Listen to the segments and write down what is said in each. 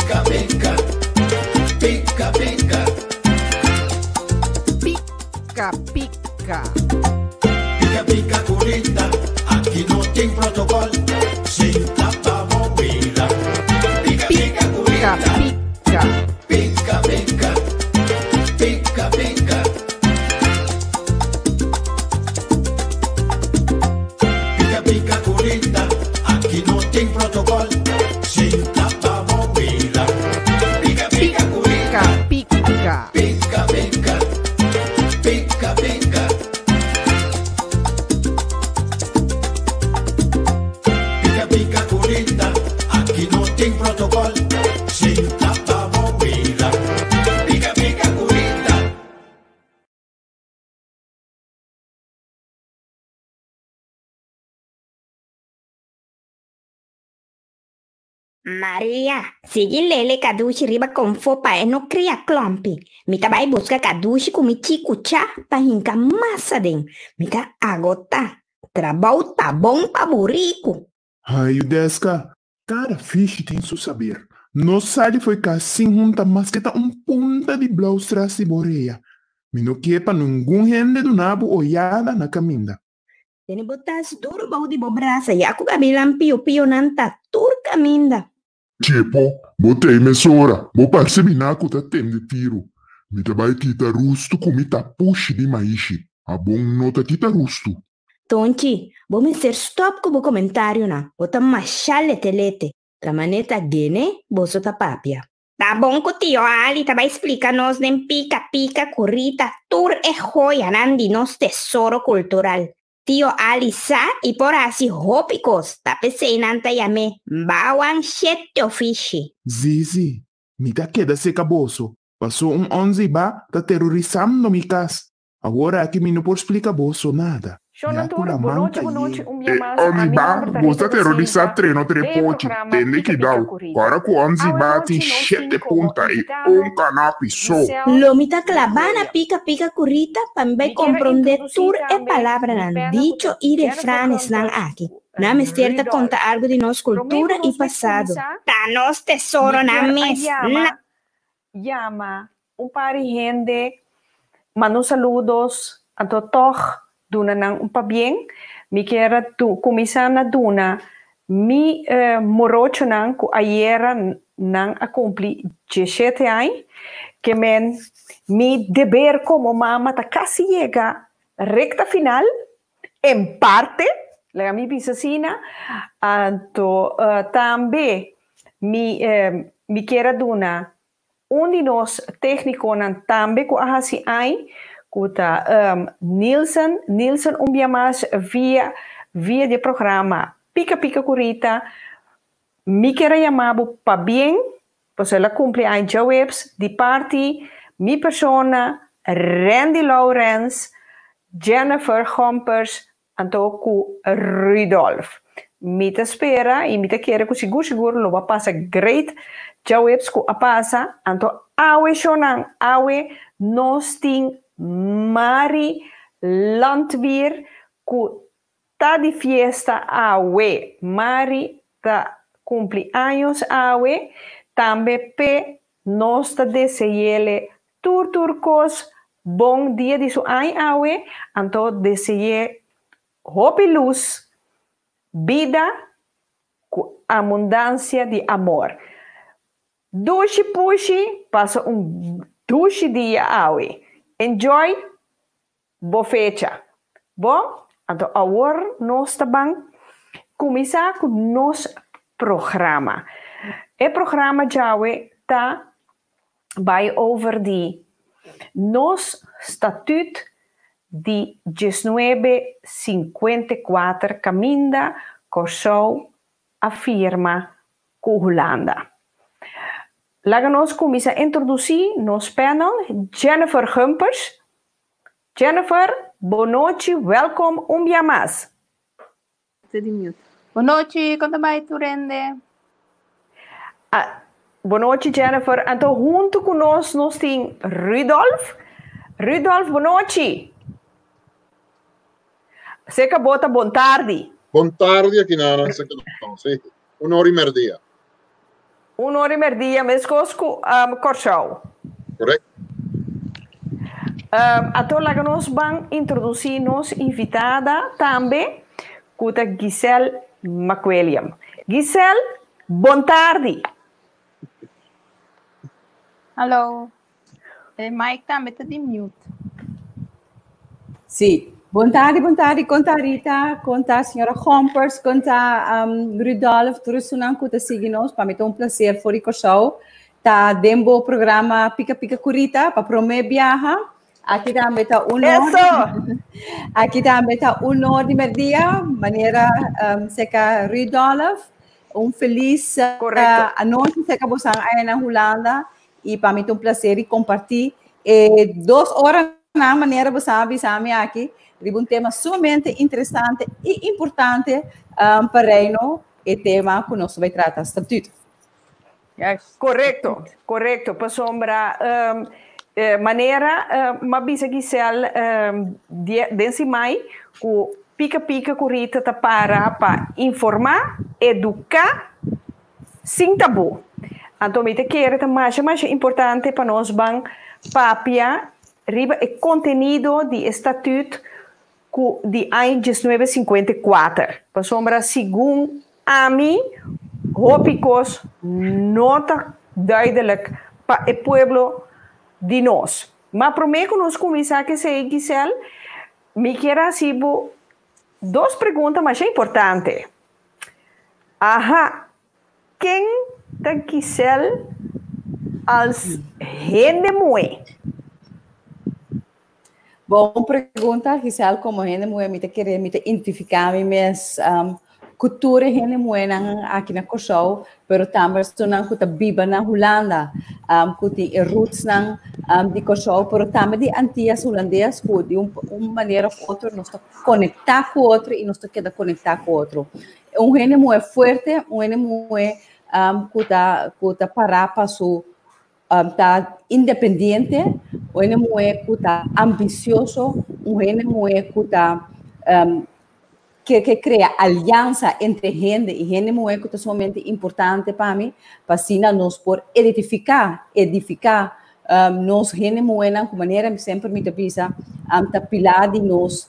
Pica, pica. Pica, pica. Pica, pica, curita. Aqui não tem protocolo. Senta pra moída. Pica, pica, curita. Pica, pica. Pica, pica. Pica, pica. Pica, pica, curita. Aqui não tem protocolo. Senta pra moída. Pica, pica, curita. pica. Pica, pica. Pica, pica. Pica, pica, curita. Aqui não tem protocolo. Senta pra moída. Pica, pica, curita. Maria, sige lele kadushi riba konfo pa no cria klompi. Mita bai busca kadushi kumi chiku cha pa hinka massa den. Mita agota. Trabau tá bom pa burico. Ai, Desca, cada fish tem seu saber. No sali foi cá assim junta mas que tá punta de blaustra se boreia. Me não quepa nenhum rende do nabo olhada na caminda. Tene botas duro bau di bobrasa. Ya aku gabilang pio nanta tur caminda. Tipo, botei mesora, bo percebinar tá tem de tiro. Me vai kita rusto como tá push de maishi. A bom nota kita rusto. Tonchi, vou me ser stop com o comentário na. Bota machale telete. La maneta gene, boso ta papia. Tá bom que o tio Ali tá vai explicar nos nem pica, curita, tur e joia nandi nos tesoro cultural. Tio Ali sa e por assim hópicos, tá pensei nanta yame, bawang shete ofici. Zizi, me dá queda seca bolso. Passou 11 ba, tá terrorizando mi cas. Agora aqui me não pode explicar bolso nada. Jonathan, boa noite, Oniba, você terrorizar treino trepote, tem que dar. Para com 11 ba, tem 7 ponta e canapi só. Lomita clavana pica, curita, também compreender tur e palavra nan dicho e refranes nan aqui. Na me certa conta algo de nossa cultura e passado. Tá nos tesouro na mesa. Llama un par de gente, mando saludos a todos. Duna nang bien, mi kera tu kumisana duna, mi morocho nang ku ayera nang accompli 17 años, que men mi deber como mamá ta casi llega recta final, en parte, la mi pisacina, anto también mi kera duna, un de nos técnicos nan también ku ahasi ay, kuta Nielsen umbiamas via de programa Pica Curita, mi quera llamado pa bien, pues ela cumpleaños Joebs, di party, mi persona, Randy Lawrence, Jennifer Hompers, anto ku Rudolf. Mi te spera e mi te quiere ku siguro lo va passa great Joebs ku apasa, anto awe shonan, awe nosting Mari Landweer ku ta di fiesta awe. Mari ta cumpleaños awe. Tambe pe nosta deseyele turcos bon dia di su ai awe. Anto deseye hopi luz, vida ku abundancia di amor. Dushi pushi passa dushi dia awe. Enjoy bo fecha. Bom, então agora nós estamos começar com nosso programa. O programa já está vai over de nos estatuto de 1954 caminda Corsou afirma com Holanda. Laten we ons introduceren nos panel Jennifer Humpers. Jennifer, boa noite, welcome um dia mais. Boa noite, conta mais, Turende. Boa noite, Jennifer. Então, junto conosco, nós temos Rudolf. Rudolf, boa noite. Seca bota, boa tarde. Buon tardi a chi non sa che non sì. Un'ora e mezz'ora. Un'ora e merdia, mescosco Corchau. Correto? Ato laga nos bang introduzir nos invitada também, kuta Giselle McWilliam. Giselle, boa tarde. Hallo. De mic tá metade de mute. Sim. Boa tarde, conta Rita, conta a senhora Gompers, conta Rudolf, todos não conta signos, para mim é prazer for o show. Tá dentro do programa Pica Pica Curita, para promover viaja. Aqui também está aqui também está de merdia, maneira seca Rudolf, feliz a noite seca você aí na Holanda e para mim é prazer compartilhar 2 horas na maneira você sabe aqui. Um tema sumamente interessante e importante para o tema que nós vamos tratar, estatuto. Correto. Para sombra, maneira, mas bisa Giselle, desse mai, o pica curita tá para informar, educar, sem tabu. Então, me te quero tá mais importante para nós bang papia riba o conteúdo de estatuto de ano 1954. Para sombra, segundo a mim, hopicos nota duidelijk para o povo de nós. Mas primeiro que nós começar que sei, Giselle, me quero assim 2 perguntas mais importantes. Quem da Giselle als Hendemoe? Bom pergunta, Giselle, como gente mulher me querer me identificar minhas cultura gente mulher aqui na Kosovo, pero também estou na kuta biba na Holanda, kuti roots na de Kosovo, pero também de antigas holandesas, de uma maneira ou outra nós está conectar com o outro e nós está queda conectar com o outro. Gente mulher forte, gente mulher kuta parar para sua tá independente, um mulher que tá ambicioso, mulher que tá que cria aliança entre gente e gente mulher que tá somente importante para mim, para assim nós por edificar nós gente mulher de maneira sempre me avisa tá pilar de nós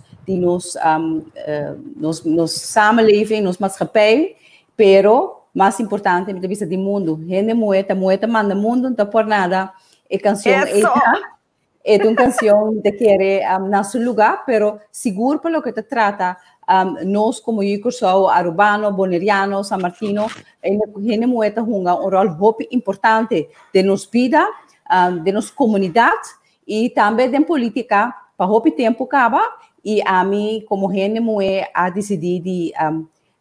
samenleving, nos maatschappij, pero mais importante, me vista de mundo. Gente moeda manda mundo, não por nada. É canção, é uma canção que quer na seu lugar, pero seguro pelo que te trata, nós como Icosau, Arubano, Boneriano, San Martino, gente moeda junga rol muito importante de nos vida, de nos comunidade e também de política, para o tempo acaba e a mim como gente moeda a decidir de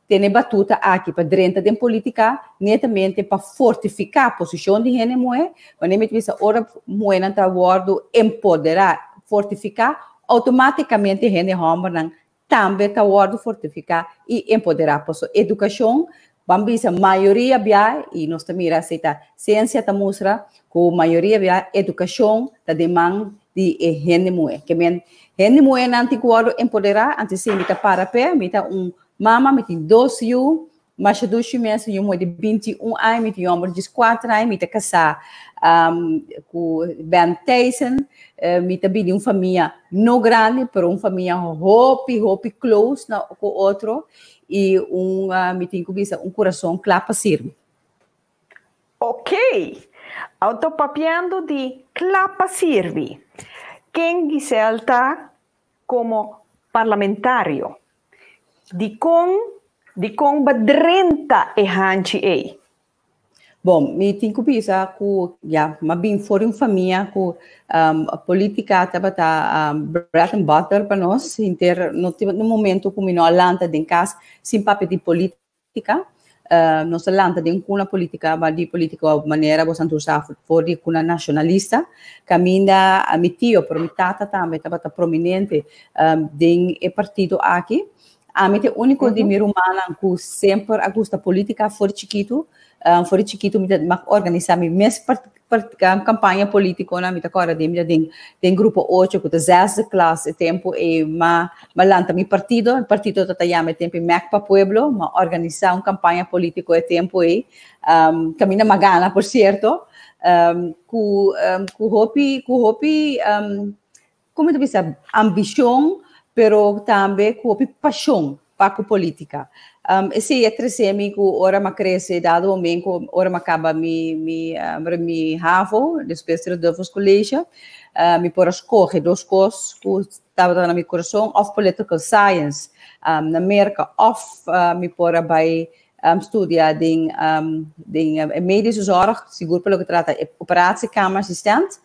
ter batuta aqui para dentro da política, netamente para fortificar a posição de gente mulher, quando a gente ora mulher não está empoderar, fortificar, automaticamente a gente homem também está fortificar e empoderar a sua educação. Vamos a maioria bia e nós também aceita ciência está mostra que a maioria bia educação está demanda de gente mulher, que gente mulher não tem que empoderar, antes de me para pé, me mama me tem 12 anos, mas eu dois meses eu de 21 anos, me tem homem de 4 anos, me tem casar com Ben Tyson, me tem uma família não grande, mas uma família hope close com outro e me tem coração clapa sirve. Ok, autopapiando de clapa sirve. Quem Giselle está como parlamentário? De com badrenta e hanchi ei. Bom, me tenho que pensar que mas bem fora uma família que a política estava bread and butter para nós, no momento como nós Atlanta em casa, sem papel de política, nós Atlanta tem uma política, mas de política de maneira você não sabe fora de uma nacionalista, caminha a meu tio, por minha tata também estava prominente em partido aqui. A mim é o único de minha irmã que sempre gosta política for chiquito, for chiquito, me organizar mi mes campanha política na mita agora den grupo 8 com a 6ª classe tempo e lanta mi partido tatayame tempo MECPA Pueblo ma organizar campanha política e tempo e camina magana por certo com hopi como tu bisa ambição pero também com hopi paixão para a política. Esse é tresemi que ora ma cresce dado momento ora ma acaba mi havo depois de dois colégio mi por escolher dois cursos que estava na meu coração of political science na América of mi por vai estudar em medische zorg seguro pelo que trata operatiekamer assistent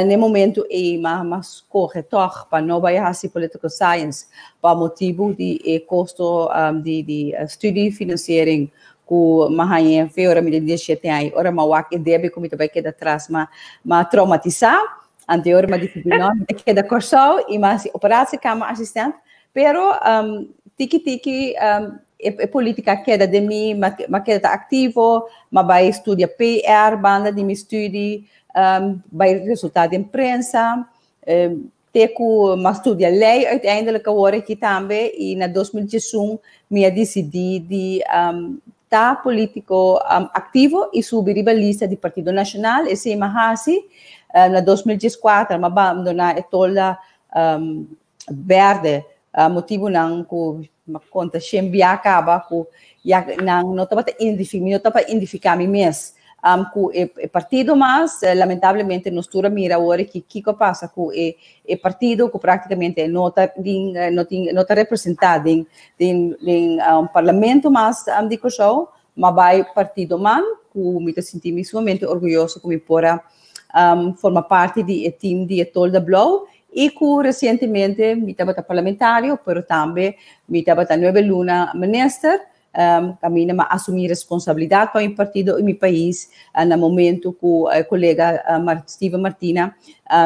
no momento mas corre toch para não vai fazer political science para motivo de custo de studie financiering que mahanha feora me de 7 anos ora mawak debe como vai quedar atrás ma traumatizar anterior ma disciplina queda cursou e mas operatiekamer assistent pero tiki política queda de mim ma queda ativo ma vai estudar PR banda de mi estudie vai resultado de imprensa teco mas estudia lei uiteindelijk hoor ik também e na 2021 me decidi de tá político ativo e subir a lista do Partido Nacional e se mahasi na 2014 ma abandonar a toda verde motivo não que ma conta sempre acaba que não estava identificar me mesmo com o partido mas lamentavelmente não estou mira agora que passa com o partido que praticamente não está representado em parlamento mas digo só mas vai partido man que me sinto sumamente orgulhoso que me pora forma parte do time de Tolda Blow e que recentemente me estava parlamentário pero também me estava na Nova Luna minister caminha a assumir responsabilidade para o partido e meu país no momento que o colega Steven Martina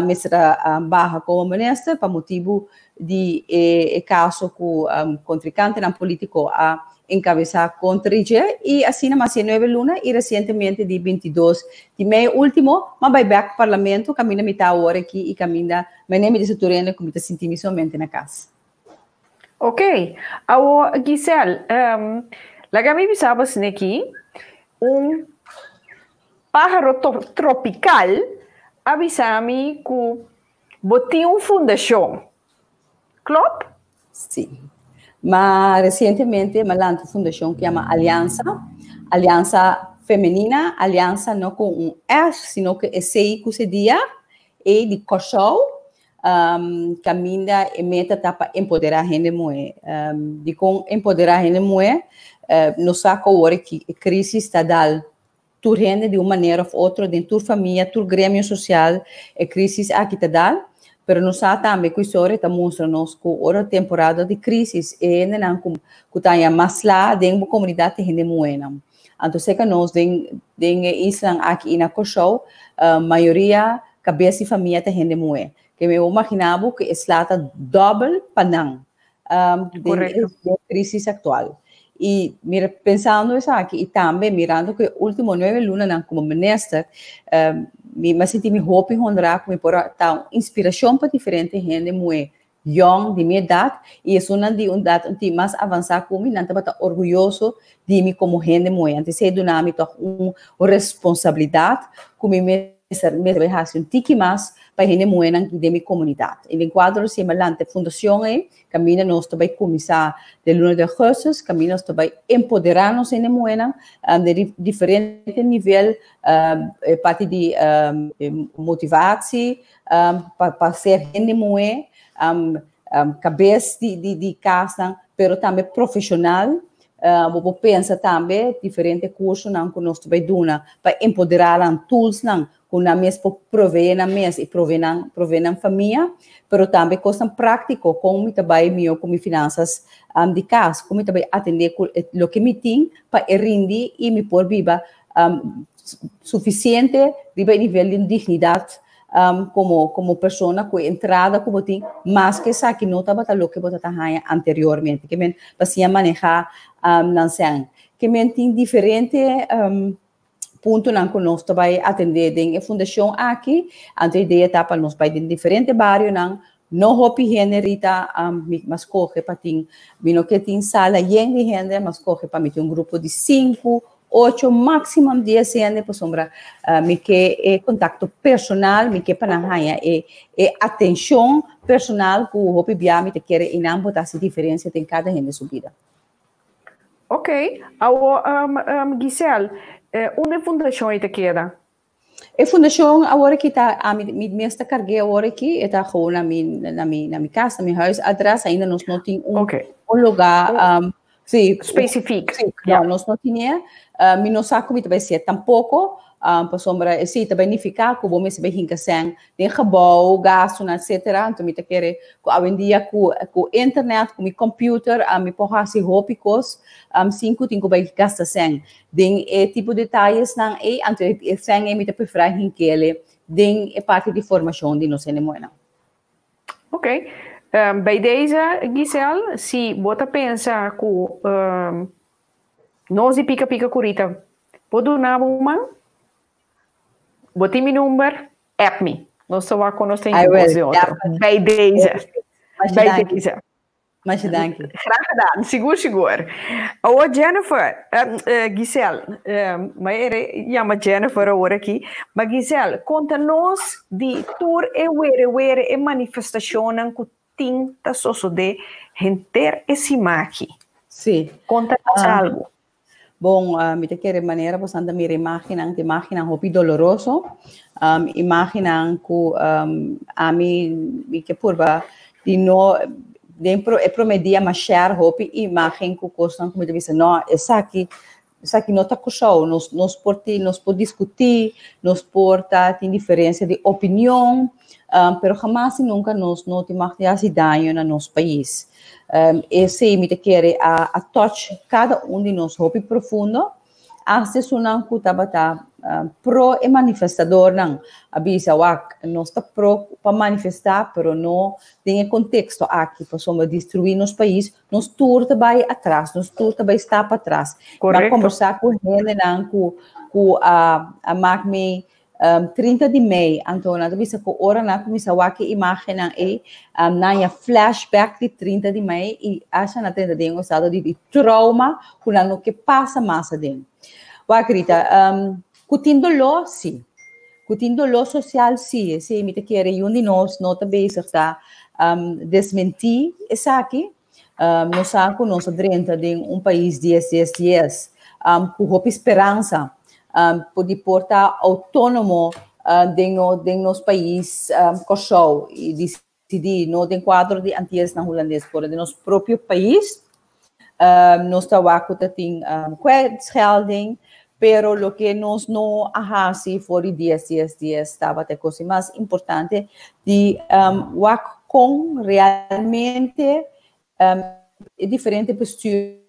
me será barra como ministro para motivo de caso que o contrincante na político a encabeçar contra ele e assim na Nova Luna e recentemente de 22 de meio último mas vai back parlamento caminha me tá agora aqui e caminha meu nome é Turena como te senti somente na casa. Ok. Giselle, kami bisaba aqui pájaro tropical avisami que botinha fundação. Klopp? Sim. Mas recentemente me lançou uma fundação que chama Aliança Feminina, aliança não com S, sino que é sei que se dia e de Kosovo. Caminha e meta para empoderar a gente mulher. De com empoderar a gente mulher, nos saca agora que a crise estatal tu rende de uma maneira ou outra dentro da família, do grêmio social, a crise aqui estatal, pero nos saca também que a história está mostrando-nos que a temporada de crise é não como que está mais lá dentro da comunidade de gente mulher. Então, se que nós dentro Islândia aqui na Kosovo, a maioria cabeça de família de gente mulher. Que me imaginava que é slata double panang da crise atual. E pensando isso aqui, e também mirando que o último 9 lunas como ministro, me senti me hope honrar como por tal inspiração para diferente gente mulher young de minha idade e isso não de idade de mais avançar como não estava orgulhoso de mim como gente mulher. Então sei do nome então uma responsabilidade como me vai fazer um tique mais para gente mulher de minha comunidade. E no quadro se malante fundação caminha nós também começar de luna de cursos, caminha nós também empoderar nos gente mulher de diferente nível parte de motivação para ser gente mulher cabeça de casa, pero também profissional. Vou pensar também diferente cursos não que nós também damos para empoderar os tools não que na mesma prover na mesa e prover na família, pero também coisa prática como também meu como finanças de casa, como também atender o que me tem para rendir e me pôr viva suficiente viva nível de dignidade como pessoa com entrada como tem mais que essa que não estava o que você tinha anteriormente que men pasia manejar não sei que men tem diferente ponto não que nós também atender a fundação aqui, ante a ideia tá para nós para em diferentes bairros não hopi generita mas corre para tem vino que tem sala yen de gente mas corre para meter grupo de 5, 8, máximo 10 gente por sombra me que é contato personal me que para nanha é atenção personal que o hopi bia me te quer e não botar se diferença tem cada gente sua vida. Ok, Giselle, onde fundação é que queda? A fundação agora que está a minha carga agora aqui está gewoon na minha casa, na minha huis atrás ainda nós não tem um lugar específico. Não, nós não tinha, me não sabe como vai ser tampouco, para sombra se também não ficar com bom se bem hinca sem nem gebouw, gasto, etc. Então me quer hoje em dia com internet, com meu computer, me porra se hópicos, 5 tenho bem gasta sem, den tipo de detalhes não ante sem me te preferir hinquele, den parte de formação de nós não. Ok. Bij deze, Giselle, se você pensa que nós e pica curita, pode dar uma, bota meu número, app me. Nós só vamos conhecer em outro. Bij deze. Bij deze. Mas dank. Graag gedaan, seguro. Oh, Jennifer, Giselle, maar Jennifer agora aqui. Mas Giselle, conta-nos de tour e manifestação que tinta sosso de gente esse maqui. Sim. Conta-nos algo. Bom, me te quer maneira você anda me imaginando hopi doloroso, imaginando que a mim que porba de no dentro é promedia machar hopi imagem que costam como deve ser não essa aqui não está cochou nos pode discutir nos porta tem diferença de opinião pero jamás e nunca nos não te martias dano no nosso país esse me te quer a touch cada de nós hopi profundo acessando que tabata pro e manifestador não avisa wak nós está pro para manifestar pero não tem contexto aqui para somos destruir nosso país nós tour também atrás nós tour também está para trás para conversar com ele não com a magme 30 de maio então nós avisa que hora na comissão wak imagem na flashback de 30 de maio e acha na 30 de estado de trauma quando que passa massa dentro Wakrita, cutindo lo sim, cutindo lo social sim, se me te quer de nós não também está desmentir essa aqui, nós saco nós adrenta de país 10, com hope esperança, pode portar autônomo de nosso país coxou e decidir não tem quadro de antigas na holandês fora de nosso próprio país, nós trabalhamos tem Israel tem pero lo que nos no ahasi for 10 estava até coisa mais importante de com realmente diferente postura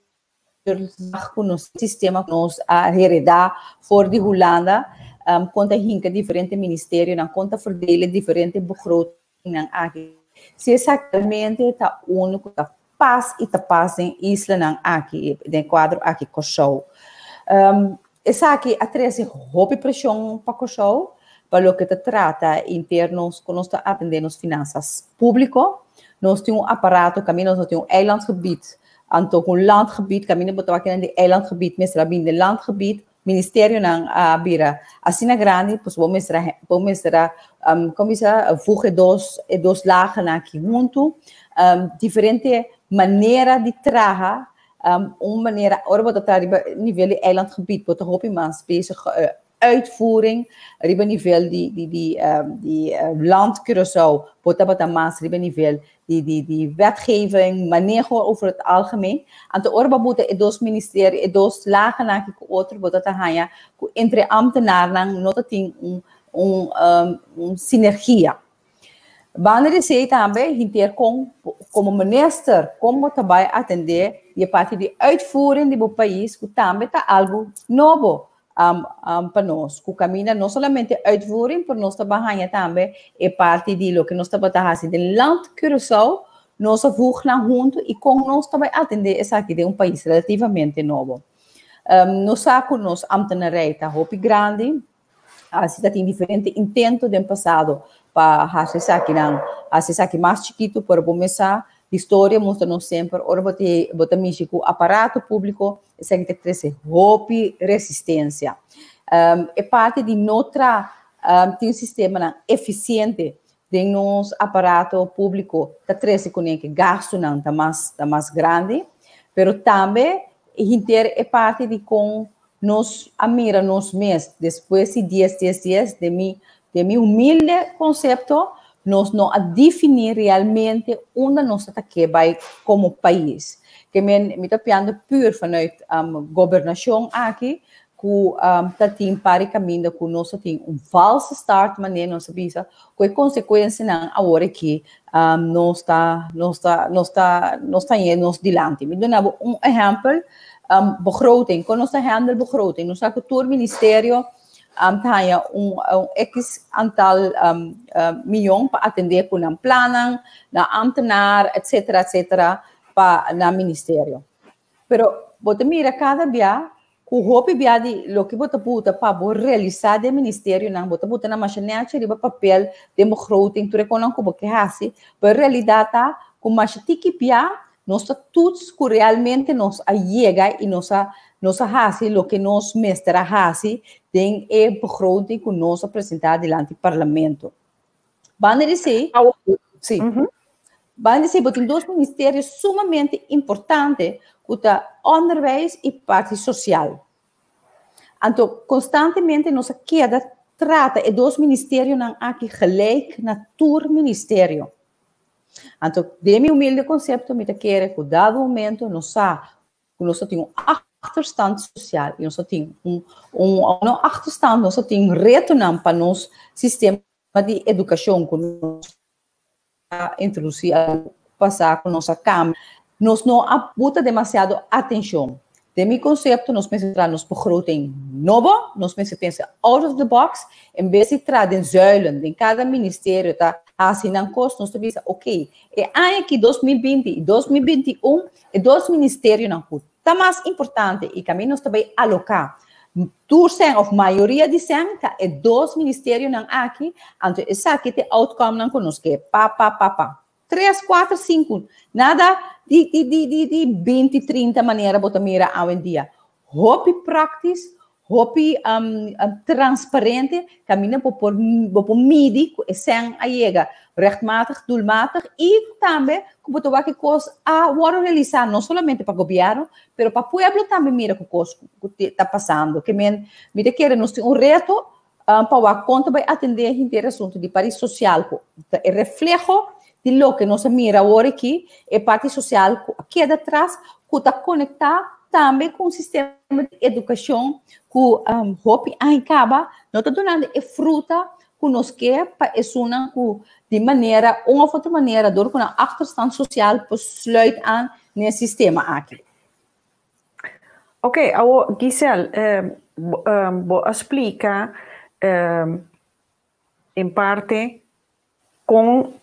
com o sistema que nos heredar for de Holanda conta hinka diferente ministério na conta verdele diferente begroting aqui se exatamente está único tá paz e tá paz em isla não aqui de quadro aqui com show essa aqui atrás houve pressão para o show, para o que te trata internos, quando nós atendemos as finanças públicas, nós temos aparato, nós temos eilandgebied, então com landgebied, caminho botar aqui no eilandgebied, mas lá bem de landgebied, ministério não abira, assim na grande, pois vamos como se voege dois lagen aqui junto, diferente maneira de trabalhar uma maneira, ora wat dat daar nível de eilandgebied, wat er op iemand bezig uitvoering, riba nível die land Curaçao, wat dat maar riba nível die wetgeving, manejo over het algemeen. En de ora boete dos ministerie, dos lagen na ki outro wat dat hanya, ku entre ambtenaren nota ting sinergia. Wanneer ze também inter como minister, como também atender e parte de uitvoering do país, que também está algo novo para nós. Que caminha não somente uitvoering, para nós também é parte de lo que nós estamos fazendo no land Curaçao, nós vamos junto e com nós também atender essa aqui de país relativamente novo. Nós sabemos ambtenarei tá hopi grande, assim tem diferente intento do passado para fazer aqui mais chiquito para começar a história mostra-nos sempre ora botar México aparato público sem que crescer hopi resistência é parte de noutra tem um sistema eficiente de nosso aparato público tá cresce com que gasto não tá mais grande, pero também é parte de com nos amira nos mês depois de 10 de mi humilde conceito nós não a definir realmente onde nós aqui vai como país que me está piando pur vanuit governação aqui que tem para caminho que nós tem falso start maneira nós visa com consequência não agora que nós está indo dilante me dá exemplo begroting quando nós handel begroting nós que todo ministério tem X antal milhão para atender com um plano, na ambtenaar, etc. para na ministério. Pero você mira cada dia, o hope dia de lo que você puta para realizar do ministério, não você puta na machinete de papel de begroting, tu reconhece como que assim, mas realidade tá com machinete pia, nós todos que realmente nos chega e nos faz o que nós mestra faz tem begroting que nós apresentar diante do parlamento. Vão dizer, sim, vão dizer que tem dois ministérios sumamente importantes, que é onderwijs e parte social. Então, constantemente nós queda trata e dois ministérios não aqui gelijk na tour ministério. Então, de meu humilde conceito, me quer que dado momento nós temos achterstand social e nós temos achterstand, nós temos retorno para nosso sistema de educação que nós introduzir passar com nossa câmara, nós não abuta demasiado atenção. De meu conceito, nós pensamos nos begroting novo, nós pensamos out of the box, em vez de trazer zuilen, em cada ministério tá assim não custa, nós pensamos, ok, é aqui 2020 e 2021 e dois ministérios não custa. Tá mais importante e caminho nós também alocar. Turcem of maioria de cem tá é dois ministérios não aqui, então essa aqui tem outcome não conosco, que pá. 3, 4, 5, nada de 20, 30 maneira botar mira hoje em dia. Hopi practice, hopi transparente, caminha por medir, sem a chega rechtmatig, doelmatig e também que botar que coisa a realizar não somente para o governo, mas para o povo também mira que coisa que está passando. Que me quer nós temos reto para a conta vai atender o assunto de país social, é reflexo de lo que nós mira agora aqui, é parte social que é atrás, que está conectado também com o sistema de educação que hopi acaba, não está dando fruta que nós quer para uma de maneira, uma ou outra maneira, door com a achterstand social sluit aan nesse sistema aqui. Ok, Giselle, vou explicar em parte com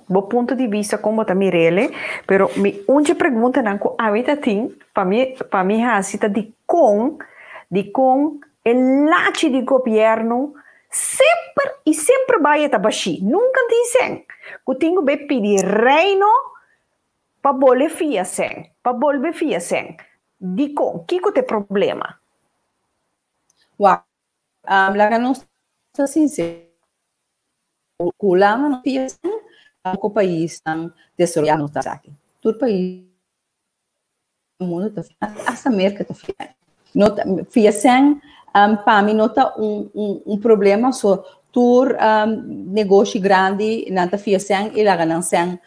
bo ponto de vista como tá Mirelle, pero mi unja pergunta não com a vida tem para mim hasita de com el laço de governo sempre vai estar baixi, nunca dizem que tenho que pedir reino para volver fiasem, de com que tem problema? Lá não está sincero. Kulangan ng fiasem ang país ng desarrollado está aqui. Todo país no mundo está essa merca está fiasem para mim nota problema so tur negócio grande nanta fiasem e lá ganância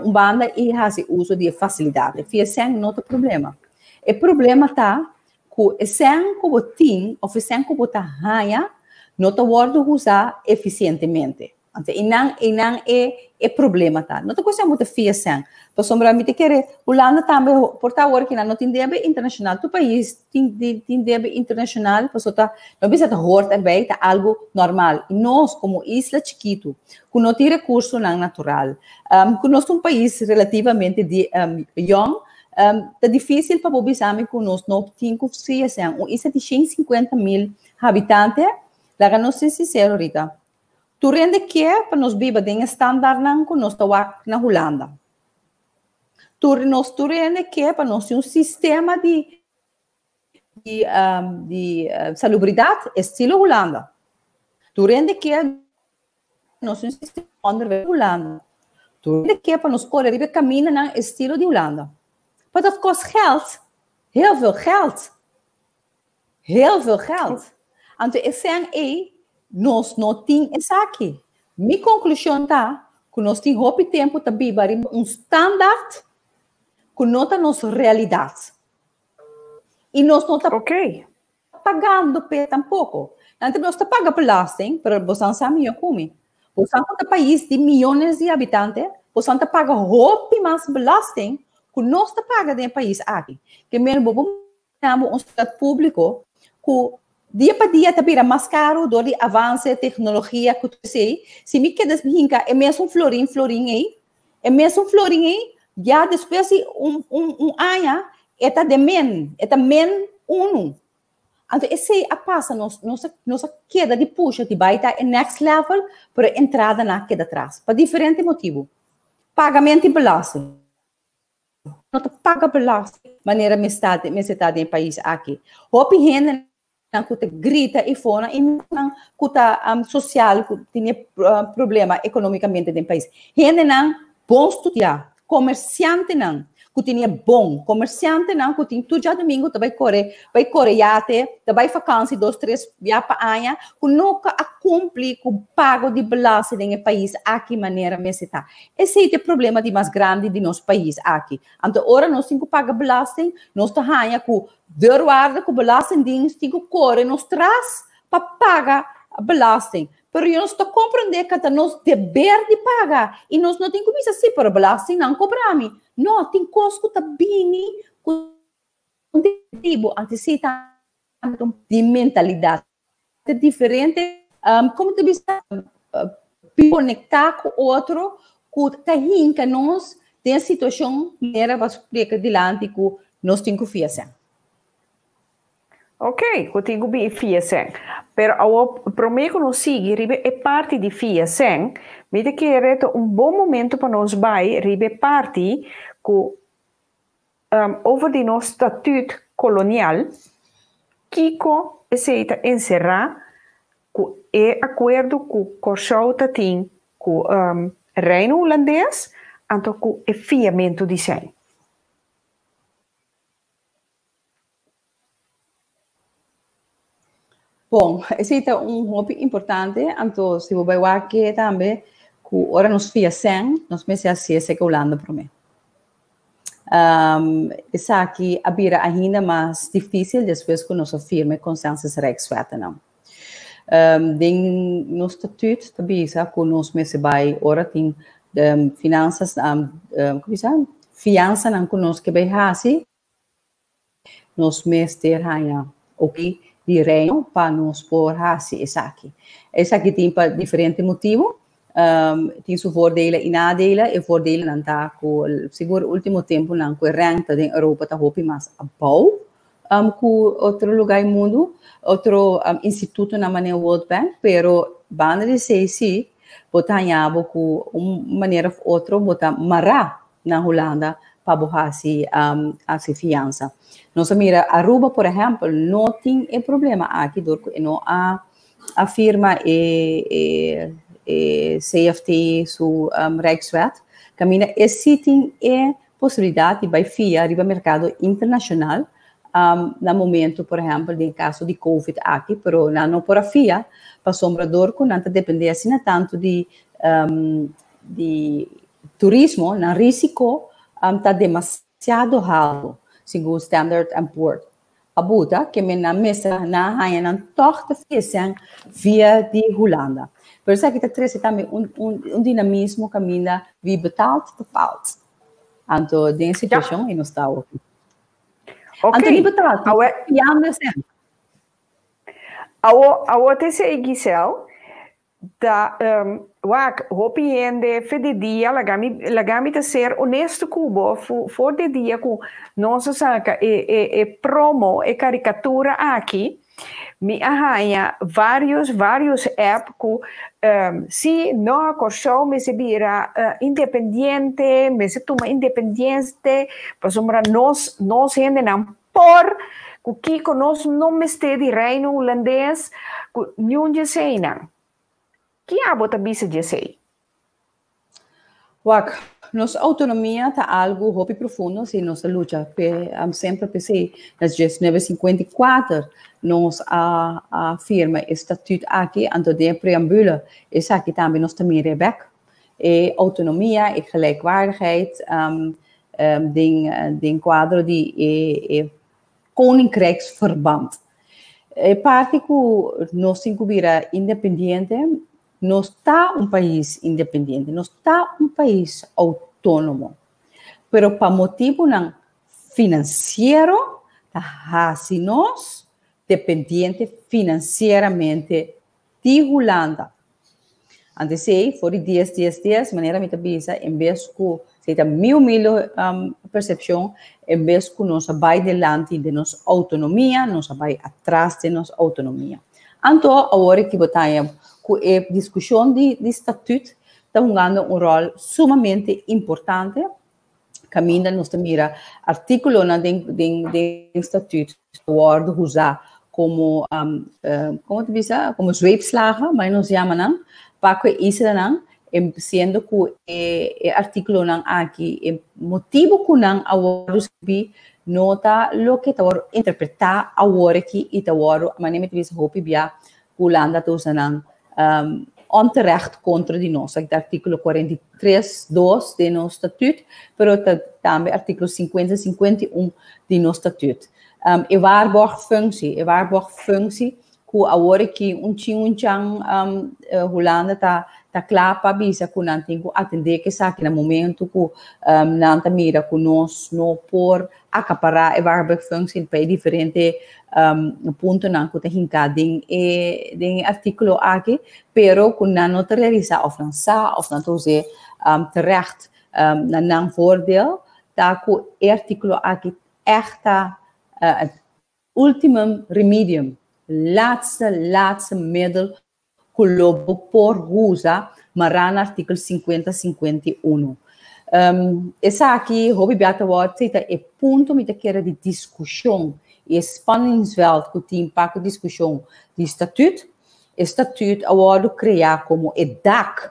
banda e faz uso de facilidade. Fiasem nota problema. O problema tá que sem que botin ou sem que botar raia nota word usar eficientemente. E não é problema, tá? Não tem coisa muito fiasem. Então, sombra me te querer, Holanda também, por tal hora que não tem débito internacional, tu país tem débito internacional, por tá, não precisa de horta erbij, tá algo normal. E nós, como isla chiquito, que não tem recurso não natural, que nós um país relativamente young, É difícil para o exame que nós não temos que fazer. Isso é de 150.000 habitantes. Lá não sei se é ahorita. Tu rende que é para nós viver em standard não que nós estamos na Holanda. Tu rende que é para nós um sistema de salubridade estilo Holanda. Tu rende que é nós um sistema de Holanda. Tu rende que é para nós correr e caminhar no estilo de Holanda. But of course geld. Heel veel geld. Heel veel geld. Então, esse é nós não temos isso aqui. Minha conclusão está que nós temos pouco tempo para viver standard que não está nossa realidade. E nós não estamos pagando tampouco. Então, nós estamos pagando belasting, para você saber como. Você está um país de milhões de habitantes, você está pagando muito mais belasting que nós estamos pagando em país aqui. Que mesmo um estado público que dia para dia está mais caro do que avanço de tecnologia que tu sei. Se me quedas hinca, é mesmo florim aí. É mesmo florim aí. Já depois de um ano, é men 1. Então, esse passa nossa queda de puxa de baita é next level para entrada na queda atrás. Por diferente motivo. Pagamento e belasting. Não paga belasting. Maneira me está em país aqui. Hope gente que grita e fora e não que social que tinha problema economicamente no país. Gente não bom estudar. Comerciante não, que tinha bom. Comerciante não, que tinha tudo já domingo, vai correr iate, vai vacância 2, 3 dias para ano, que nunca cumpre com o pago de belasting no país aqui maneira me está. Esse é o problema de mais grande de nosso país aqui. Então, agora nós temos que pagar belasting, nós estamos com deurwaarde, com belasting dienst, temos que correr, nós traz para pagar belasting. Pero eu não estou compreendendo que nós dever de pagar. E nós não temos que assim para belasting, não cobramos. Não, tem coisas que bem tipo antecita de mentalidade diferente. Como tu viste, conectar com outro, que nós tem a situação maneira para explicar delante que nós temos que fazer. Ok, eu tenho que fazer. Pero para mim que nós seguimos é parte de fazer, me que é bom momento para nós vai ribe parte que over de nosso estatuto colonial que aceita encerrar que é acordo que o Corchou tem com o Reino Holandês, então com o fiamento de sem. Bom, esse é hobby importante, então se você vai aqui também, que agora nos fazemos, nós me assim que Holanda para mim. Isso aqui abrir ainda mais difícil depois que nós firme consensus Rijkswet não. No estatuto também sabe que nós me vai agora tem finanças, como se fiança não que nós que vai fazer, nós me ter aí, ok? De reino para nos pôr assim, esse aqui. Esse aqui tem para diferente motivo. Tem seu voordelen e nadelen. E voordelen não está com seguro último tempo não com renta em Europa está hopi mais abau. Com outro lugar no mundo, outro instituto na maneira World Bank, pero banda de sei se botar com uma maneira outra botar mará na Holanda para botar a fiança. Nós mira Aruba, por exemplo, não tem problema aqui, porque não há a firma CFT, su Rijkswet, caminha esse tem possibilidade de fiar no mercado internacional, no momento, por exemplo, em caso de Covid aqui, pero não por a FIA, para sombrador, que não depende assim tanto de turismo, não risco, está demasiado alto. Segundo Standard & Poor's. Abuta que me na mesa na haya ng tochte fiesen via de Holanda. Pero sa kita tres também dinamismo caminha wie betaald bepaald. Anto de situação e não está aqui. Anto niet betaald. Ja, we zijn. Ao TCI Gisel, da wak hopi ende fede dia lagami te ser honesto cubo for de dia com nossa saca e promo e caricatura aqui me arranha vários app com se não corso me se vira independiente me se toma independiente para sombra nós gente não por o que nós não me este de reino holandês nenhum de sei não que abota bisa de sei Wak, nossa autonomia está algo hopi profundo se nossa luta sempre pensei nas 1954 nós afirma o estatuto aqui antes de preambule is aqui também nós também rebek e autonomia e gelijkwaardigheid den quadro de koninkrijksverband parte que nós incubira independente não está país independente, não está país autônomo. Pero para motivo não financeiro, está se nós dependente financeiramente de Holanda. Antes sei, foi 10, maneira me tabisa, em vez que seja mil percepção, em vez que nós vai delante de nossa autonomia, nós vai atrás de nossa autonomia. Então, agora que botamos com a discussão de estatuto está jogando rol sumamente importante. Caminha nós mira artículo do estatuto word usar como como te diz como zweepslagen, mas nós chamamos para que isso não sendo que o artículo não aqui motivo que não agora nota lo que está interpretar agora aqui e está agora maneira me diz hope via Holanda tosa não onterecht contra de nós, aqui artigo 43.2 de nosso estatuto, mas também artigo 50-51 de nosso estatuto. E waarborgfunctie que agora que Holanda está claro para bisa que não tem que atender que sabe no momento que não está mira que nós não por acaparar a waarborgfunctie para diferente ponto não que tem den artigo aqui, pero que não te realiza of não sa of não te terecht não voordeel, dat que o artigo aqui echt ultimum remedium, laatste middel que lobo por usa, maar aan artikel 50-51. Essa aqui, hobby beata wordt, é ponto met de de discussão e spanningsveld que tem para a discussão de estatuto. Estatuto agora criar como DAC,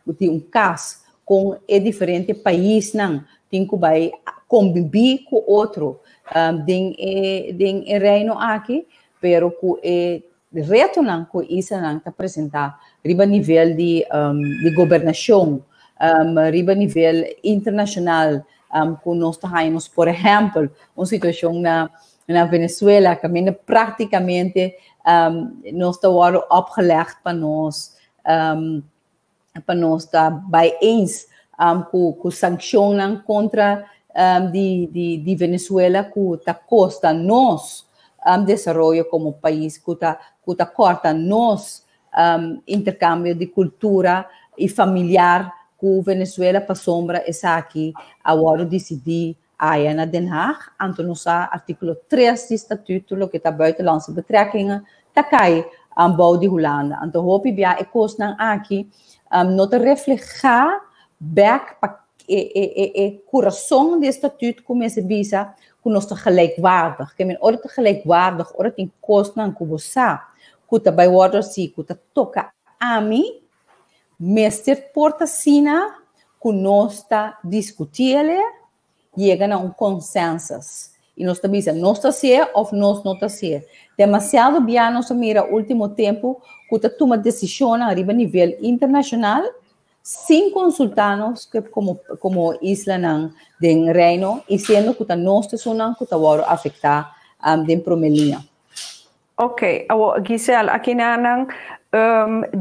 de caso com diferente país não tem que vai conviver com outro den reino aqui, pero que reto não que isso não está apresentar riba nível de governação, riba nível internacional, que nós temos, por exemplo, uma situação na Venezuela que praticamente nós está agora opgelegd para nós estar bij eens com sanciones contra de Venezuela que está costa nós desenvolvimento como país, que está corta nós intercâmbio de cultura e familiar que Venezuela para sombra essa aqui agora decidir aí na Den Haag, então nós artigo 3 do estatuto, o que está buitenlandse betrekkingen, está cai aan bouw de Holanda. Então hoop ik ja, ik koos dan aqui não te reflejar back para coração do estatuto começa a visa que nós estamos gelijkwaardig. Que men orde gelijkwaardig, orde tem kost nan kubosa, kuta by water si, kuta toca a mim, mestre porta sina, que nós está discutindo, chega a consenso. E nós estamos dizendo, nós está ser ou nós não está ser. Demasiado bem, nós mira último tempo, que toma decisão a nível internacional, sem consultar-nos como isla não den reino, e sendo que nós estamos que afetar den promelinha. Ok, Giselle, aqui na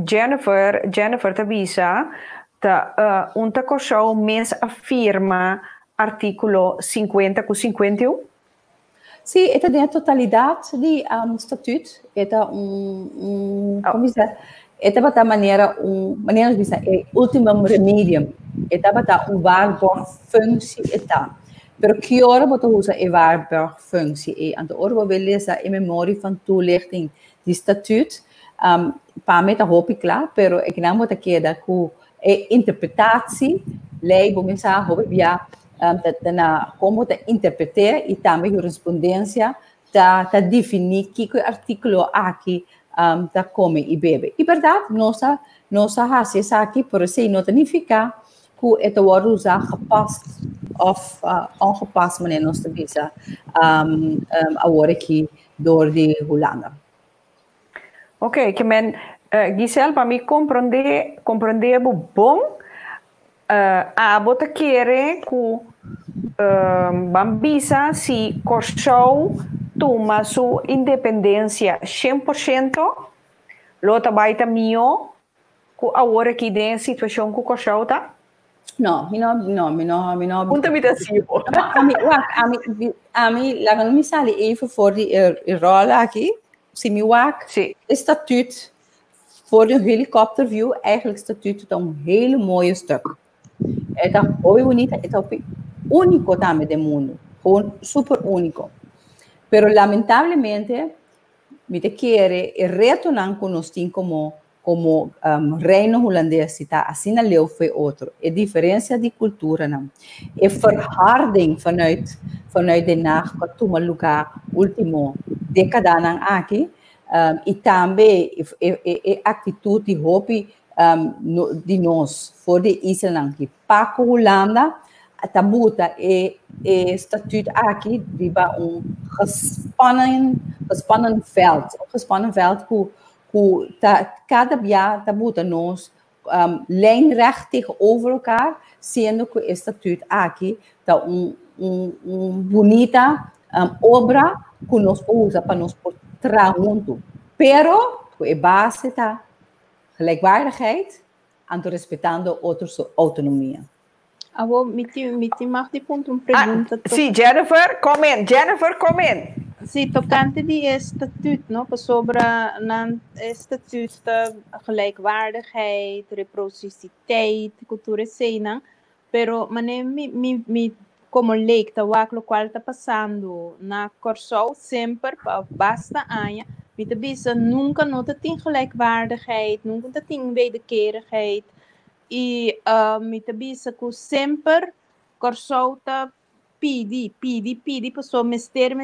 Jennifer Tabisa, unta coxou mês afirma artículo 50 com 51? Sim, é a totalidade do estatuto, é como dizer, Esta bata maneira bisa ultimum remedium. Esta bata waarborgfunctie eta. Pero que hora bota usa waarborgfunctie e aan de orde wil lezen in memorie van toelichting die statuut. Para mim tá hoop klaar, pero ik naam wat queda ku interpretatie lei bom mensa hoop ja na como te interpretar e também jurisprudência tá definir que artículo aqui tá come e bebe. E verdade, nossa raça aqui por se não significa que het wordt usar gepast of ongepast manier nos te visa agora aqui door de Holanda. Ok, que men Giselle, para mim compreender bom, a bota querer que Bambisa se Kosovo toma sua independência 100%, lota baita mio, que agora aqui tem situação que Kosovo tá? No. Punta mitasivo. A mim, lá no misali even voor die rola aqui, se me wak, statuut voor een helikopterview, eigenlijk statuut is hele mooie stuk. Het is heel bonito, het is único também do mundo, gewoon super único. Pero lamentablemente, me te quiere retornar con nos como reino holandês está assim na leu foi outro. É diferença de cultura não. É verharding vanuit de nacht wat toen lugar último década não aqui. E também é atitude de hobby de nós voor de Island que Paco Holanda a tabuta é statuut aqui riba gespannen veld cada dia tabuta nós lijnrecht tegenover elkaar, sendo que o estatuto aqui tá bonita obra que nós usa para nós portar junto. Pero a base tá gelijkwaardigheid en respeitando outros autonomia. Me mag die ponto uma pergunta. Sim, Jennifer, comment. Sim, tocante die estatuut, no? Sobre een estatuut de gelijkwaardigheid, reciprociteit, cultura cena, pero me como leek dat wat qual está passando na Kosovo sempre basta año, me te bisa nunca nota tem gelijkwaardigheid, nunca tem wederkerigheid. E me te bisa que sempre Kosovo tá pedi, pessoa mester.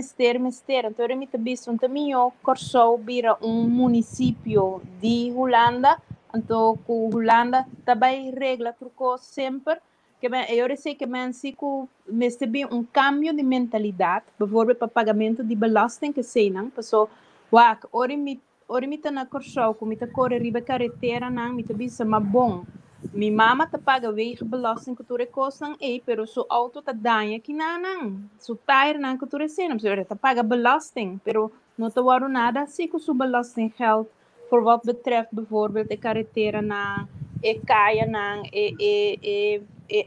Então, me te bisa também Kosovo vira município de Holanda. Então, com Holanda também regla truco sempre. Que eu sei que mensen que bem cambio de mentalidade, bijvoorbeeld para pagamento de belasting que sei não, pessoa, ora me tá na Kosovo, como me tá corre riba carretera não, me te bisa mas bom. Minha mama te paga wegenbelasting que tu recostam pero su auto te danha que não, su tire não que tu recebes, você te paga belasting, pero não te wordt nada assim com su belasting geld voor wat betreft bijvoorbeeld de carretera não, kaia não,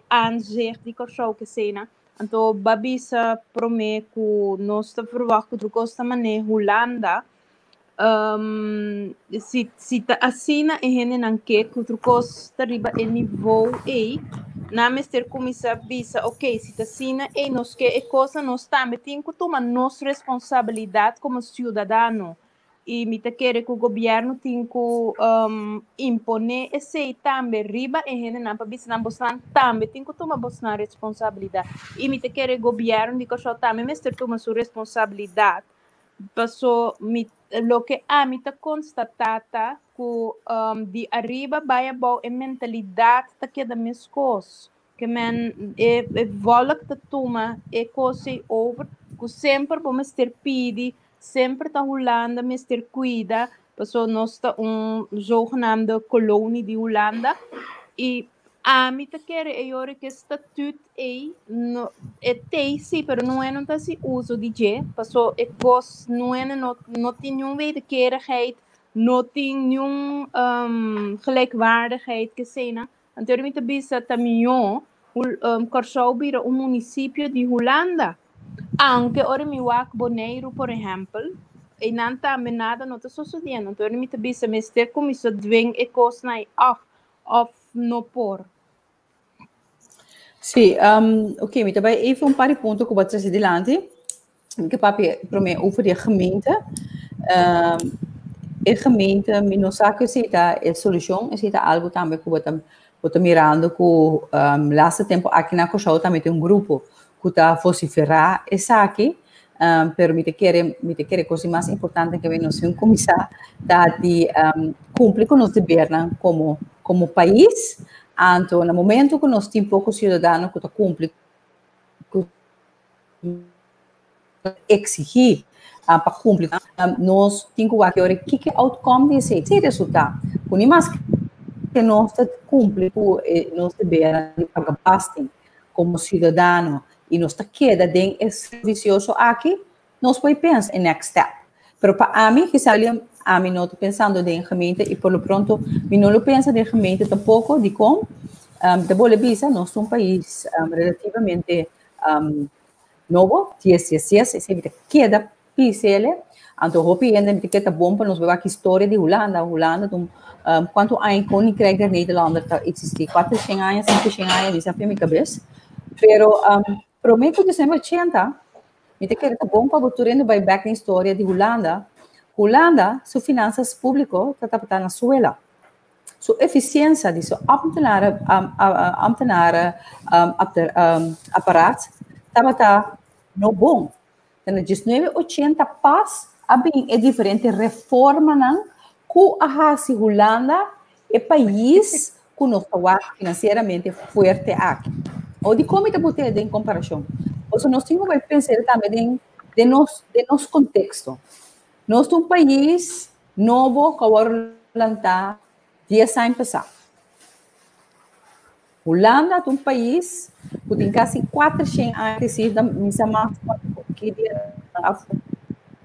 aanzicht die Kosovo que cena. Então babisa promete que nós te verwachten que tu costa mané Holanda. Se ta assina e hene nanke kutru costa riba e niveau e na mester comissa bisa ok se ta assina e nos que e cosa nos também tem que tomar nossa responsabilidade como cidadão e me te quer que o governo tem que imponer esse também riba e hene na para bisa na bostan também tem que tomar bostan responsabilidade e me te quer o governo de que só também mester toma sua responsabilidade passou lo que a mim está constatata que de arriba vai a boa mentalidade tá que da minhas coisas que men vola que toma coisa over que sempre vamos ter pedi sempre tá Holanda mister cuida passou nós tá zogenaamde kolonie de Holanda e a mim tá quer que statuut no sim, pero não é não tá se uso de je, passou cos não tem nenhum wederkerigheid, não tem nenhum gelijkwaardigheid que cena. Então me tá bisa também Kosovo vira município de Holanda. Anche ora mi wak Bonaire, por exemplo, e não tá nada não tá sucedendo. Então ele me tá bisa mister como isso dwing e coisa na of no por. Sim, ok, me também even um par de pontos que eu vou trazer adiante. Que papi para mim over a gemeente. A gemeente, me não sabe que se tá a solução, se tá algo também que eu tô mirando que last tempo aqui na Cochau também tem grupo que tá vociferar essa aqui. Pero me te quer coisa mais importante que vem no seu começar de cumprir com os deveres como país. Então, no momento que nós temos poucos cidadãos que cumprem, exigir para cumprir, nós temos que ver que outcome desse resultado. Com mais que nós cumprimos com os deveres de pagar bastante como cidadão e nós queda dentro esse vicioso aqui, nós podemos pensar em next step. Pero para mim, que sabe, a mim não estou pensando em gemeente e por lo pronto, eu não penso em gemeente tampouco de como de boa vista, nós somos um país relativamente novo, 10 e sempre queda PCL, então eu penso que é bom para nós ver a história de Holanda. Holanda, quanto anos com o Krijg der Nederlander existe 400 anos, 500 anos, isso é a minha cabeça. Pero prometo que sempre 80, me te quero bom para botar indo by back na história de Holanda. Holanda, suas finanças públicas está na suela. Sua eficiência de seu aparato estava no bom. Na 1980 pas é diferente reforma não que a Holanda é país que nós está financeiramente forte aqui. Ou de como está botando em comparação. Ou seja, nós temos que pensar também de nosso contexto. Nós somos um país novo que agora está 10 anos passados. Holanda é um país que tem quase 400 anos de missa máxima que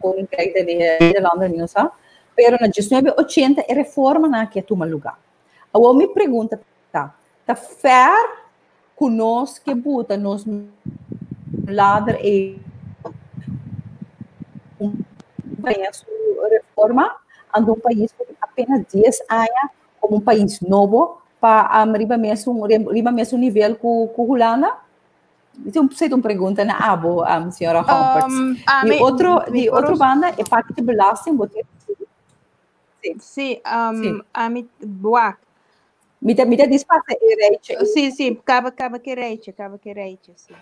com o Krijg der Nederlander, não sabe? Pero na 1980 a reforma não que toma lugar. Agora me pergunta, tá fair conosco que bota nos ladder e reforma ando um país com apenas 10 anos como um país novo para arriba mesmo nível com Holanda. Então, você tem uma pergunta na abo, senhora Humphreys. De outra banda, é parte de belasting. Sim, a mim, boa. Me dá espaço, Reiche. Sim, acaba que Reiche, sim.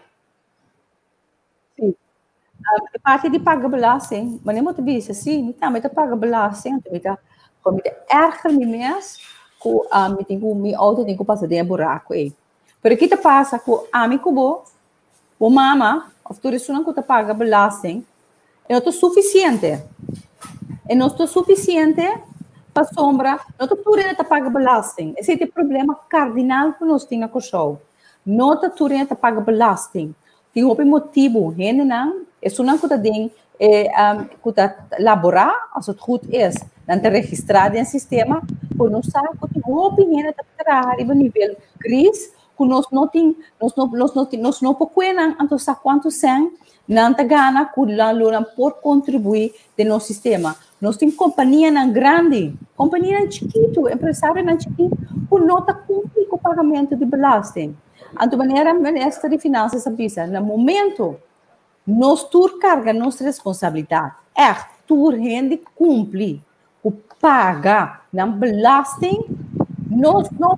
Sim. É parte de pagar belasting, mas nem muito bem, sim, me dá pagar belasting, me dá erger me mesmo, me auto tem que passar dentro do buraco aí. Pero o que passa com a mim cubo, o mama, of tu isso não que paga belasting, não é suficiente. E não é suficiente para sombra, não é tudo que paga belasting. Esse é o problema cardinal que nós temos com o show. Não é tudo que paga belasting. Tem um motivo, não é só não que tem que elaborar, se het goed is, dan te registrado no sistema, por não saber que tem uma opinião de trabalhar a nível crise, que nós não podemos, então sabe quanto são, não te gana, que lá por contribuir no nosso sistema. Nós temos companhia grande, companhia chiquito, empresário chiquito, que não está cumprindo o pagamento de belasting. Então, maneira ministra de finanças avisa, no momento, nós carga nossa responsabilidade. Tu rende cumpre, o paga, não belasting, nós não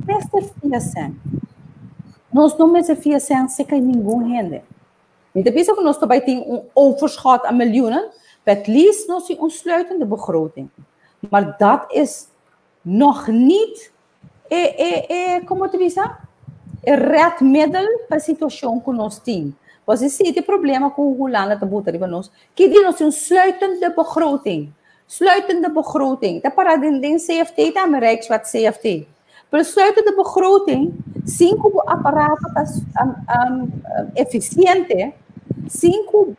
fiação. Nós não fiação se que ninguém rende. Então, pensa que nós também temos overschot aan miljoenen, at least nós temos sluitende begroting. Maar dat is nog niet, como te diz, redmiddel para a situação que nós temos. Você ziet het probleem com o Holanda te botar para nós, que nós een sluitende begroting. Sluitende begroting. Dat para den CFT, dan bereikt wat CFT. Maar sluitende begroting, 5 apparaten eficiënte, 5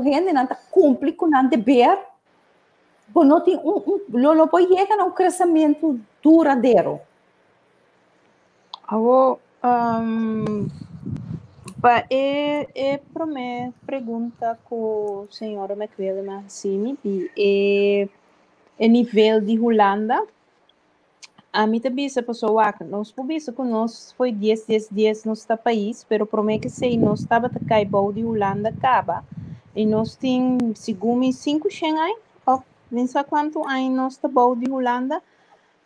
gente não cumpre com o dever, não pode chegar a crescimento duradouro. Para me pergunta com a senhora McWilliam Massini, é nível de Holanda, a mim também se passou a nós pobisa com nós foi 10 dias no nosso país, pero para mim que sei nós estava a cair de Holanda acaba e nós tem segundo 5 Schengen, ou nem sei quanto aí nós está de Holanda.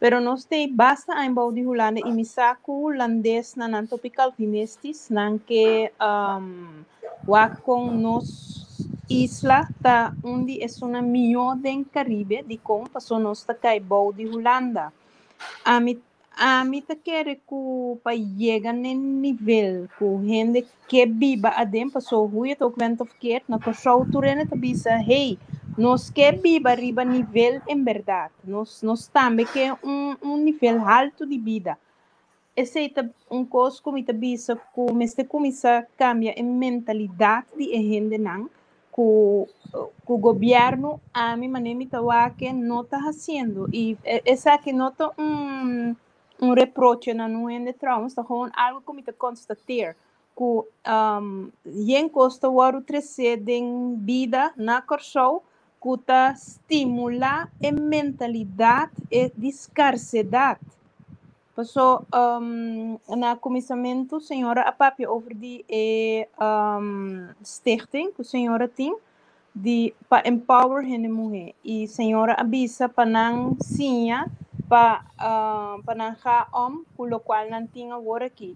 Pero nós tem basta em bau de Holanda e me saco holandês na tropical finestis nan que com nos isla ta onde é uma melhor den Caribe de como passou nós ta cai bau de Holanda a mim ta quer que para chegar no nível que gente que viva adem passou ruim to kwento verkeerd na corso turene ta bisa hey nós que viva arriba nível em verdade nós também que nível alto de vida esse é coisa como está bisa que começa a cambiar a mentalidade de gente não que o governo a mim maneira que não está fazendo e essa que nota reproche na não é trauma está com algo como está constatar que em costa o outro em vida na corso que está estimular a mentalidade e discarcidade. Passou na começamento, senhora, a papi over de stichting que a senhora tem para empower a mulher e senhora avisa para não sinha para não com o qual não tinha agora aqui.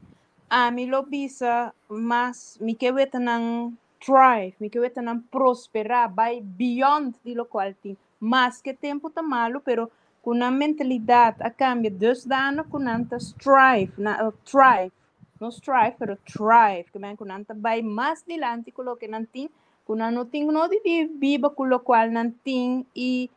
A mim lo bisa mas me que veta não thrive, me que veta não prosperar, vai beyond de lo qual tem. Mas que tempo tá malo, pero com a mentalidade a cambia dos danos com anta thrive, não strive, pero thrive, que bem com anta vai mais dilante com o que não tem, com não tem não de viva com o qual não tem e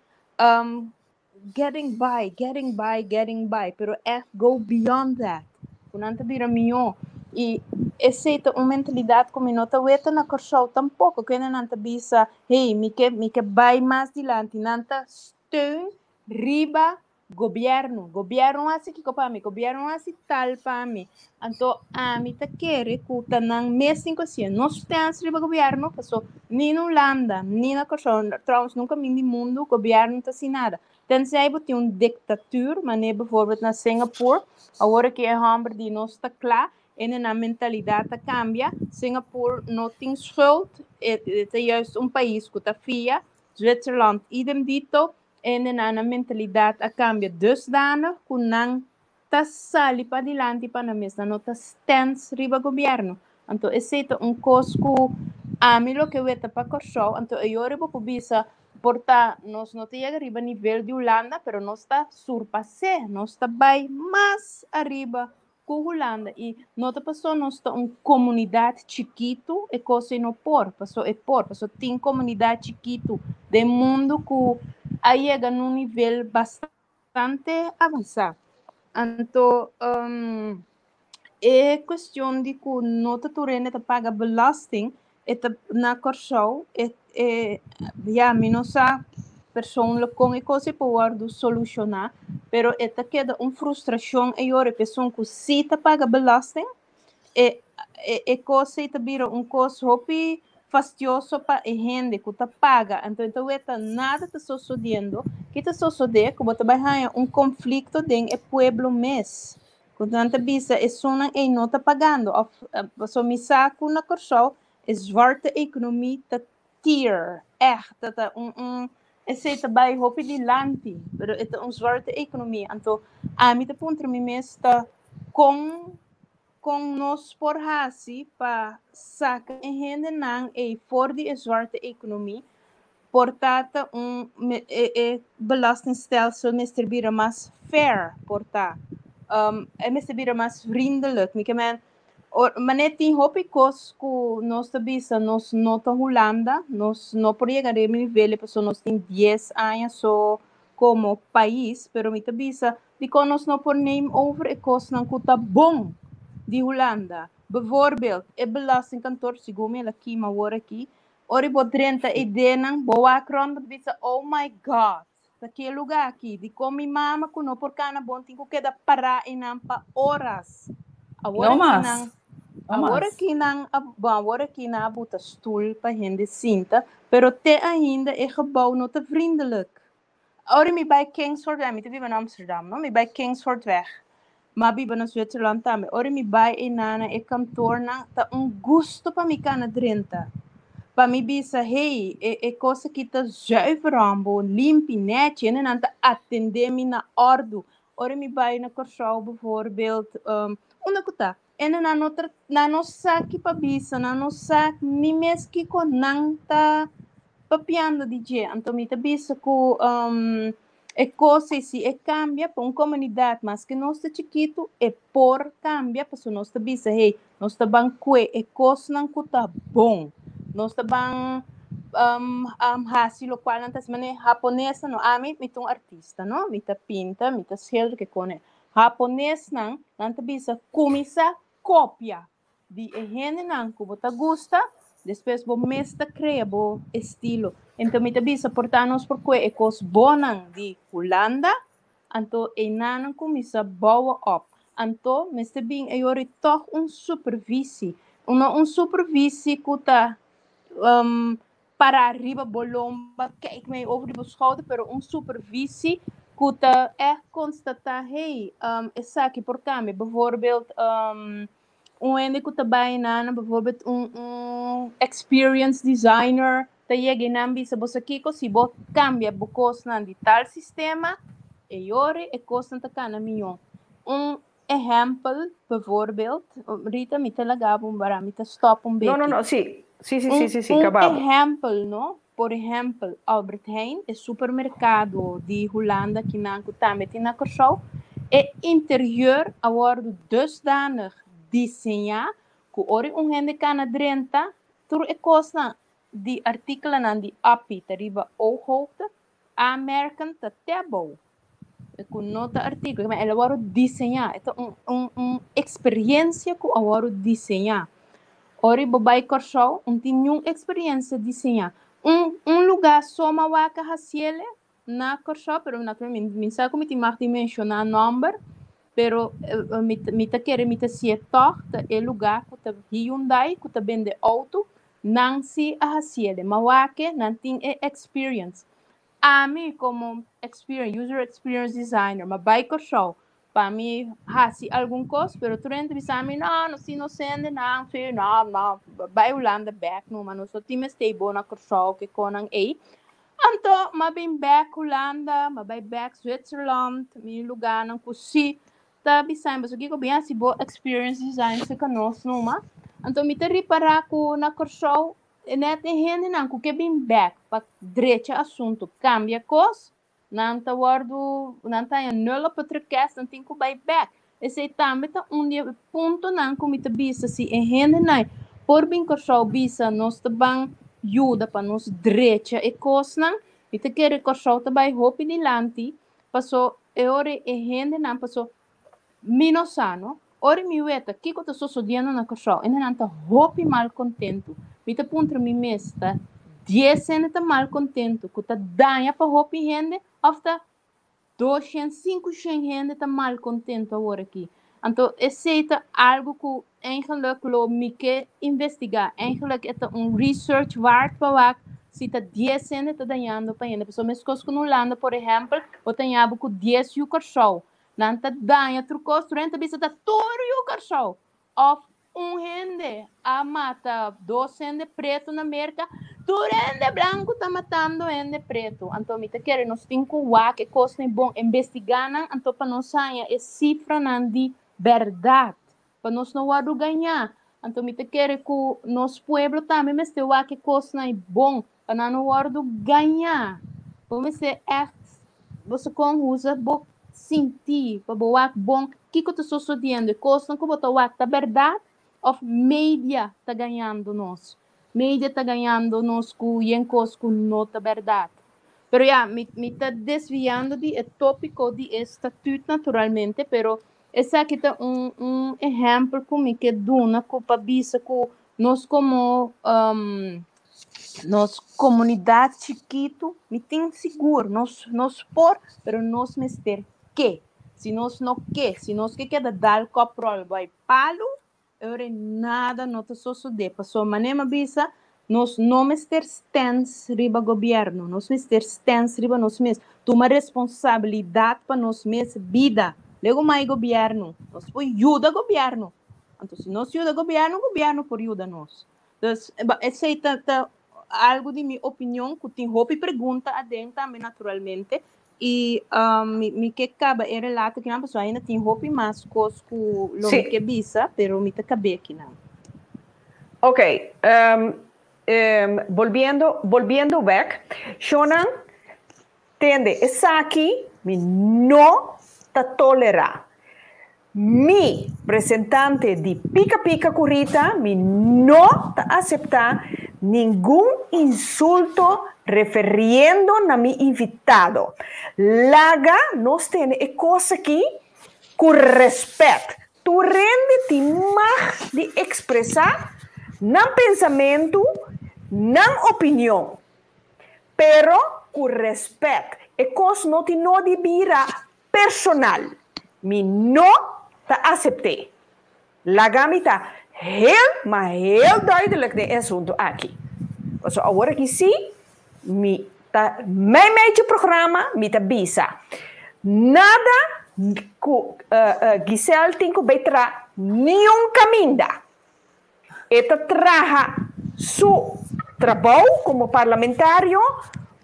getting by, pero é go beyond that. Com anta vira melhor e essa uma mentalidade como não tá veta na corso tampouco que não anta bisa hey me que vai mais dilante nanta steun riba governo assim que para mim governo assim tal para mim então a mim tá querer que tá nang mês 500 nós temos riba governo passou nem na Holanda nem na corso trouwens nunca no mundo governo tá assim nada tenzij você tem ditatuur mas bijvoorbeeld na Singapore agora que é hambre de nós está claro e na mentalidade cambia Singapore não tem schuld é juist país que está fia Zwitserland idem dito e na mentalidade cambia dus danos que não está sali para dilante para mesa não está stance riba governo então esse é coisa que a mim lo que veta para corso então eu rebo bisa porta nós não tem arriba nível de Holanda pero nós está surpassar nós está bem mais arriba com Holanda e nota passou nós está comunidade chiquito e coisa não passou tem comunidade chiquito do mundo que aí chega num nível bastante avançado então é questão de que nota turene te paga belasting na corso mim não sei persoonlijk com e coisa pode solucionar pero esta queda frustração e a pessoa que se te paga belasting e coisa te vira coisa hopi fastidioso para a gente que te paga então esta nada te sucedendo que te sucede que você vai ter conflito dentro do pueblo mês portanto bisa é zona e não está pagando so me saco na corso é zwarte economie te tier echt dat esse vai hopi dilante pero é zwarte economie então a mim te ponto me mesta com nós por hasi para sacar em gente não e for de zwarte economie portanto belastingstelsel mestre bira mais fair portanto mestre bira mais vriendelijk mas tem hopi coisas que nós tabisa nós não tá Holanda nós não por chegar a nível pessoa nós tem 10 anos só como país pero me tabisa de que nós não por name over e coisas não que tá bom de Holanda bijvoorbeeld belastingkantoor segundo ela aqui mas agora aqui ori bo 30 denang boa kron bisa oh my god daquele lugar aqui de como mama que não por cana bom tem que queda parar em nampa horas não mais Agora aqui na buta stoel para gente sinta, pero te ainda é gebouw not te vriendelijk. Ora me bij Kingsford, me te vive in Amsterdam, no? Me bij Kingsfordweg. Maar biba na Zwitserland também. Ora me bij inana e kantoor na ta gusto para me cana drinta. Para me bisa, hey, coisa que tá zuiver ambo, limpo, netjes, en dan te atender me na orde. Ora me bij na Korsau bijvoorbeeld, una kuta. En na nossa que para bisa, na nossa ni mes que conanta papiando DJ. Então me te bisa com coisa se cambia para uma comunidade, mas que nós tá chiquito por cambia para nós te bisa, hey, nós tá banque coisa não cuta bom. Nós também hasi lo qual antes mane japonesa no ami mitong artista no mita pinta mita schilder que kone japonês não nanta bisa kumisa cópia de gente não que bota gusta depois bo mesta cria bo estilo então mita bisa portanos por que é cos bonan de Holanda anto enanan kumisa bouwen op anto mesta bing ayori toch supervisie supervisie kuta para arriba bolomba, kijk mij over de schouder, pero supervisie kuta constatar, hey, essa aqui por came, bijvoorbeeld, ende kuta bijna, bijvoorbeeld experience designer, ta yegi nambi sa bosa kiko, si bo cambia bukos nan di tal sistema, yore costa ta kana milyon. Exemplo, bijvoorbeeld, Rita, me te lagava bara, me te stop beetje. No, sí. Sí, acabamos. Exemplo, no? Por exemplo, Albert Heijn, é supermercado de Holanda que na também tem na Korsau, é interieur agora dusdanig desenhar que ori gente kana drenta, tur é costa de artikelen aan die appie, tariba ooghoogte, aanmerken dat tabo. Com nota artigo, mas ela agora desenhar, é experiência que agora desenhar. Ori babai Korsau, tem nenhuma experiência de desenhar. Lugar só mawaka hasiele na Korsau, pero naturalmente, me sabe como te mag mencionar number, pero me ta querer me ta se toch, é lugar que ta Hyundai, que ta vende auto, não se hasiele, mawake, não tem experience. A mim como user experience designer, babai Korsau, para mim, se algum coisa, pero tu rende bisa mim, não, se não sende, não, vai Holanda back, não, mas não só time stay bom na Korsau, que conan aí. Então, mas bem back Holanda, mas vai back Switzerland, meu lugar não consi, tá bisa, mas o que eu bem assim, bom experience design se conosco, não, mas. Então, me te reparar com na Korsau, net em rende não, que bem back, para direito assunto, cambia coisa. Nanta wardo, nanta ya nulla podcast, não tem que buy back. Esse também tá dia ponto não como te bisa se rende não. Por bem Korsau bisa nós também ajuda para nós direita e coisa não. E te querer Korsau também hopi de lanti, passou ore rende não passou minosano. Ore mi weta que eu tô sodiando na Korsau, e não tá hopi mal contento. Me te ponto mi mesta 10 cent tá mal contento, que tá danha para hopi rende. Of de 205 gente está mal contento agora aqui. Então, esse é algo que eigenlijk lo me que investigar. Eigenlijk é research waard para se está 10 gente está ganhando para gente. Pessoal, mas coisas no Holanda, por exemplo, eu tenho algo com 10 yucar show. Não está ganha trucos, durante a vista está todo yucar show. Of gente a mata 2 gente preto na América. Durante branco está matando gente preto. Então, me te quero, nós temos que coisa é bom investigar, então para nós sair é cifra de verdade, para nós não vamos ganhar. Então, me te quero que nosso povo também, mas tem que coisa é bom, para não vamos ganhar. Vamos ser você usa bom sentir, para boa bom, que eu estou sucedendo, coisa que eu estou a verdade, of mídia está ganhando nós. Mídia está ganhando nós com nota verdade. Pero me está desviando do tópico de estatuto naturalmente, pero esse aqui é exemplo como que duna para bisa que nós como nós comunidade chiquito, me tem seguro, nós por, pero nós mister que, se nós não que, se nós que quer dar controle vai palo, Ore nada nota sucede. Passou manema bisa, nós não mister stens riba governo, nós mister stens riba nós mesmos. Toma responsabilidade para nós mesmos vida. Lego mais governo, nós foi ajuda governo. Então se nós ajuda governo, governo por ajuda nós. Então, essa é algo de minha opinião que tem roupa e pergunta a dentro também naturalmente. E me que acaba é relato que a pessoa ainda tem roupa mais coisas que o que bisa, pero me te cabe aqui não. Ok, volviendo back, Shonan, tende, essa aqui me não ta tolerar. Mi representante de Pica Pica Curita me não ta aceitar nenhum insulto referindo a mi invitado. Laga nós temos coisa aqui com respeito. Tu rende-te mais de expressar não pensamento, não opinião, pero com respeito. E coisa não te não de vira personal. Me não ta aceitei. Laga me ta mas heel duidelijk de assunto aqui. Dus agora que sim, mijn programa me ta bisa. Nada Giselle tem que betra nenhum caminho. Eta traja su trabalho como parlamentário,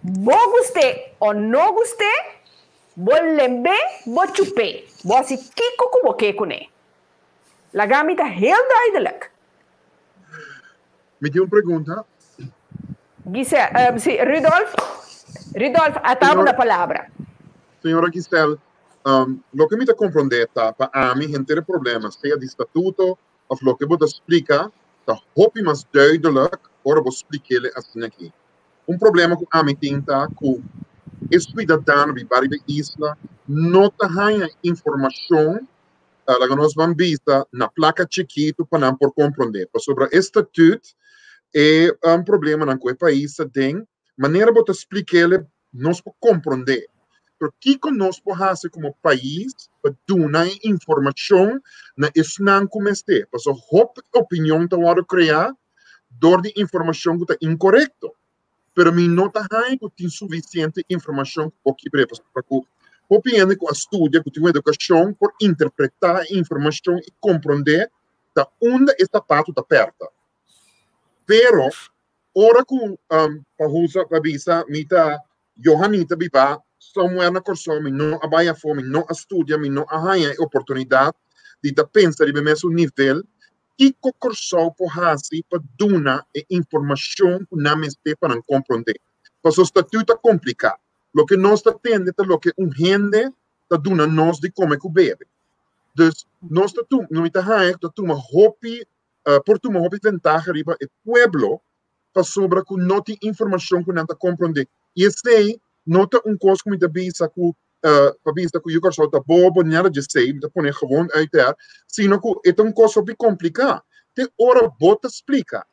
vou gostei ou não gostei, vou lembrar, vou chupar, vou se kiko como que né. La gamita heel duidelijk. Me dio una pregunta. Giselle, sí, Rudolf, atavo la palabra. Señora Giselle, lo que me está comprendendo para a mí gente de problemas, sea de estatuto, of lo que vos explica, da hoop je mas duidelijk, ora vos expliquele assim aqui. Problema que a mí tinta, que es cidadano de várias islas, não tem informação la que nós vamos vista na placa chiquito para não por compreender. Sobre o estatuto é problema naquele país tem maneira de explicar nós por compreender. Pero que nós podemos fazer como país para dar informação na islam como este. Porque a opinião que eu criar door de informação que está incorreta. Pero me não tem que suficiente informação para que opinião que estuda, que tem educação, por interpretar a informação e compreender da onde esta parte está perto. Pero, ora que para visa, mita Johanita viva, somewhere na corso, me não abaya fome, não estuda, me não arranha oportunidade de pensar no mesmo nível, que o corso pode fazer para dar informação que não me para compreender. Porque o estatuto é complicado. Lo que nós tende é lo que gente está dando nós de como que bebe. Dus nós não está haik dat uma hopi por uma hopi ventaja riba o pueblo para sobre que não tem informação que não está compreender. E esse não é coisa que me dá visa que para vista que o jogador só está bobo nada de sei, me põe gewoon uit daar, sino que é coisa bem complicada. Te ora bota explica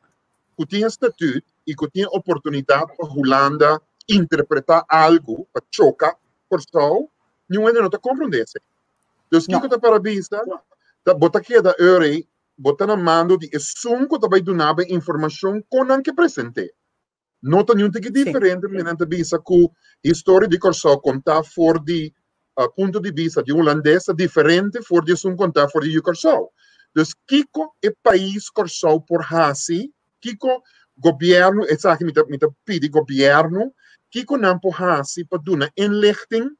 que tem estatuto e que tem oportunidade para Holanda interpretar algo para chocar por só, não está compreendendo. Então, o que está para vista, bota aqui da hora, bota na mão de som que vai dar informação com a que presente. Não tem nenhum que diferente, mediante vista que a história de Corsó contar for de ponto de vista de holandês diferente for de som contar for de Corsó. Então, Kiko é país Corsó por Hasi, Kiko governo, essa aqui me pede governo, Kiko não pode fazer para dar uma inlichting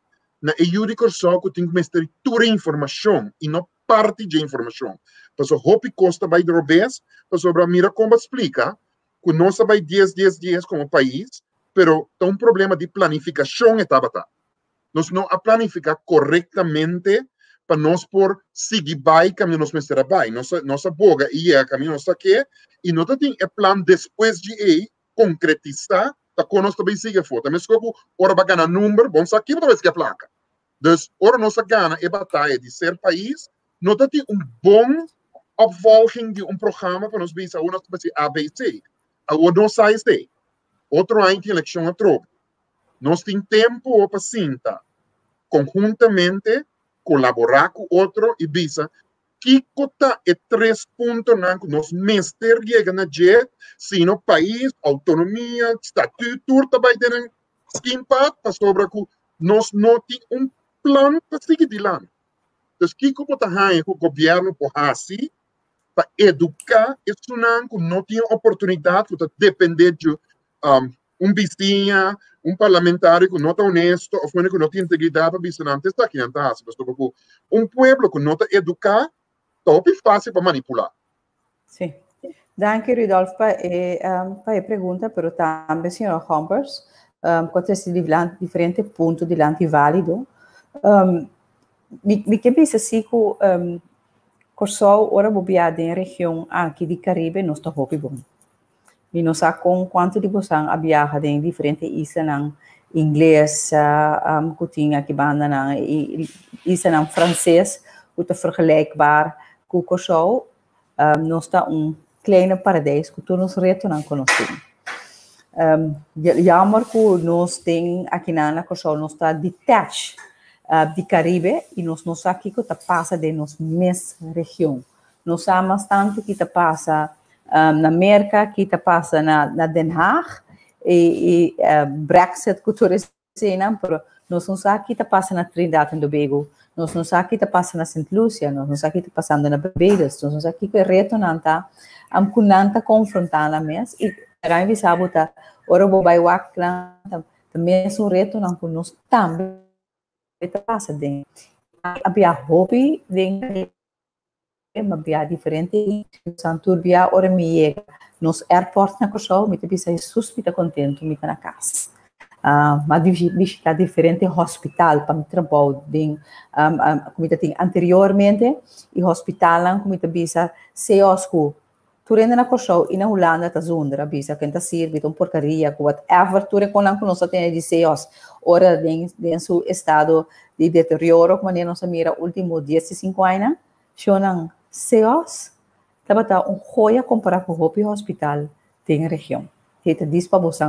na EU Corsó que tem que mostrar toda a informação e não parte de informação. Porque o hopi costa vai de robês, sobre a mira como explica, que nós vai 10 como país, pero tem problema de planificação e tabata. Nós não a planificar corretamente para nós por seguir vai caminho nós mestra vai. Nossa boga e a caminho nós aqui e não tem o plano depois de concretizar da que nós também sigue foto. Mas como ora vai ganhar número, vamos aqui para ver se é a placa. Então, ora nós ganha a batalha de ser país, não tem bom opvolging de programa para nós ver se nós vai ser ABC. Agora não sai este. Outro ano de eleição a troca. Nós temos tempo para sentar conjuntamente, colaborar com outro e visa Kikota é 3 pontos que nós mestre chega na jet, se no país, autonomia, estatuto, também tem impact para sobre que nós não temos plano para seguir de lá. Então, Kikota é o governo por assim, para educar, isso não tem oportunidade de depender de vizinho, parlamentar que não está honesto, ou que não tem integridade para vizinante, está aqui na taça. Pueblo que não está educado, é fácil para manipular. Sim. Danke, Rudolf, para a pergunta, mas também, Sr. Hombers, quanto a diferentes pontos de antiválido, me que pensa assim que Corsol, ora bobeada em região aqui de Caribe, não está muito bom. E não sabe com quanto de você a viajar em diferentes islas em inglês, que tinha aqui banda na islas em francês, que está vergelijkbaar com o Corsol, não está kleine paraíso que tu nos retornamos conosco. Jammer que nós tem aqui na Corsol, nós está detached de Caribe e nós não sabemos o que está passando de nossa mesma região. Nós sabemos tanto que está passando na América, que está passando na Den Haag e Brexit que tu recém, pero nós não sabemos o que está passando na Trinidad e Tobago, nós não sabemos o que está passando na Saint Lucia, nós não sabemos o que está passando na Barbados, nós não sabemos o que retornanta kunanta confrontando mesmo e também vi sabe que ora vou vai wak também é um retornante que nós também está passando de havia hobby de havia diferente santurbia ora me chega nos airport na Corsol me te sai suspeita contento me na casa mas visitar diferente hospital para me trabalhar como tem anteriormente e hospital como te bisa se osco tu rende na Corsol e na Holanda tá zondra bisa que tá sirve então porcaria whatever tu reconan que nós tem de seos ora em seu estado de deterioro como nós mira último 15 anos chonan seos tabata joia comparar com o hospital tem região que diz para você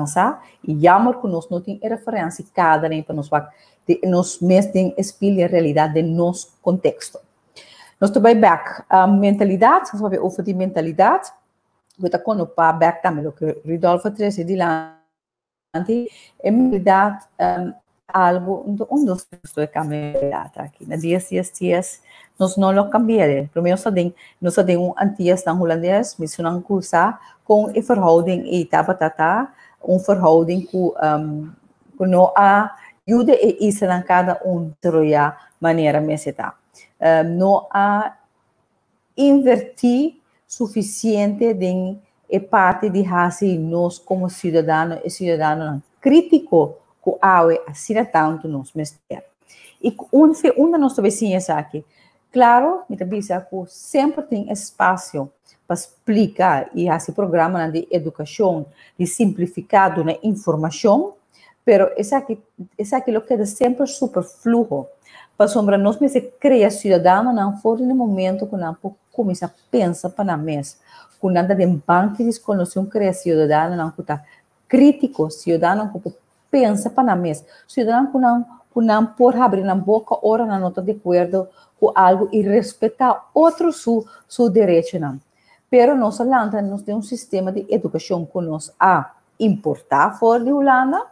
e jammer que nós não tem referência cada nem para nós mesmo tem espelha a realidade de nosso contexto. Nós também back mentalidade, nós vamos over die mentalidade. We tá com o pa back também o que Rudolf trouxe de lá. É mentalidade algo dos estou cambiar aqui. Na dias nós não lo cambiar. Primeiro nós tem antigas na holandês, mas não cursa com a verhouding e tata verhouding que não ajuda e isso na cada troia maneira meseta. Não há invertir suficiente em parte de assim nós como cidadano e cidadano crítico que há assim tanto nos mestre e uma nossa vizinha aqui claro me avisa que sempre tem espaço para explicar e esse programa de educação de simplificado na informação pero esse aqui lo queda sempre super flujo. Para sombra nós me se cria cidadano não for no momento que não começa a pensar para nós que nada de banco de desconhecimento cria cidadano não que crítico cidadano que pensa para nós cidadano que não por abrir na boca ora não está de acordo com algo e respeitar outro seu direito não pero nós Holanda nós tem sistema de educação que nós importar fora de Holanda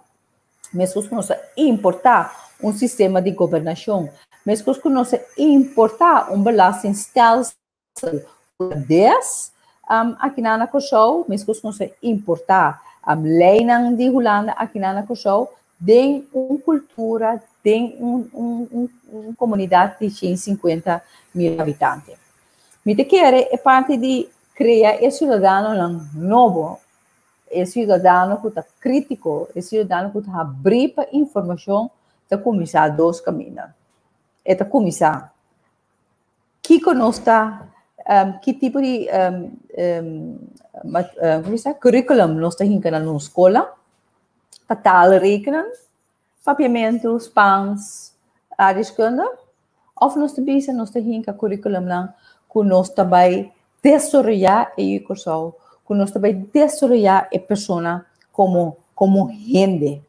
mesmo que nós importar sistema de governação, mesmo que nós importar belastingstelsel aqui na Corsol, mesmo que nós importar lening de Holanda aqui na Corsol, tem uma cultura, tem uma comunidade de 150 mil habitantes. Me te quer é parte de criar esse cidadano novo, esse cidadano que está crítico, esse cidadano que está abrir para informação está começar dois caminhos. Está começar que conosca que tipo de curriculum nós temos na escola, para tal rekenen, papiamentos, pans, a deskunde, of nós temos curriculum lá que nós também desarrollar e cursar, que nós também desarrollar a pessoa como gente.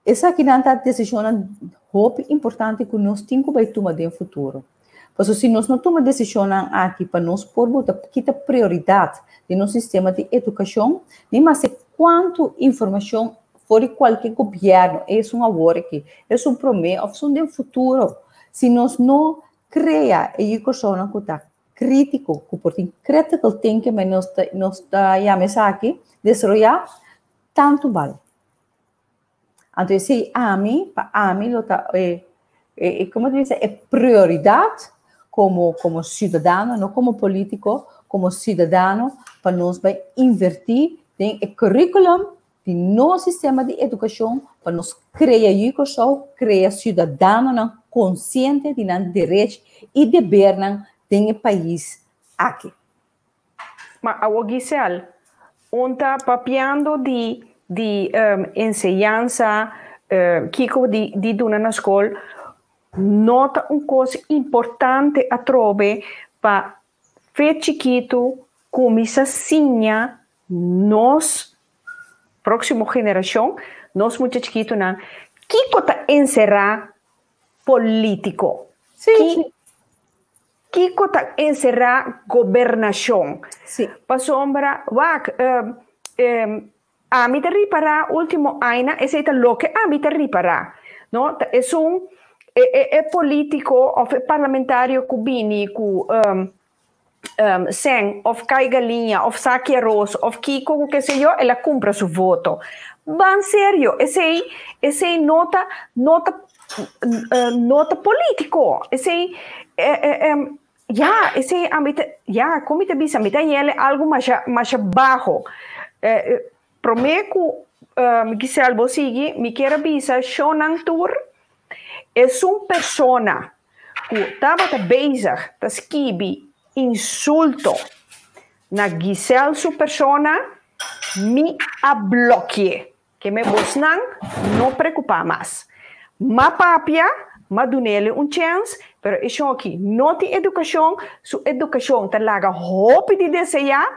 Essa aqui é uma decisão muito importante que nós temos que tomar no futuro. Porque se nós não tomamos decisão aqui para nós por botar quita prioridade de nosso sistema de educação, nem mais sei quanto informação for qualquer governo, é um agora que é um promessa, é um futuro. Se nós não criamos a educação que está crítico, que por critical thinking, mas nós chamamos aqui, desarrollar tanto vale. Então, se a mim, como diz, é prioridade como cidadão, não como político, como cidadão, para nós invertir em currículo de nosso sistema de educação, para nós criar educação, criar cidadão consciente de direitos e dever do país aqui. Mas a Gisele, está papiando de enseñança Kiko de duna na escola, nota coisa importante a trobe para fer chiquito começar sinha nos próxima geração, nós muito chiquito na Kiko ta encerrar político. Sim. Kiko ta encerrar governação. Sim. Pa sombra, a mim te riparar último ano, esse é o que a mim te riparar. No? É político, ou é parlamentário que vem com sem, ou cai galinha, ou saque arroz, ou kiko, que sei eu, ela compra seu voto. Bem sério, esse é nota político. Esse como te diz, a mim tem algo mais baixo. Prometo Gisele Bosigi, me quer avisar, Shonan Tour é uma pessoa que estava bezig, que escreve insulto na Gisele, sua pessoa, me bloqueia, que me bosnan não preocupa mais. Ma papia, ma donele chance, pero isso aqui, não tem educação, sua educação está lá, hope de desejar,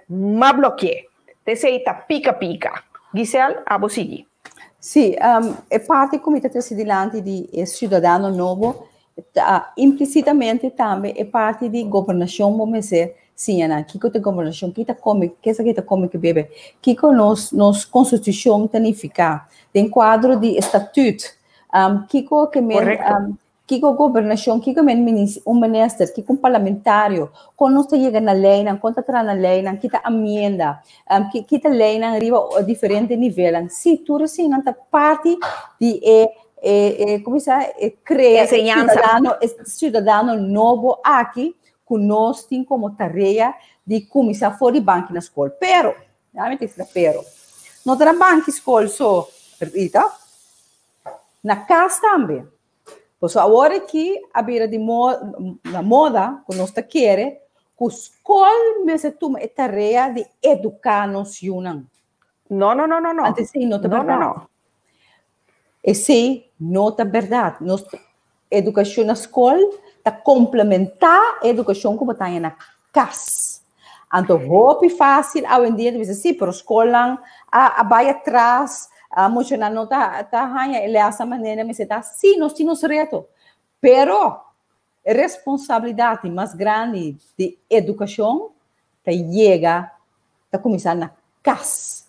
ma bloqueia. Deseita pica-pica. Gisele, a você. Sim, é parte do Comitê Presidente de Cidadão Novo, implicitamente também é parte de governação, vamos dizer, sim, que a governação, que come que bebe, que nos Constituição tanifica, tem quadro de estatuto, que governação, que ministro, que parlamentário, quando está chega na lei, quando está na lei, que está amenda, que está lei arriba a diferente nível. Se tu assim na parte de como se criar cidadão novo aqui, que nós temos como tarefa de começar fora de banco na escola. Pero, não está na banco escola só, Rita, na casa também. Pois agora que a beira de na moda, que nós queremos, que a escola mesmo toma a tarefa de educar-nos. Não. Antes sim, não é verdade. Não. Esse não é verdade. Nossa educação na escola está complementar a educação como está na casa. Então, é fácil, hoje em dia, dizer, sim, para a escola, vai atrás, muito não está essa maneira, mas está sim, nós temos reto, pero a responsabilidade mais grande de educação chega a começar na casa,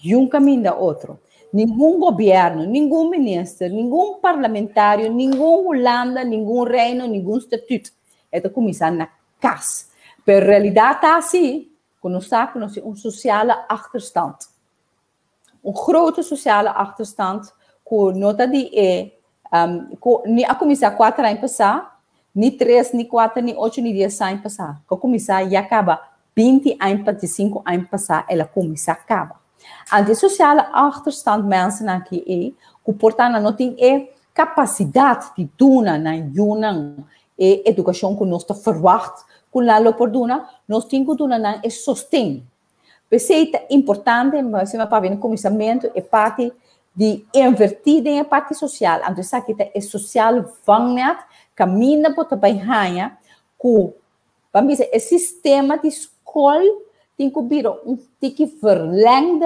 e um caminho da outro. Nenhum governo, nenhum ministro, nenhum parlamentário, nenhum Holanda, nenhum reino, nenhum estatuto é começar na casa. Pero a realidade está assim, quando está com um social achterstand. Grote sociale achterstand, que nota de niet a começar 4 anos passar, niet 3, niet 4, niet 8, niet 10 anos passar. Que começar e acaba 20 anos, 25 anos passar, ela começa acaba. Ante sociale achterstand mensen aqui que portanto não tem capacidade de donar na junang educação que nós verwacht, que lá por donar, nós temos que donar é sostém. Receita importante, mas para ver no começamento, é parte de invertir em parte social. Então, isso aqui é social, vangt, caminha para trabalhar com, vamos dizer, o sistema de escola tem que vir que verlengde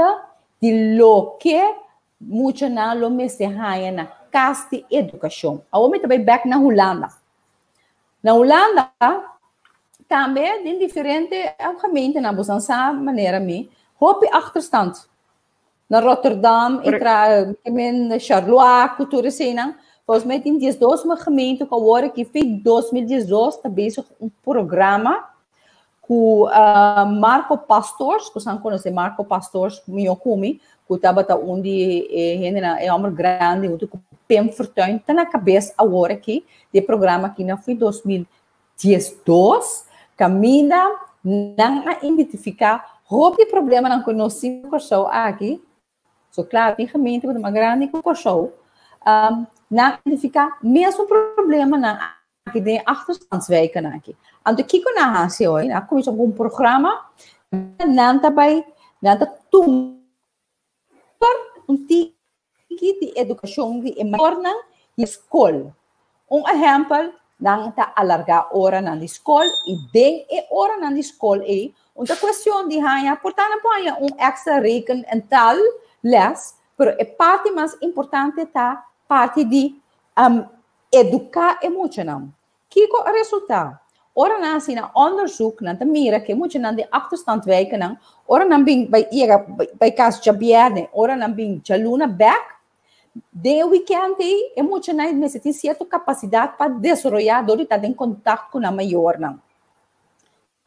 de lo que muito na lo me se na casa de educação. Agora me também back na Holanda. Na Holanda, também, in diferente gemeenten, na bosansa maneira me, hoop achterstand. Na Rotterdam, in Charleroi, cultura cena. Volgens mij in 2012 mijn gemeente geworden, que em 2018 está bezig programa com Marco Pastors, que você conhece Marco Pastors, meu comi, que estava onde é uma grande, onde com Pem Fortuin, está na cabeça agora aqui, de programa que não foi 2012, caminha não identificar o problema não conhecemos aqui, so claro, tem gemeente com uma grande concorso, não identificar mesmo problema na que tem achterstandswijken aqui. Então, o que eu não faço hoje? Eu comecei com programa, não também, não tumor, tipo de educação de emerna e escola. Exemplo, não está alargar hora na escola e bem hora na escola é uma questão de ganhar, portanto, põe extra reken en tal les, mas a parte mais importante está parte de educar emocional. Que é o resultado? Ora na sina onderzoek na te mira que moet je na de achterstand wijken na ora na bing bij kas jabierne ora na bing jaluna back de weekend e moet je na necessita certa capacidade para desenvolver dori tá em contato com a maior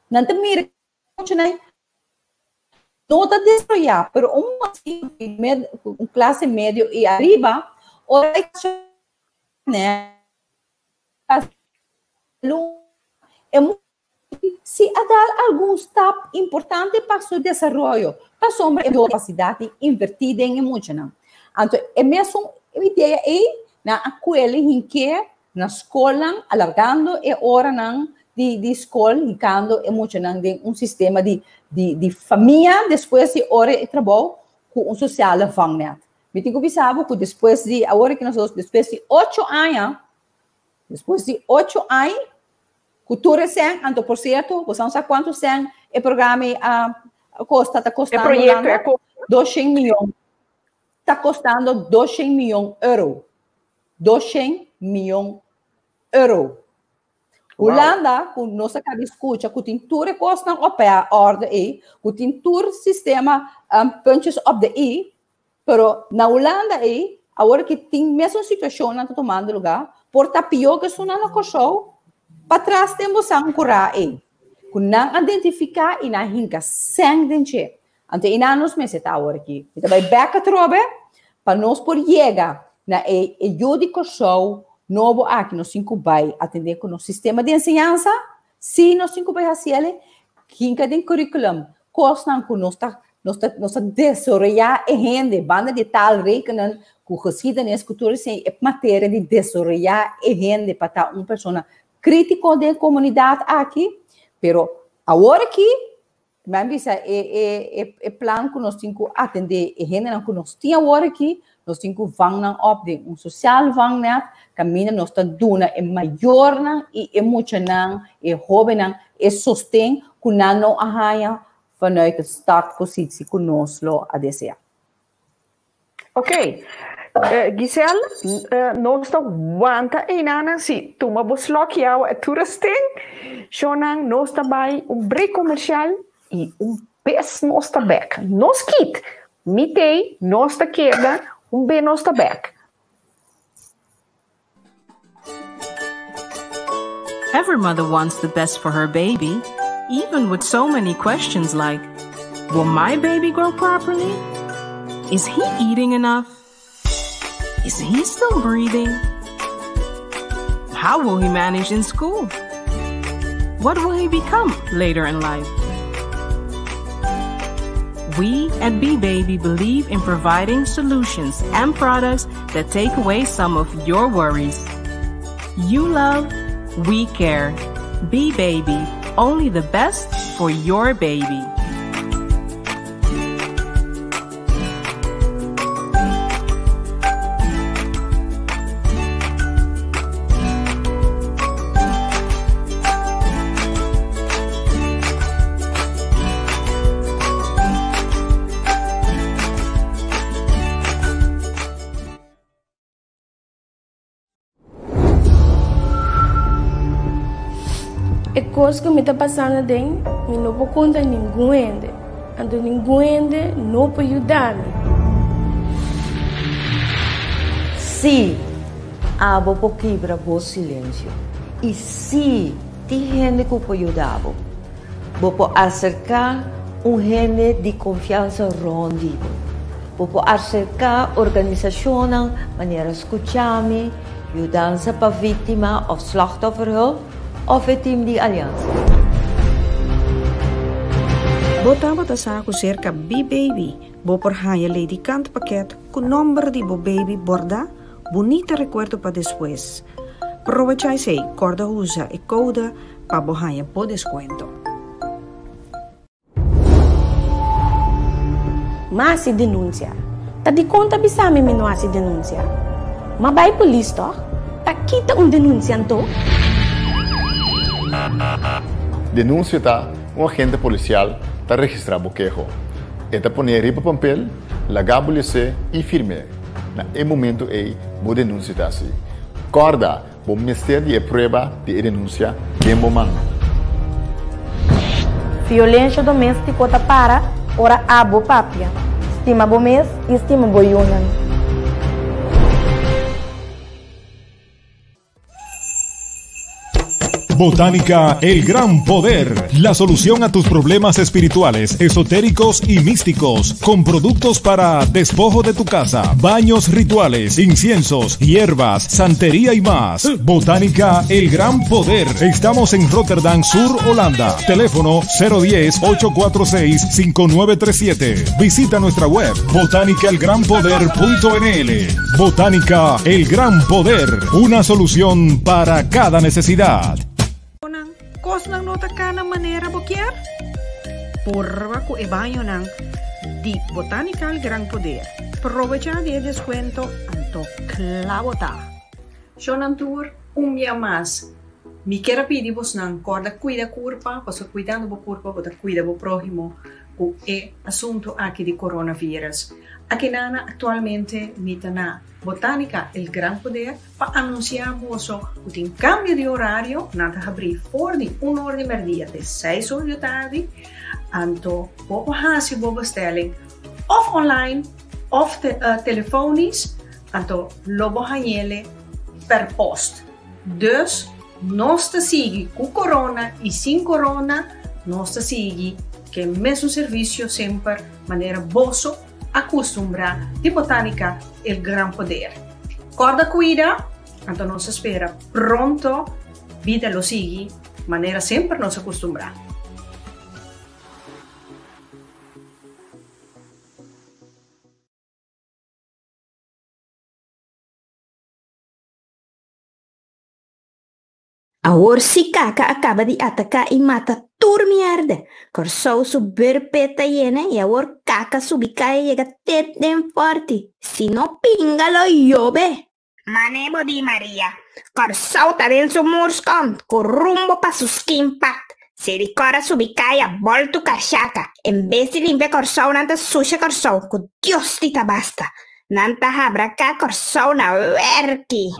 na te mira moet je na nota desenvolver pero classe médio e arriba ora né se dar algum step importante para o desenvolvimento, para a capacidade invertida em emocional. Então, a mesma ideia é na escola em que na escola alargando a hora de escola e quando emocional de sistema de família depois de hora de trabalho com social vangnat. Me tenho que saber que depois de a hora que nós depois de 8 anos cultura sem, então por certo, você não sabe quanto sem o programa está custando. O projeto é 200 milhões. Está custando 200 milhões de euros. 200 milhões de euros. Holanda, com nossa cara escuta, que tem tudo custa opera ordem e que tem tudo sistema punches op de i, pero na Holanda agora que tem mesma situação na tomando lugar, por tapioca suna no cochou. Para trás temos a curar que não identificar e não hinca sem dente. Então, inanos meses está agora aqui. Então, vai beca trobe para nós por chegar na judico show novo aqui no 5 vai atender com o sistema de ensinança. Se no 5 vai fazer hinca de currículum, costa com nossa desenvolver e rende banda de tal rekening com geschiedenis cultura sem matéria de desenvolver e rende para uma pessoa crítico da comunidade aqui, pero agora aqui, também bisa é plano que nós temos que atender e gente que nós temos agora aqui, nós temos que vangar op de social vangar, caminho nós está dando é maior e emocional e jovem e sustém que não arranha vanuit de startpositie que nós lo a desejar. Ok. Giselle, nós estamos wanta inana si tuma boslok jou toerusting, zonang nós daarbij break comercial e bes nós back. Nós kit, mitei nós queda bem nós back. Every mother wants the best for her baby, even with so many questions like, will my baby grow properly? Is he eating enough? Is he still breathing? How will he manage in school? What will he become later in life? We at B-Baby believe in providing solutions and products that take away some of your worries. You love, we care. B-Baby, only the best for your baby. coisa que me está passando dentro, eu não vou contar ninguém. Então ninguém não pode ajudar-me. Sim, abo po quebra o silêncio. E se tem gente que pode ajudar, vou acercar gente de confiança rondido. Vou acercar organisações, maneira escutar-me, ajudança para vítima ou slachtofferhulp of het team de aliança. Botava saco cerca B-Baby, bo por haya lady canto paquete com número de bo baby borda, bonita recuerdo para depois. Aprovechai sei, corda usa e code para bo haya po descuento. Mas se denuncia. Tá de conta bisame me não se denuncia. Mas vai polícia, tá quita denunciante. Denúncia tá agente policial está registrado quejo. Eta poner riba papel, lagar polícia e firme. Na momento bo denúncia tá assim. Corda, bo mister de prova de denúncia que momento. Violência doméstica tá para ora abo papia. Estima bo mês e estima bo yunan. Botánica El Gran Poder, la solución a tus problemas espirituales, esotéricos y místicos, con productos para despojo de tu casa, baños rituales, inciensos, hierbas, santería y más. Botánica El Gran Poder. Estamos en Rotterdam Sur, Holanda. Teléfono 010-846-5937. Visita nuestra web botánicaelgranpoder.nl. Botánica El Gran Poder, una solución para cada necesidad. Kos ng nota ka ng manera bokier? Purwa ko ibayo ng di Botanical Gran Poder. Aprovecha de descuento anto clavota. Jonantur, dia mais. Me quero pedir vos não corda cuida curva, você cuidando do curva, você cuida do próximo, com o assunto aqui de coronavírus. Aqui nana atualmente mita na Botánica El Gran Poder para anunciar vosso que tem cambio de horário, nada abrir for de 1 hora de merdia até 6 horas da tarde, anto bobo hasi bobo bestelling of online of telefonisch, anto lobo hanele per post. Dus nós te sigue com corona e sem corona, nós te sigue que mesmo serviço sempre maneira bosso acostumbra de Botánica El Gran Poder. Corda cuida, então nos espera pronto, vida lo sigue, maneira sempre nos acostumbra. A Orsicaca acaba de atacar e mata turmierde. Corsou subir peta yene e a Orcaca subicai e chega teten forte. Se não pingalo yobe. Manebo di Maria. Corsou tá dentro do murscon, com rumbo para sus kimpat. Se ricora subicai a volta cachaca. Em vez de limpar corsou, nanta suja corsou, com Dios te basta. Nanta habraca corsou na verki.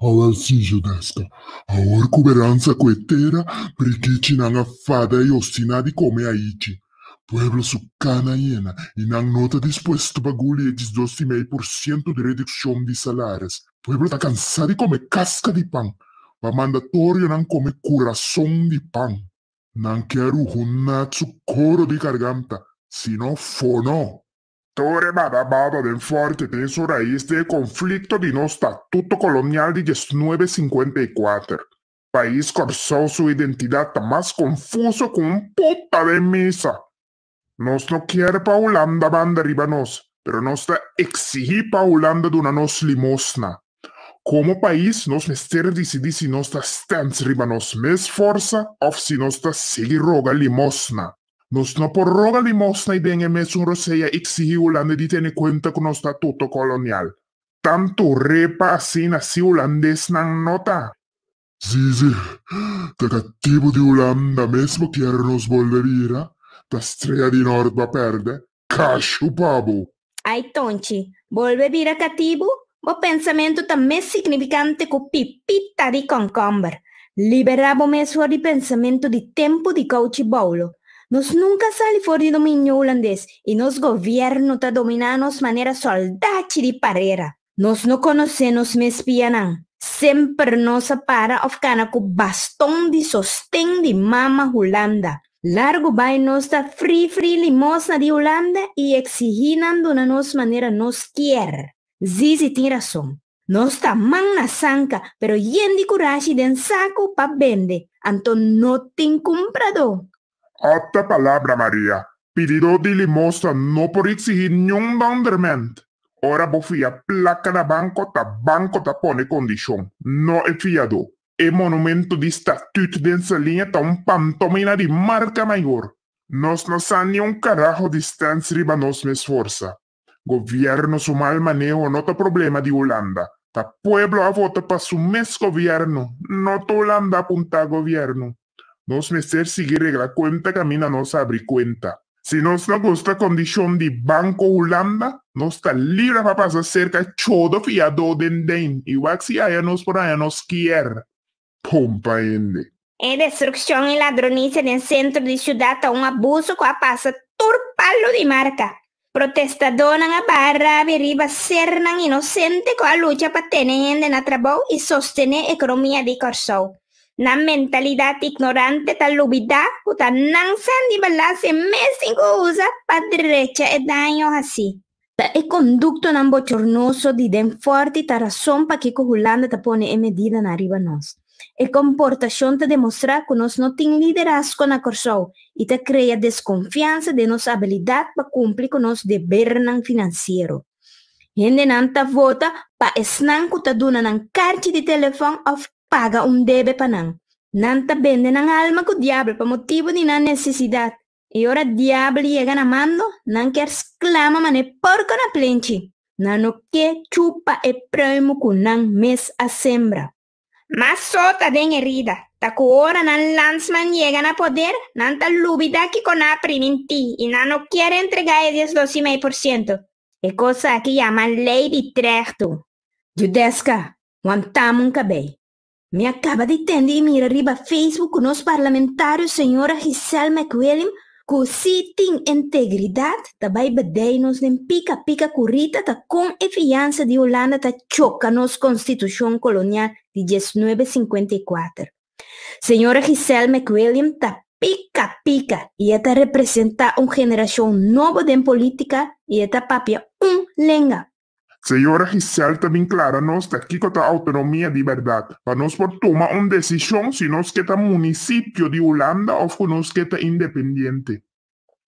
Awal si Judesca, awar cuberanza cuetera, perché nanga fada e ostinati come aici. Pueblo su cana hiena, y nang nota dispuesto baguli e 12,5% de reducción de salarios. Pueblo ta cansado come casca di pan, pa mandatorio nang come corazón di pan. Nang quero un su coro di garganta, sino fono. Tore bada del forte tenso raíz del conflicto de no estatuto colonial de 1954. País corsó su identidad más confuso con un puta de misa. Nos no quiere pa Holanda banda arriba nos, pero nos da exigir pa Holanda de una nos limosna. Como país, nos mester decidir si nos da stance riba nos mes forza o si nos da seguir roga limosna. Nos no por roga limosna y den mes un roseya exigir Holanda di tener cuenta con nuestro estatuto colonial. Tanto repa así nací holandés nan nota. Sí, ta cattivo di Holanda mesmo quiere nos volver ta estrella di nord va perde. Cascio pabo. Ai tonchi, volve vira cativo? O pensamento também significante com pipita de concombre. Liberamos mesmo de pensamento de tempo de cauchi baulo. Nós nunca saímos fora do domínio holandês e nosso governo está dominando de maneira soldate de parreira. Nós não conhecemos mais pianão. Sempre nos para of cana com bastão de sostém de mama Holanda. Largo vai nos da free limosna de Holanda e exigindo na nossa maneira nos quer. Zizi tem razão. Nós tá man na sanca, pero yen de coragem den saco pa vende. Então não tem comprador. Apta palavra, Maria. Pedido de limosna não por exigir nenhum mandamento. Ora bofia placa da banco ta pone condição. Não é fiado. E monumento de estatuto dessa linha tá pantomina de marca maior. Nós não sabemos carajo distância riba nos mes força. Governo su mal manejo não tá problema de Holanda. Ta pueblo a vota para su mes governo. Não tá Holanda apunta governo. Nos meser seguir regla cuenta camina nos abre cuenta. Si nos não gosta condição de Banco Holanda, nos está libre para passar cerca todo fiado den. E o que aí nos por aí nos quer. Compreende. É destruição e ladronice no centro de cidade é abuso que passa turpalo de marca. Protestador na barra riba ser nang inocente com a luta para ter gente na trabalho e sostener a economia de Corsou. Na mentalidade ignorante da lubida, o ta nang san de balance mesmo usa para direita e danho assim. É conduto não bochornoso de den forte ta razão para que a Holanda ta pone a medida na riba nós. E comportação te demonstra que nós não temos liderazgo na Corsou e te cria desconfiança de nossa habilidade para cumprir com nosso dever financeiro. Gente não ta vota para esnan que ta duna ng carta de telefone ou paga debe para não. Não ta vende ng alma com o diabo para motivo de não necessidade. E ora diabo chega na mando, não quer exclama mané porco na plenche. Não quer chupa e primo com não mes a sembra. Mas só tá den herida. Ta ku ora nan landsman llega na poder, nan ta lubida que con priminti y no quiere entregar el 12,5%. É cosa que llama lei de trechto. Judeska, wantamo cabei. Me acaba de entender e mira riba Facebook com os parlamentários senhora Giselle McWilliam que se tem integridade, também bedei-nos em pica currita tá com a fiança de Holanda tá choca nos Constituição Colonial de 1954. Senhora Giselle McWilliam tá pica e ela representa uma geração nova de política e ela papia lenga. Senhora Giselle também clara nós aqui com a autonomia de verdade. Para nós por tomar uma decisão se nós que tá município de Holanda ou se nós que tá independente.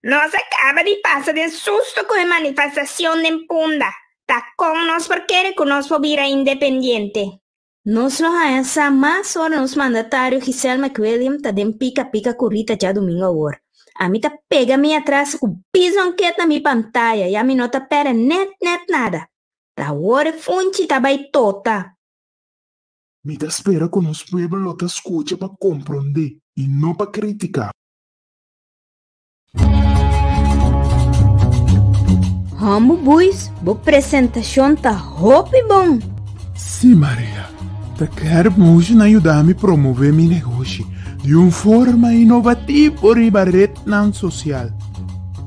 Nós acaba de passar de susto com a manifestação de Punda. Tá com nós porque que nós vira independente. Nós não há mais hora nos mandatários Giselle McWilliam tá de pica currita já domingo agora. A mim tá pega me atrás com piso que tá mi pantalla e a mim não tá pera net nada. Da hora funci tá vai tota. Me dá espera que os pueblos te escutem para compreender e não para criticar. Como bois, boa apresentação tá roupa bom. Sim, Maria. Te quero muito ajudar-me a promover meu negócio de uma forma inovativa e barreta social.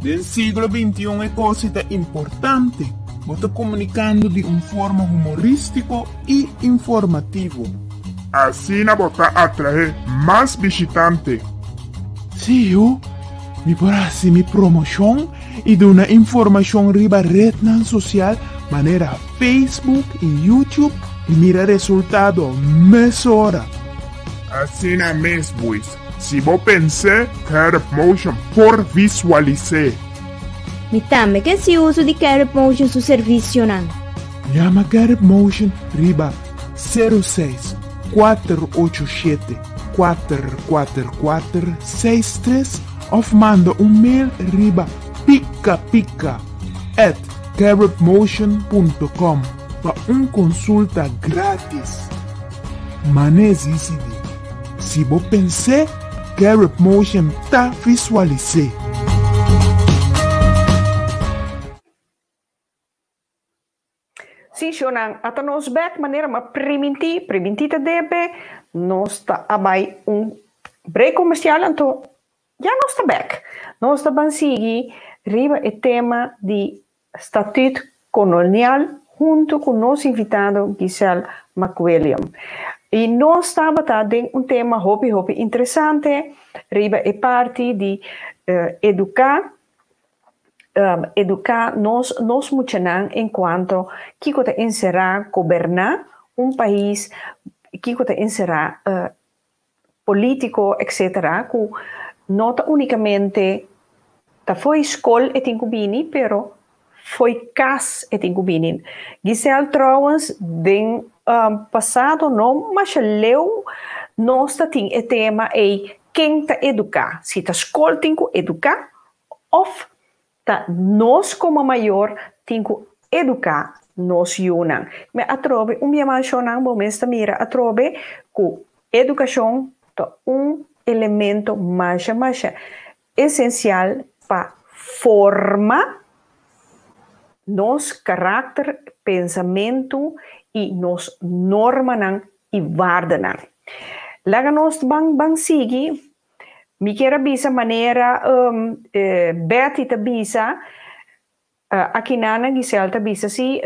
No século XXI é coisa importante. Você comunicando de uma forma humorística e informativa. Assim você atrai mais visitantes. Sim, me parece minha promoção e de uma informação riba rede social, maneira Facebook e YouTube e mira resultado mesma hora. Assim mesmo, se você pensar, Carrot Motion por visualizar. Me também que se usa de Carrot Motion su serviço não. Llama Carrot Motion riba 06 487 44463 ou manda mail riba pica@carrotmotion.com para uma consulta grátis. Mas se você pensar, Carrot Motion tá visualizando. sincionan até nos back maneira mas prementita debe nós está abai break comercial então já nós está back nós está bansigui riba o tema de estatuto colonial junto com nosso invitado Giselle McWilliam. E nós estamos em tema hopi interessante, riba é parte de educar nós muchanan enquanto que kota encerrar governar país, que kota encerrar político, etc. Que nota unicamente ta foi escola e tincubini, pero foi cas e tincubini. Giselle trouwens den passado não, mas leu nós tem o tema é quem ta educar, se ta escola tem que educar of ta nós como maior tem que educar nós junang. Me atrobe minha manchonang bom esta mira atrobe que educação é elemento mais essencial para formar nos caráter, pensamento e nos normas e waarden. Laga nos bang sigi, mi quero bisa maneira beti ta bisa, aqui nana Giselle ta bisa si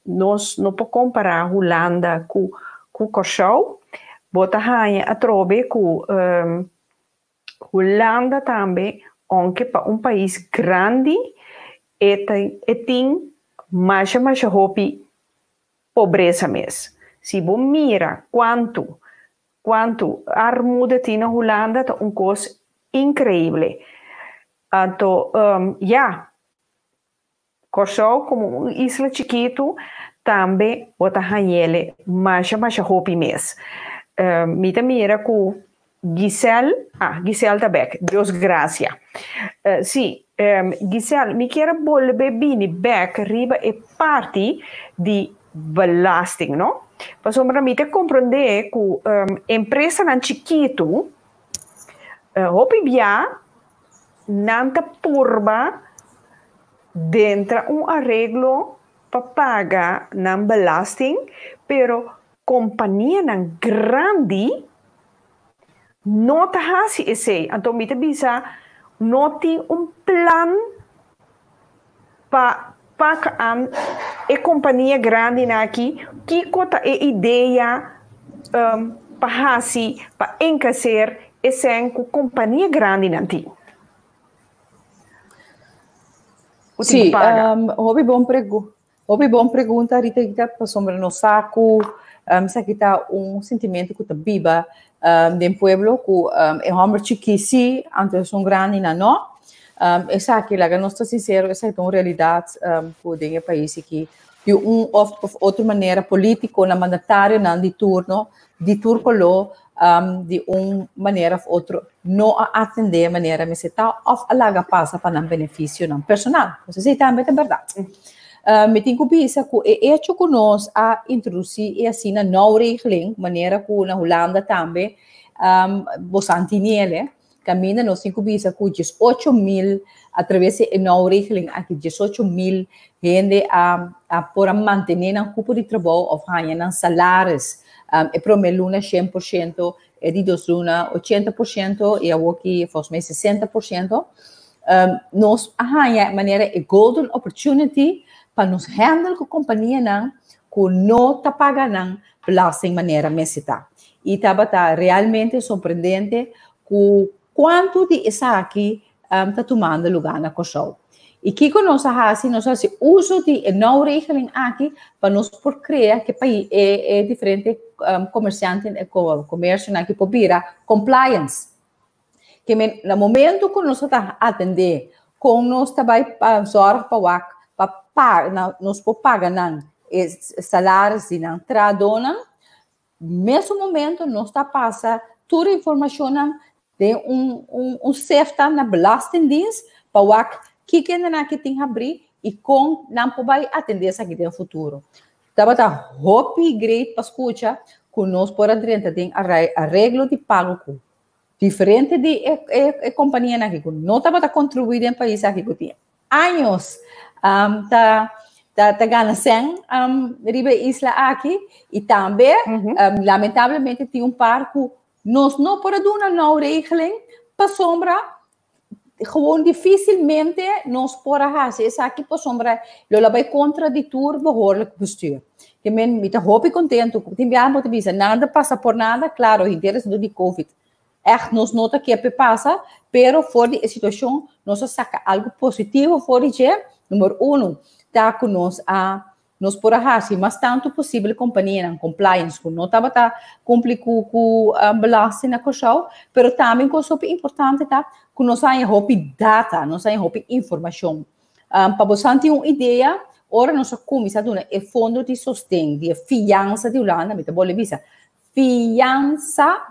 nos não pode comparar Holanda com Curaçao, bota hanya atrobe com Holanda também, onde para país grande e tem mais hopi pobreza mesmo. Se você mira quanto armuda tem na Holanda, é uma coisa incrível. Então, Curaçao, como uma isla chiquito, também bota hanhele mais hopi mesmo. Mira com Giselle também, Deus graça. Sim, Giselle, me quero volver bem back riba é parte de belasting, não? Para para mim te compreender que empresa nan chiquito, hopi bia nanta purba dentro arreglo para pagar nan belasting, pero companhia nan grande não tá hasi esse, então me te bisa não tem plan para pagar a companhia grande aqui que cota a ideia para hasi para encaixar essa companhia grande nanti. Sim, houve bom pergunta Rita para sobre no saco, se kita sentimento que tá viva de pueblo que é homem chiquisi antes um grande não essa aqui lá não está sincero essa é uma realidade que tem país aqui de outra maneira político na mandatário não de turno colo de maneira outra não atender maneira mas está of alaga passa para não benefício não personal você também é verdade me tem que pensar que é hecho que nós a introduzir e assim na nova regeling maneira que na Holanda também bosantinele camina nós tem que pensar que 18.000 através da nova regeling aqui 18.000 gente a por manter na cupo de trabalho ou ganhar salários e promeluna 100% e de dos luna 80% e aqui faz mais 60% nós ganhar maneira a golden opportunity para nos handle com a companhia que não está pagando belasting maneira mesita. E está realmente surpreendente com quanto de essa aqui está tomando lugar na Curaçao. E que nós fazemos uso de nova regeling aqui para nos por criar que país é diferente comerciante comércio aqui por vira compliance. Que no momento que nós está atender com nós também para nos pagar salários de tradona mesmo momento nós está passa toda a informação de safety na belastingdienst para que aqui tem que abrir e com não vai atender essa aqui no futuro. Tá hope great para escutar que nós por adiante tem arreglo de pago diferente de companhia aqui que não estava contribuindo em país aqui que tem anos tá tá ganhando sem riba isla aqui e também lamentavelmente tem par que nós não podemos dar uma regeling para sombra gewoon dificilmente nós podemos fazer isso aqui para sombra lo vai contraditor behoorlijk bestuur que men met hoop contento tem bem muito bisa nada passa por nada claro interesse do COVID echt nos nota que passa pero for die situação nós saca algo positivo for die número 1 tá com nós por fazer mas tanto possível companhia em compliance com não tava tá cumprir com belasting na coisa pero também coisa super importante tá que nós aí hope data nós aí hope informação para você ter uma ideia ora nós começamos a dar o fundo de sustento de fiança de Holanda me tá bom visa fiança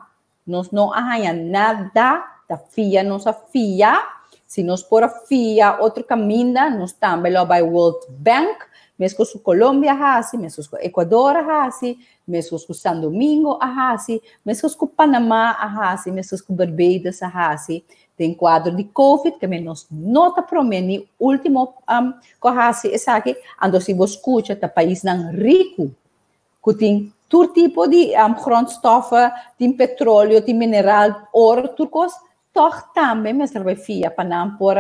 nós não arranha nada da FIA nossa FIA se nós por a FIA outro caminho nós também lá by World Bank mesmo com Colômbia assim mesmo com Equador assim mesmo com São Domingo assim mesmo com Panamá assim mesmo com Barbados assim tem quadro de COVID que nós nota promeni último corrase essa aqui ando se você escuta tá país não rico que tem todo tipo de grondstoffen, tem petróleo, tem mineral, ouro, turcos, toch também mesmo vai FIA para não por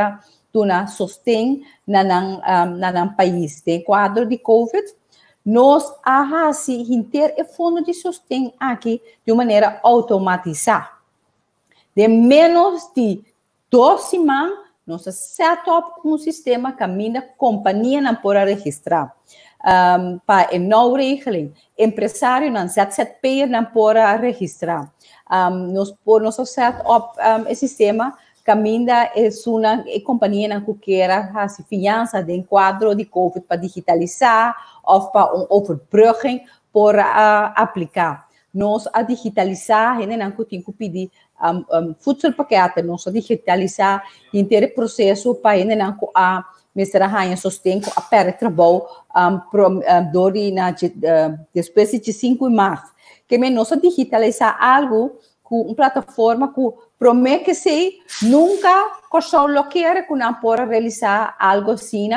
uma sustento na país. Tem quadro de COVID, nós assim inter e fundo de sustento aqui de maneira automatizada. De menos de 2 semanas, nós set up um sistema que a companhia não pode registrar. Para não regeling, empresário não ZZP não pode registrar. Nós set up o sistema que é uma companhia que quer a fiança de quadro de COVID para digitalizar ou para uma overbrugging para aplicar. Nós a digitalizar, a gente tem que pedir voedselpakketten, nós a digitalizar inteiro processo para a gente Mr. Hanha sustém a pertrabalho depois de 5 de março. Que nós digitalizar algo com uma plataforma que promete que se nunca começou a querer que não pode realizar algo assim,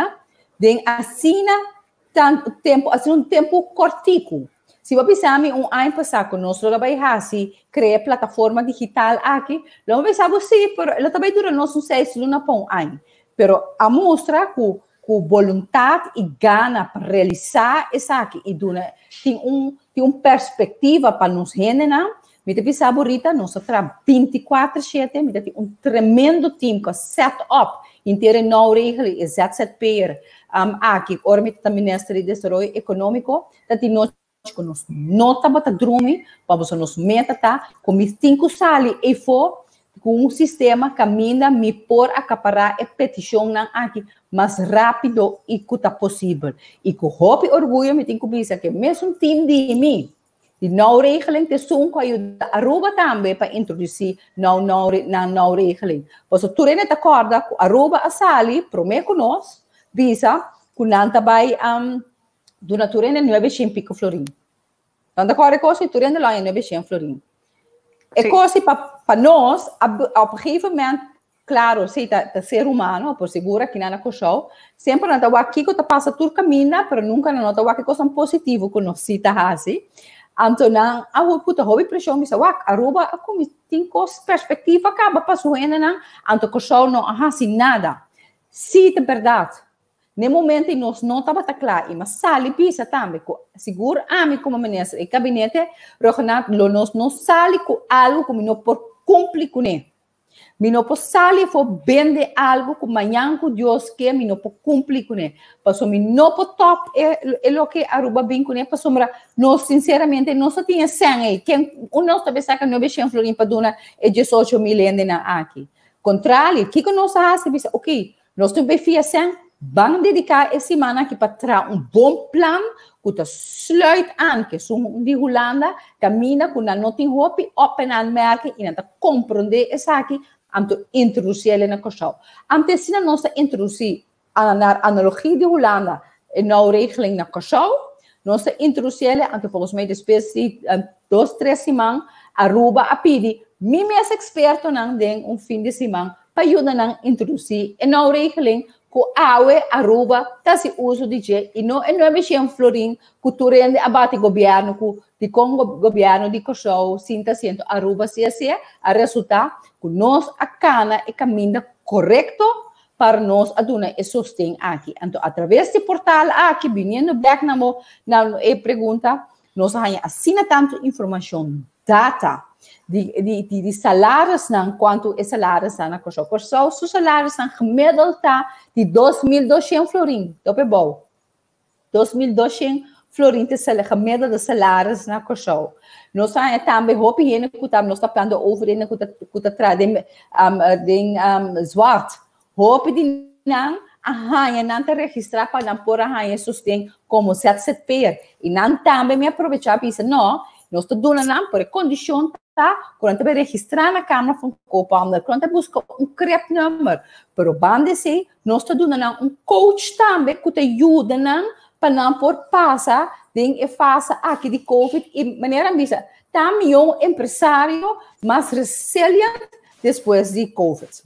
assim um tempo curtico. Se você pensar em ano passado, nós vamos criar plataforma digital aqui, nós vamos pensar sim, mas ela também dura uns 6 meses para um ano. Pero a mostra com vontade e gana para realizar isso aqui e tem uma perspectiva para nos render, me pensar bonita, nós trabalhamos 24/7, me tem um tremendo time que set up inteiro não regel e ZZP aqui, ora me tem Ministério de Desenvolvimento Econômico, que nós nota bota drume, para nos meta tá, com 5 salas e for com um sistema que me por acaparar a petição aqui mais rápido e que está possível. E com hope orgulho me tenho que dizer que mesmo time de mim, de não regeling, te sum com ajuda Aruba também para introduzir não regeling. Você tu rene acorda com Aruba a sali, promete nós, visa, que não vai do naturene 900 pico florim. Então, acorda com você, tu rene lá em 900 florim. É coisa para nós, a um momento, claro, se é ser humano, por segura que não é coisa, sempre não está aqui que está passa tudo caminho, mas nunca não está aqui coisa positiva que nós cita assim. Então, a puta hobby pressão, mas a Aruba como tem coisa perspectiva acaba passando, não, então coisa não assim nada. Se é verdade. No momento nós não estava claro, mas sali pisa também, seguro a mim como ministro e gabinete, nós não sali com algo que não por cumprir com ele. Não por sali for vender algo que amanhã que Deus quer, não por cumprir com ele. Passou não por top é o que Aruba bem com ele, passou nós sinceramente não só tinha 100 aí, quem nós também saca 900 florim para donar e 18 mil aqui. Contrário, o que nós fazemos? Ok, nós também fizemos 100. Vamos dedicar essa semana aqui para trazer um bom plano que sluit aan, que são de Holanda, caminha com a notin hopi, open aan merken, e não compreender isso aqui, então introduzir ele na coisa. Antes se nós introduzir a analogia de Holanda e não regeling na coisa, nós introduzir ele, então volgens mij depois de 2-3 semanas, Aruba a pedir, mim é experto não tem fim de semana para ajudar a introduzir e não regeling com aue, Aruba, tá se uso de je, e não é mexer florim, que tu rende abate governo, que de Congo governo de Kosovo, sinta sendo Aruba, se a resultado, que nós a cana e caminho correto para nós a dona e sustém aqui. Então, através do portal aqui, vindo back na pergunta, nós temos assim tanto informação, data, de salários, quanto é salários na Kosovo. Kosovo, os salários são gemiddeld de 2.200 florim. Dat is bom. 2.200 florim de gemiddeld de salários na Kosovo. Nós também hopen hier que nós estamos falando over in que tradem zwart. Hopen die não a não te registrar para não pôr a sustém como ZZP'er. E não também me aproveitar para dizer, não, nós estamos dando por condição quando você registrar na Câmara van Koophandel, quando você busca CREP-nummer, pero bande se, nós estamos dando coach também que te ajuda para não por passar em fase aqui de Covid e maneira missa, também empresário mais resiliente depois de Covid.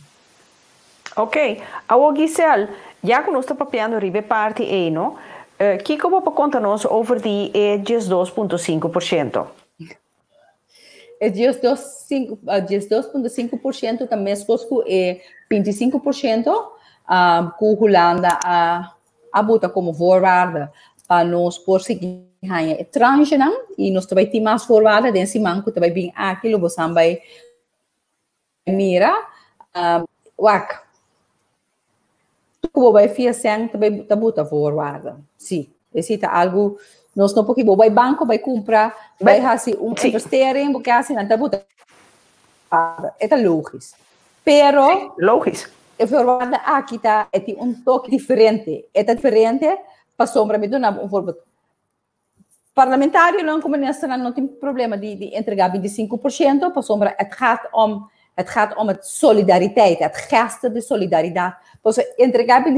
Ok, agora Giselle, já que nós estamos papiando ribe parte 1, que como para contar-nos over de 12,5%? É 12,5% também é 25% com Holanda a botar como voorwaarde para nós por seguir a tranche e nós também temos mais voorwaarde desse manco também bem aquilo você também mira wak como vai fazer também botar voorwaarde sim esse é algo nós não porque vai banco vai comprar vai fazer investering porque assim não botar é logisch pero logisch a voorwaarde aqui tá é toque diferente é diferente para sombra me dá um voorbeeld parlamentário não como não tem problema de entregar 25% para sombra het gaat om het solidariteit, het gesten de solidariteit. Dus entregar 25%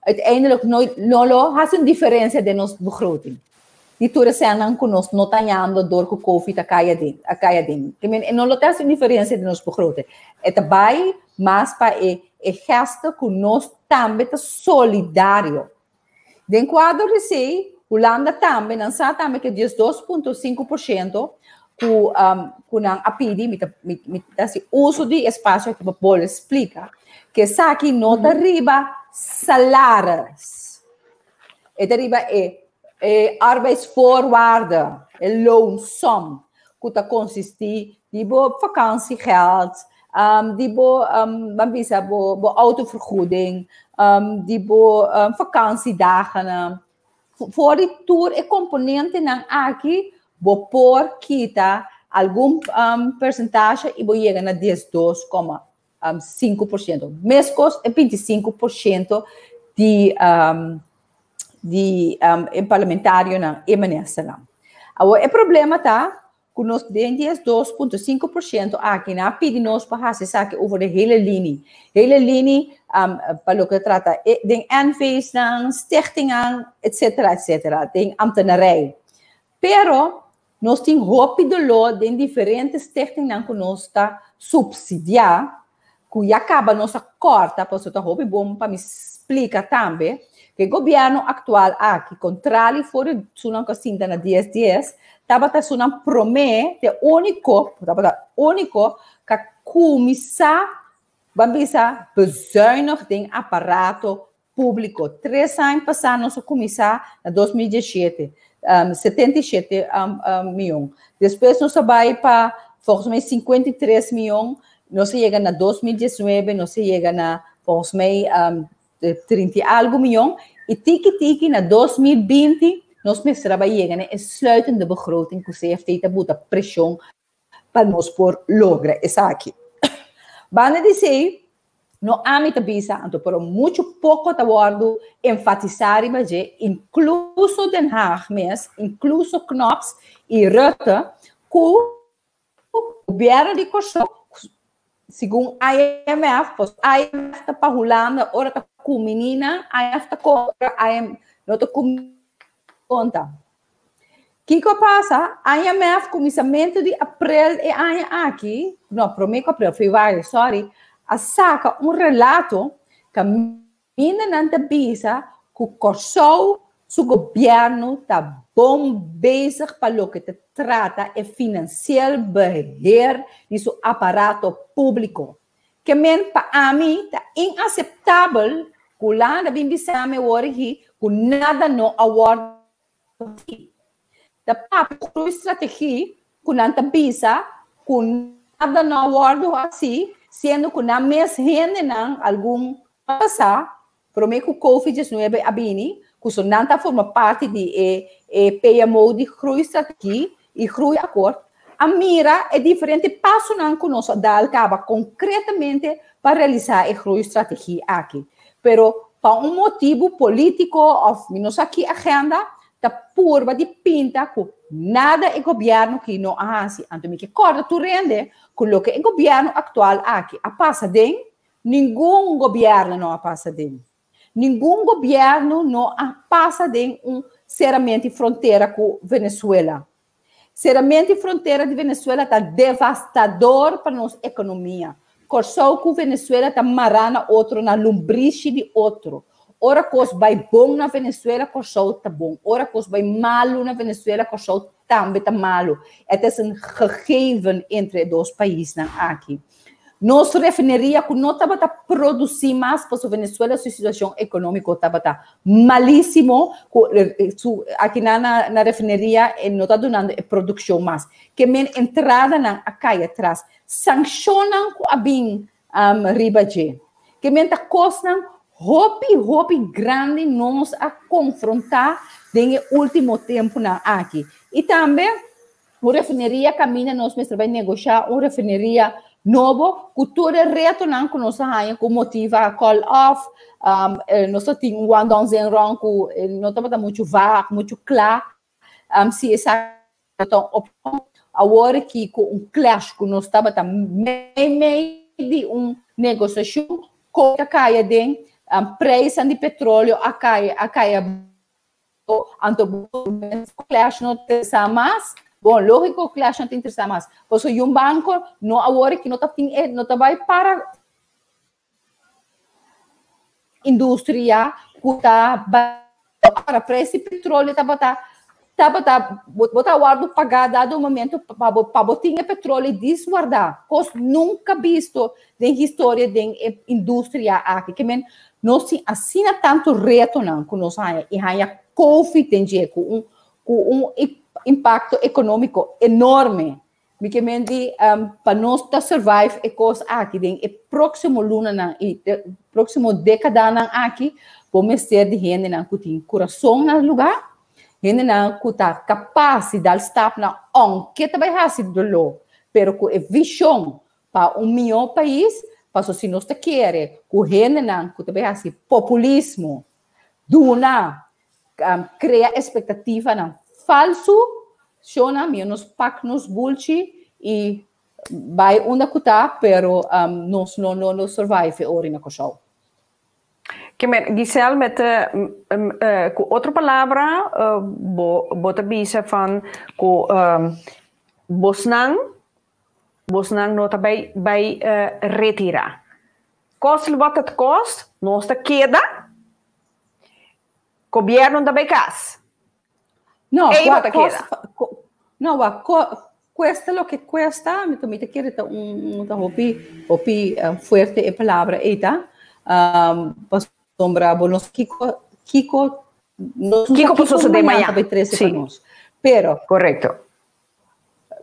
uiteindelijk nooit has een diferença de nos begroting. Die toeren zijn que nós não tanhando door de COVID a caia ding. En não has een diferença de nos begroting. Het bij mas para e gesto que nós também tá solidário. De quadro de Holanda também não sabe também que 12,5% com a pedir esse uso de espaço que você explica que aqui não arriba salários arriba arbeidsvoorwaarden loonsom que consiste de vakantiegeld de autovergoeding de vakantiedagen voor die tour e componente aqui vou por quita algum percentual e vou chegar na 12,5%. Mescos é 25% de parlamentário na emanência. Agora, o problema tá que nós temos 12,5% aqui na pedi nós para fazer saque over de hele linie. Hele linie para o que trata de NV's, stichtingen, etc. de ambtenarij. Pero nós temos hoop de lo de diferentes stichtingen que nós está subsidiar, que acaba nossa corta, para você tá hoop bom para me explicar também, que o governo atual aqui, contrário for sunan casinda na 1010, estava tá sunan promete único que começar bambisa bezuinig ding aparato público. 3 anos passados nós começar em 2017. 77 milhões. Depois nós vai para, volgens mij, 53 milhões. Nós chega na 2019, nós chega na, volgens mij, 30 algo milhões. E tiki na 2020, nós mestra chegar na sluitende begroting que se heeft muita pressão para nós por lograr isso aqui. Banda dizer, no âmbito bisa, então, por muito pouco tawardo enfatizar e incluso Den Haag mes, incluso Knops e Rutte, que o governo de Kosovo, segundo a IMF, a IMF está para Holanda, ora está com menina, a IMF está com a IMF, não está com conta. O que passa? A IMF, começamento de abril e aqui, não, prometo abril, fevereiro, sorry, a saca relato que ainda não te bisa que o Corsou, o governo está bom bezig para o que te trata é financiar beheer de seu aparato público. Que men para mim é inaceitável que lá na bimbisame hoje que nada não awarda. Da própria estratégia que não te bisa que nada não awarda assim, sendo que na mesma gente não algum passar, para mim que o Covid-19 abini, que isso não forma parte de PMO de Groei Estratégia e Groei Acordo, a mira é diferente passo não que nós acaba concretamente para realizar a Groei Estratégia aqui. Pero por motivo político, nós aqui agenda, da purba de pinta que nada é governo que não há assim. Então, me que corda tu rende, com o que é governo atual aqui, a passa de nenhum governo não a passa de. Nenhum governo não passa de cerramento de fronteira com Venezuela. Cerramento de fronteira de Venezuela está devastador para nossa economia. Corsou que Venezuela está marana outro na lombrice de outro. Ora coisa vai bom na Venezuela, Corsou está bom. Ora coisa vai malo na Venezuela, Corsou também está malo. É um gegeven entre dois países aqui. Nossa refineria que não estava a produzir mais para a Venezuela, a sua situação econômica estava malíssimo. Aqui na refineria não está dando produção mais. Que men entrada na caia atrás, sancionam a bem ribaje. Que men está costando hopi grande nós a confrontar no último tempo aqui. E também a refineria caminha nós mesmo vai negociar uma refineria novo, cultura retornando com nossa rainha, com motiva a call off, nós temos um andão em rong, não estava muito vago, muito claro, se essa então agora que com clash que nós estava meio de negociação com a caia de preço de petróleo a caia então clash não tem mais. Bom, lógico que a gente interessa mais. Porque um banco não agora que não vai para indústria que está para preço de petróleo estava guardado pagar dado momento para botar petróleo e desguardar. Coisa nunca visto na história da indústria aqui. Que não se assina tanto reto não que nós e há Covid tem com impacto econômico enorme. Porque para nós survive é coisa aqui, e próximo luna e próximo década aqui, vamos ter de gente que tem coração no lugar, gente que está capaz de estar na que também é assim do lo, pero com a visão para melhor país, para se nós queremos, com gente que também é assim populismo, cria expectativa não falso, chona menos pac nos bulchi e vai onde cutar, pero nós não survive ori na cochão. Giselle, met outra palavra, bota bisa van Bosnang não também vai retirar. Kost wat het kost, nós está queda, governo também cas. No, cuesta lo que cuesta, me quiere un hopi fuerte e palabra ita, sombra bonos Kiko puso de manhã, sí. Pero correcto.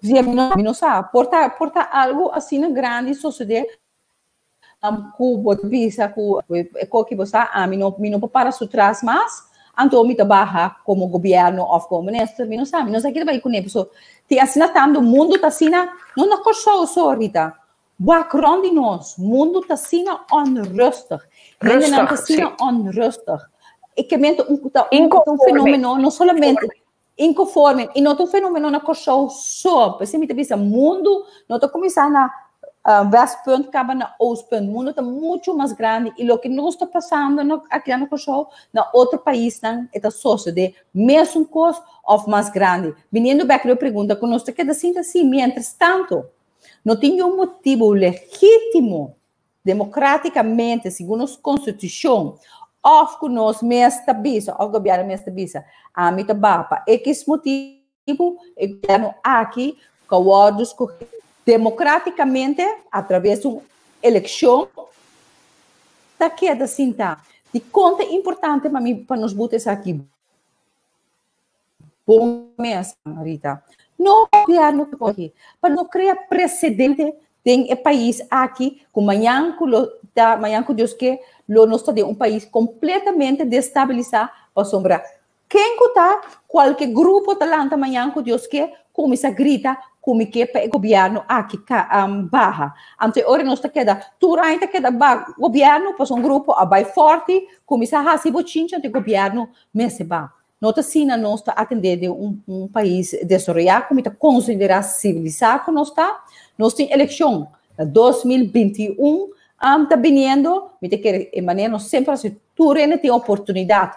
No sabe, porta algo assim grande suceder, cubo visa que você não para su trás mais. Então, me trabalha como governo ou como ministro, não sabe, não sei o que vai com isso. Te assina tanto, o mundo está assim, não na coisa só, Rita. Bakgrond de nós, o mundo está assim, onrustig. Rustig, está assim, onrustig. E que um fenômeno, não somente inconforme, e não é um fenômeno na coisa só. Você me diz, o mundo não está começando a Westpunt acaba na Oostpunt. O mundo está muito mais grande e o que nós está passando aqui no Kosovo, na outro país, está sucedendo mesmo coisa ou mais grande. Vindo back a pergunta que nós está quedando assim, mientras tanto, não tinha um motivo legítimo, democraticamente, segundo a Constituição, of que nós mesmo bisa, o governo mesmo bisa, a mim bapa. E que esse motivo, o governo aqui, que o escolher democraticamente, através de uma eleição, da queda cinta. De conta importante para mim, para nos botar aqui. Bom mesmo, Rita. Não governo aqui, para não criar precedente tem o país aqui, com manhã que Deus quer, nós temos um país completamente destabilizado, para sombra. Quem está, qualquer grupo talanta manhã que Deus quer, começa a gritar, como que o governo aqui barra. Então, ora nós queda, tu ainda queda governo, para um grupo abai forte, começa a fazer bochincha de governo, mas ba. Nós assim, nós está atendendo um país desenvolvido, como está considerado civilizado, nós temos eleição, 2021, está vindo, de maneira, nós sempre assim, tu ainda tem oportunidade,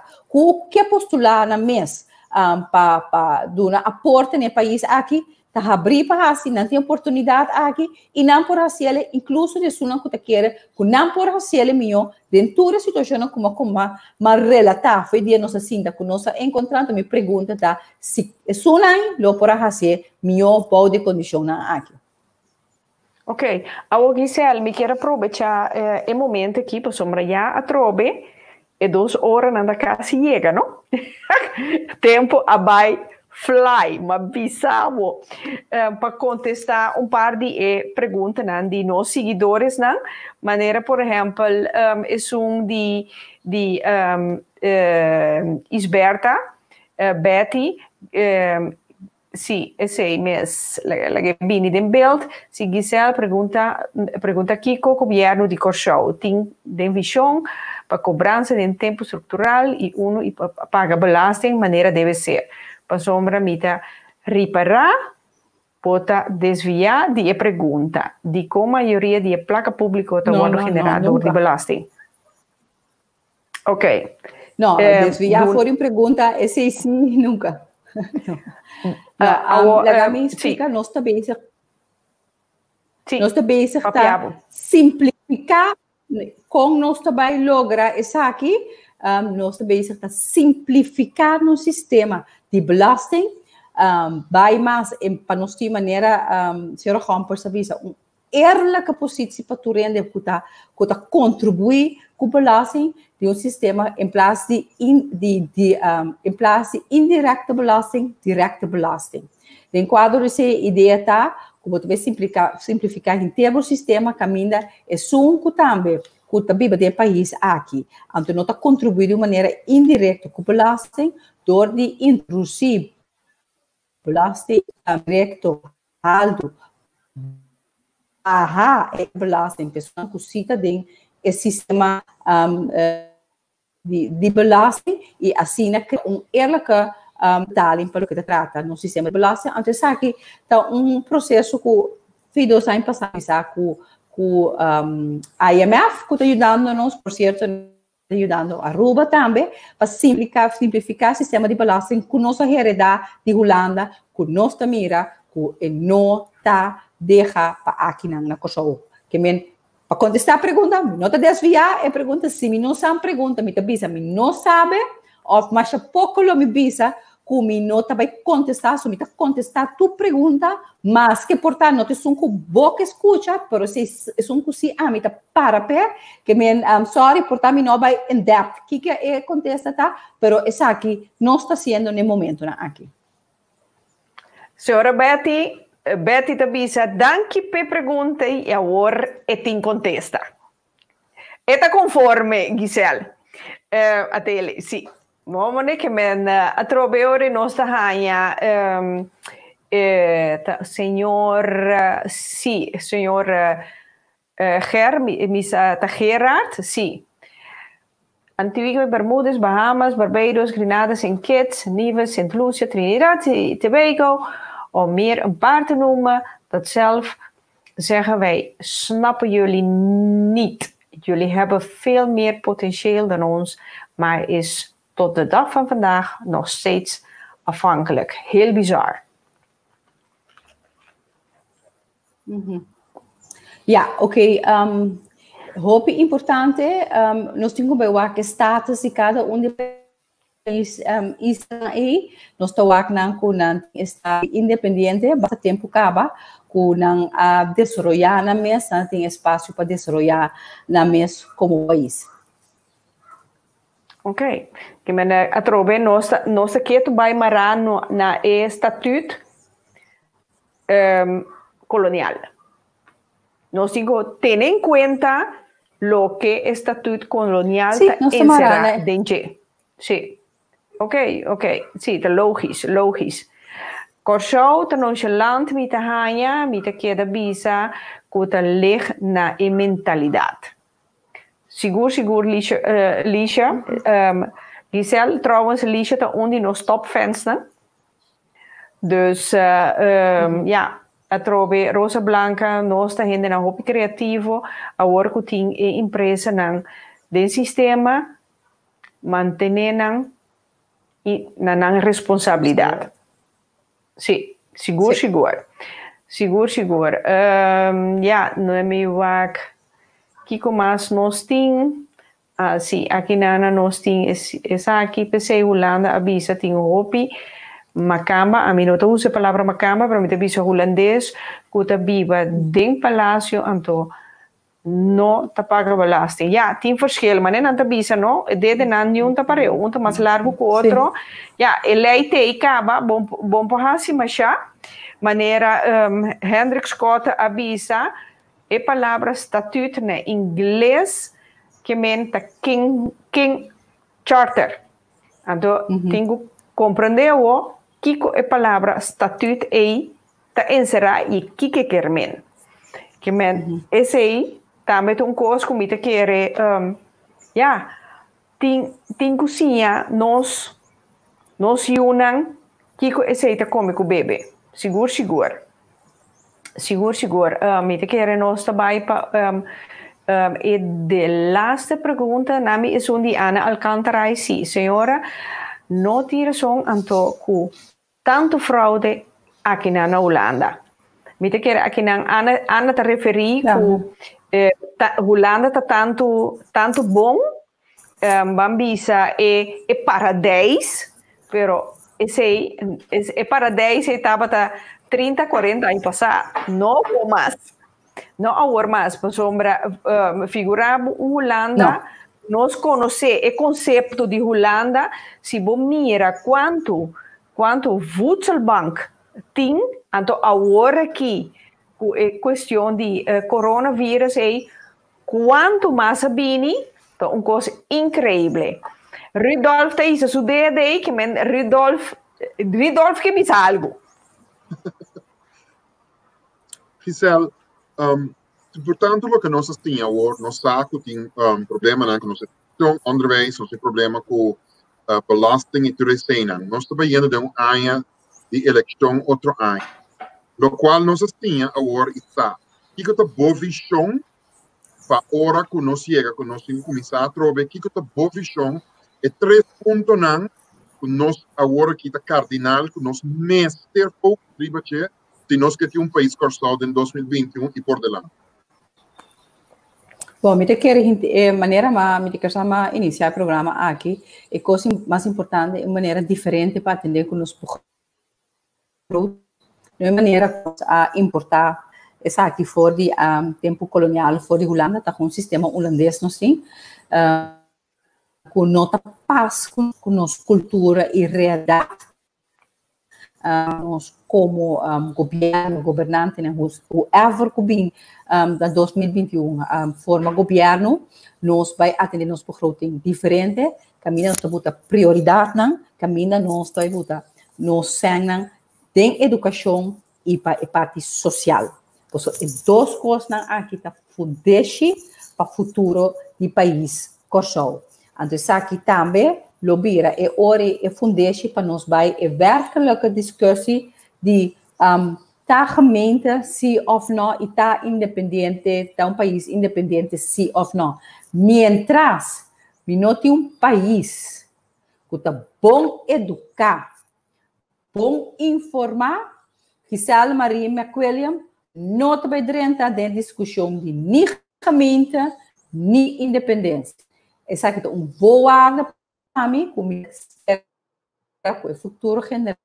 que postular na mês, para dar aporte no país aqui, tá abrir para assim, não tem oportunidade aqui, e não por assim, incluso de suna que quer, que não por assim, melhor, dentro da situação como mas relatar, foi dia nossa cinta, que nós encontrando, me pergunta, tá, se suna lo por assim, melhor pode condicionar aqui. Ok, a Gisele, me quero aproveitar o momento aqui, para sombra já a trobe, e 2 horas na casa chega, não? Tempo abai fly, mas bizarro, para contestar par de perguntas de nossos seguidores, não? Maneira, por exemplo, de Isberta, Betty, sim, esse mês, la Gabini de Beeld, se Gisele pergunta Kiko, governo de Corchou, tem visão para cobrança de tempo estrutural e paga belasting, maneira deve ser. Para sombra, mita reparar, pode desviar de pergunta, de como a maioria de placa pública está sendo generado de belasting. Ok. Não, desviar for uma pergunta, esse sim, nunca. A me explica, nós também está simplificar, com nós também logra isso aqui, nós também está simplificar no sistema de belasting, vai mais para nós de maneira, se eu não por saber, eerlijke positie para tu rende que tá contribuir com belasting de sistema em plaats de em plaats de indirecte belasting, directe belasting. De quadro dessa ideia tá, como tu vê simplificar inteiro o sistema caminha é que também que também do país aqui, então não está contribuindo de maneira indireta com belasting, door de intrusivo belasting direto alto belasting, pessoa que cita tem esse sistema de belasting e assim que eerlijke betaling para o que trata no sistema de belasting. Então, isso aqui está processo que fidos anos passados com a IMF, que está ajudando-nos, por certo, ajudando a Aruba também, para simplificar o sistema de belasting que nossa realidade de Holanda, que nós mira, que não está deixa para aqui na Kosovo. Que para contestar a pergunta, não te desviar, a pergunta se me não sabe pergunta, me avisa, me não sabe, ou mais pouco lo me avisa, que me não vai contestar, se me contestar tu pergunta, mas que portanto não te são com boa escuta, pero se são com si, me tá para pé, que me sorry, portanto me não vai in depth, que é contesta tá, pero essa aqui não está sendo no momento aqui. Senhora Betty te bisa, danke per pergunta e agora te contesta. Está conforme, Gisele? A tele, sim. Vamos ver que a trobe ora nostra hanha, senhor Gerard, sim. Antigua e Bermudas, Bahamas, Barbados, Granadas en Kitts, Nevis, St. Lucia, Trinidad en Tobago, om meer een paar te noemen, dat zelf zeggen wij, snappen jullie niet. Jullie hebben veel meer potentieel dan ons, maar is tot de dag van vandaag nog steeds afhankelijk. Heel bizar. Ja, oké. Hoop importante, nós temos que status de cada de país aí, nós estamos com está independente, basta tempo acaba, com desenvolver na mesa, tem espaço para desenvolver na mesa como país. Ok, que men atrobe nossa que tu vai marar na estatuto colonial. Nós digo ter em conta lo que estatuto colonial encerra dentro. Sim. Ok. Sim, tá logisch. Corso tá nonchalant met de hanja, met de que da bisa, que tá lig na mentalidade. Sigur, Liesje. Giselle, trouwens, Liesje está onde nos topfans, né? Dus, ja, a trobe Rosa Blanca, nós está indo na hobby criativo, a work tem empresa nang den sistema, mantener nang responsabilidade. Sim, sigur. Ja, não é meio vac. Kiko mas nós tem, sim, aqui na nós tem essa aqui PC Holanda avisa tem um hobby macamba, a mim não usa a palavra macamba, para mim avisa holandês, que tá viva dentro palácio, então não tá paga belasting. Ja, tem verschil, mas não tá avisa não, de não nenhum tá pareu, um tá mais largo que o outro. Ja, ele tem acaba bom para assim mas já maneira Hendrik Scott avisa a palavra estatuto na inglês que menta King Charter. Então, tenho que compreender o que a palavra estatuto é tá encerrar e que quer men. Que men esse aí também tem coisa como ita quer ja, tem cozinha nós unam que esse aí tá come com o bebê. Sigur. Me te quero nós também para e de laatste pergunta nami is die Ana Alcantara sim, senhora, não tira som anto ku tanto fraude aqui na Holanda. Me te quero aqui na Ana te referi ku Holanda tá tanto bom, bambisa e paradise, pero esse paradise estava 30, 40 anos passados, não mais. Não agora mais, para sombra figurar Holanda, nós conhecemos o conceito de Holanda, se você mira quanto voedselbank tem, então agora aqui, com a questão de coronavírus, quanto mais bini, então uma coisa incrível. Rudolf está isso, sua ideia que Rudolf que me algo. Giselle, portanto, o que nós temos agora, nós sabemos que tem problema com nosso onderwijs, nós temos problema com belasting e tudo isso. Nós estamos indo de ano de eleição, outro ano. O qual nós temos agora está. Que é a boa visão para a hora que nós chegamos, que nós temos que começar a trocar, que é a boa visão, é 3 pontos que nós agora que está cardinal, que nós mestre pouco tributar, se nós que temos país cortado em 2021 e por delante. Bom, me quer maneira me quer iniciar o programa aqui é coisa mais importante, é maneira diferente para atender com os produtos, não é maneira a importar essa aqui fora de tempo colonial, fora de Holanda, tá com um sistema holandês não sim, com nota paz com nossa cultura e realidade. Nós como governo, governante, whoever que vem da 2021 forma governo, nós vai atender nosso begroting diferente, caminha nós botar prioridade, caminha nós vai botar nós senang tem educação e parte social. Então, duas coisas aqui tá fundeixe para o futuro do país corso. Então, aqui também lobira e ore e fundeixe para nós vai e werkelijke discussie de tá gemeente sim of não e tá independente, tá país independente sim of não. Mientras não tem país que tá bom educar, bom informar, que se a Maria McWilliam não está dentro da discussão de nem gemeente, ni independência. Essa aqui é voada para mim, como o futuro geração,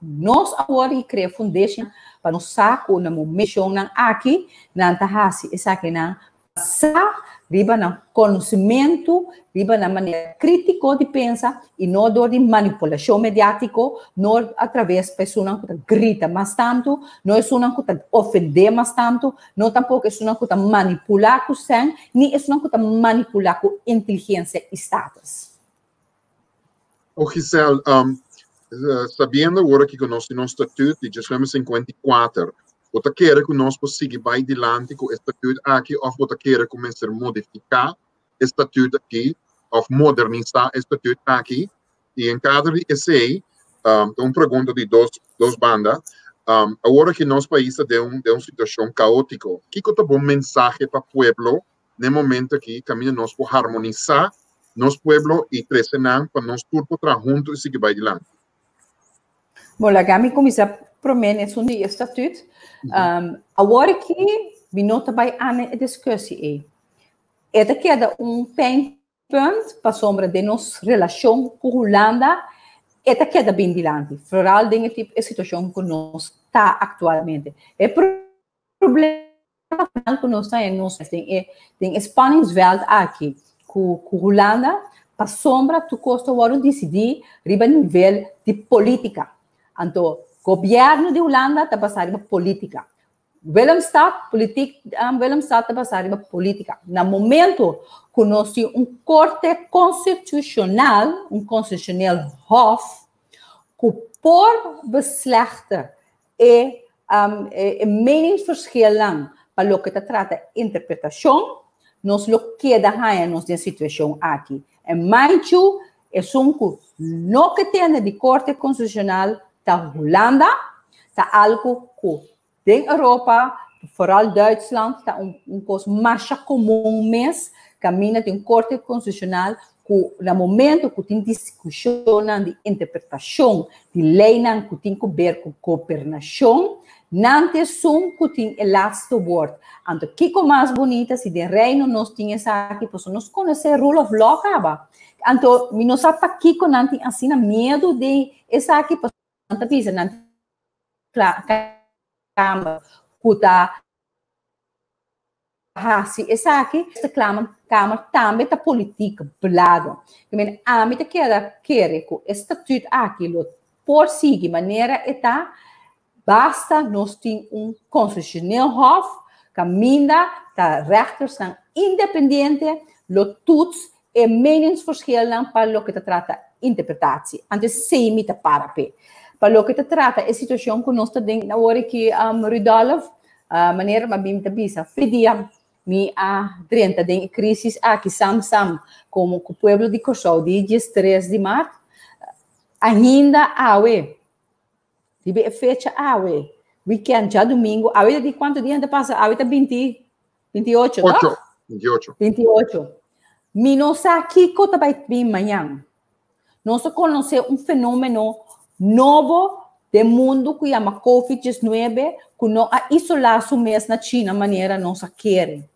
nós agora criamos foundation para nos saco na momento aqui na Tahasi, essa aqui na riba na conhecimento, riba na maneira crítica de pensar e não dor de manipulação mediática, não através de pessoas que grita mais tanto, não é pessoas que ofender mais tanto, não tampouco é pessoas que manipular com sangue, nem é pessoas que manipular com inteligência e status. Oh, Giselle, sabendo agora que nós temos um estatuto de 1954, você quer que nós possamos ir adiante com o estatuto aqui, ou você quer começar a modificar o estatuto aqui, ou modernizar o estatuto aqui? E em cada essay, uma pergunta de duas bandas, agora que nosso país tem uma situação caótica, que é um bom mensagem para o povo, no momento que caminha nós por harmonizar nosso povo e pressionar para nós todos juntos e seguir adiante? Bom, lá kami começar para mim nesse estatuto. Agora que we nota bij aan a discussie é que é pain point para sombra de nossa relação com Holanda, que é bem dilante, vooral dingen tipo a situação que nós está atualmente. Problema que nós temos tem spanningsveld aqui com Holanda, para sombra tu custa agora decidir riba nível de política. Então, governo de Holanda está passando para política. Willem Stad está passando para política. No momento que nós temos corte constitucional, constitucioneel hof, que por beslechten meningsverschillen para o que trata interpretação, nós lo queda aí nessa situação aqui. Em maio, é que no que tem de corte constitucional da Holanda, está algo que na Europa, vooral Duitsland, está coisa mais comum mesmo, caminha de corte constitucional, que no momento que tem discussão de interpretação de lei que tem que ver com governação, não tem que tem o last word. Então, o que é mais bonito se de reino nós tínhamos aqui, pois nós conhecemos rule of law, acaba. Então, nós estamos aqui com assim medo de essa aqui, pois não pisa na Câmara, que se essa aqui, essa Câmara também está política, blado. A mim quer que o estatuto aqui, por seguir maneira, está basta nós ter constitucioneel hof, caminha, da rechters independente, toets e meningsverschillen para o que trata interpretatie. Antes se te para pe. Para o que trata a situação que nós temos na hora que Rudolf, maneira mabim tabisa, pedia me a 30 de crise aqui sam como o povo de Kosovo de 13 de março, ainda awe. Tibe fecha awe. Weekend já domingo, awe de quanto dia anda passa? Awe tá 28, não? 28. Mi não sabe que coisa vai vir amanhã. Nós conhecemos fenômeno novo do mundo que chama COVID-19, que não a isolar-se mesmo na China, maneira nós queremos.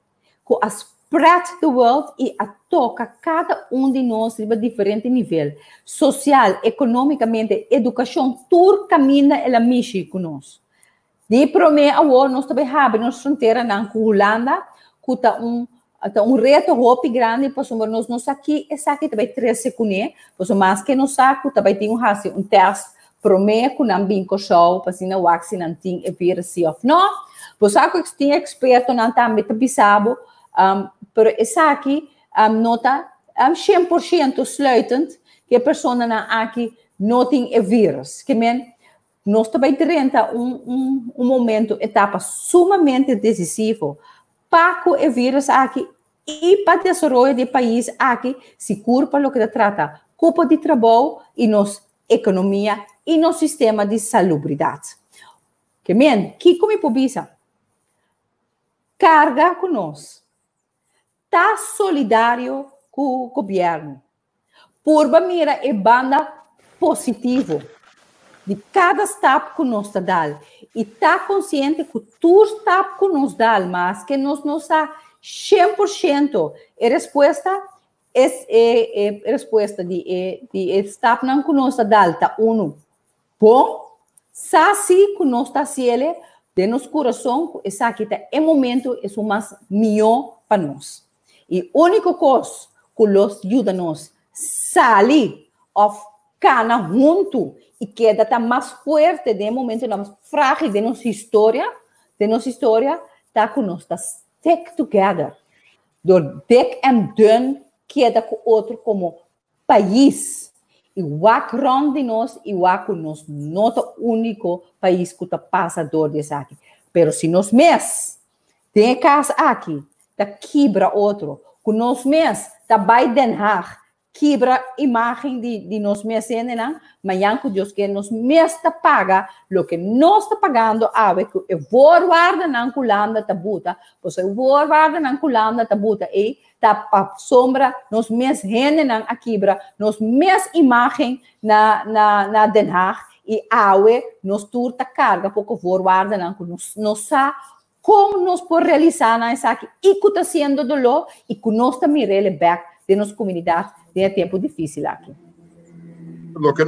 Que a spread the world e a toca cada de nós a diferente nível. Social, economicamente, educação, tudo caminha ela mexe com nós. De primeiro, agora nós também abrimos fronteira na Holanda, que está reto hopi grande, para nós aqui, essa aqui também 3 segundos, para mais que nós saco, também tem teste primeiro que não bem cochou, para se não vacina não tem vírus se ou não, para saco que tem experto não também te bisabo, pero essa aqui nota 100% sluitend que a pessoa não aqui não tem vírus, que nós também temos momento, etapa sumamente decisivo para o vírus aqui e para o desenvolvimento do país aqui, seguro para o que trata culpa de trabalho e nossa economia e nosso sistema de salubridade. Que como pobisa carga com nós, está solidário com o governo, por mira e banda positivo. de cada step que nós está dando. E está consciente que tu step que nós dá, mas que nós não está 100%. A resposta é resposta de step não que nós está dando, tá bom, assim que nós está sendo de nosso coração, essa aqui tá é momento é o mais melhor para nós. E a única coisa que nos ajuda nos sair of cana junto e que tá mais forte de momento mais frágil de nossa história tá que nós tá stick together. Door dik en dun queda com outro como país. E o acron de nós e o acro nós não é o único país que está passador desse aqui. Mas se nós mesmos tem casa aqui, tá quebra outro, que nós mesmos tá vai Den Haag, quebra imagem de nós mesmos, não? Mas que Deus quer nós mesmos tá paga o que nós tá pagando, que voorwaarde não culanda tabuta, pois voorwaarde não culanda tabuta e tá a sombra nós mesmos rende não a quebra, nós mesmos imagem na Den Haag e nós turta carga pouco voorwaarde não que nós sa como nós por realizar nessa aqui e que está sendo dolor e que nós também back de nossa comunidade de tempo difícil aqui. Lo que é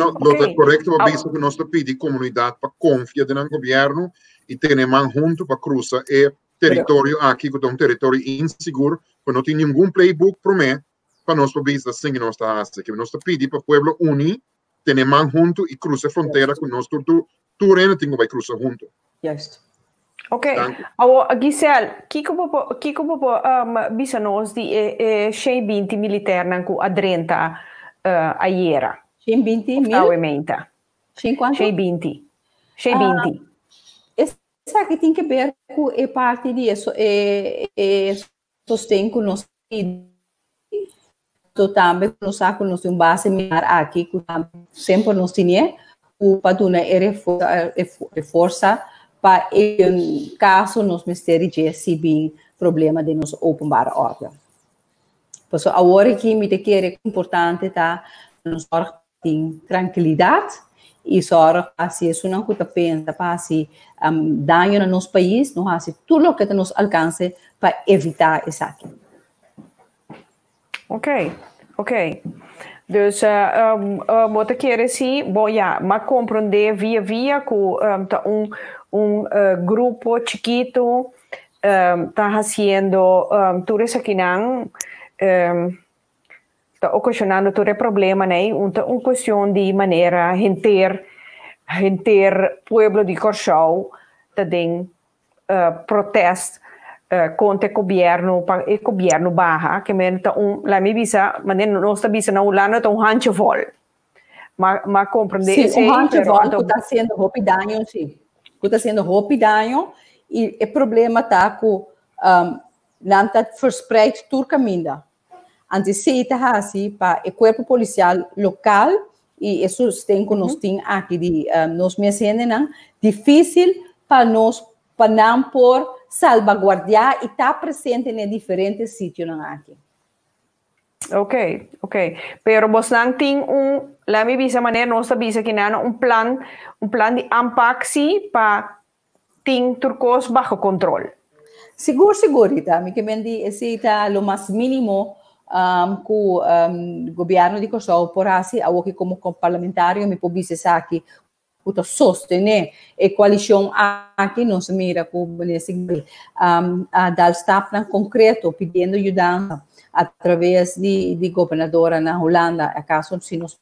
correto é que nós pedimos comunidade para confiar no governo e ter mão junto para cruzar o território aqui, que é território inseguro, porque não tem nenhum playbook para mim, para nós poder assim que nós está assim, que nós pedimos para o povo unir, ter mão junto e cruzar a fronteira com nós, tudo tem que cruzar junto. Yes. Ok, Giselle, que bisa nós de 120 militar nanku adrenta a iera? 120 mil? Ovviamente. 50? 120. Essa aqui tem que ver com a parte de sustento que nós também nós temos uma base militar aqui que sempre nós tínhamos para dar reforça para em caso nos mistérios se bem problema de nos open bar order. Por isso agora que me que é importante tá nos tem tranquilidade e só assim isso não custa pensa para assim dano no nosso país não assim tudo o que nos alcance para evitar isso aqui. Ok. Dus wat ik hier zie, maar compreender via com grupo chiquito está haciendo tudo isso aqui não está ocasionando todo o problema, né? Questão de maneira renter pueblo de Corchão tem protesto contra o governo barra que lá me bisa maneira nós está bisa não lá não hanche vol mas compreender sim hanche vol está sendo rapidinho sim está sendo rapidinho e o problema está com não está verspreid todo caminho antes se está assim para o corpo policial local e isso tem que nós tem aqui de nós me não difícil para nós para não por salvaguardar e estar presente em diferentes sítios aqui. Ok. Pero você não tem lá me bisa maneira nós está bisa que não plan de ampaxi para ter turcos bajo controle. Seguro, tá? Me que mendi esse tá lo mais mínimo que o governo de Kosovo por assim, ao que como parlamentário me pode dizer aqui puta sostener a coalição aqui não se mira como nesse dar staff na concreto pedindo ajuda através de governadora na Holanda acaso se nos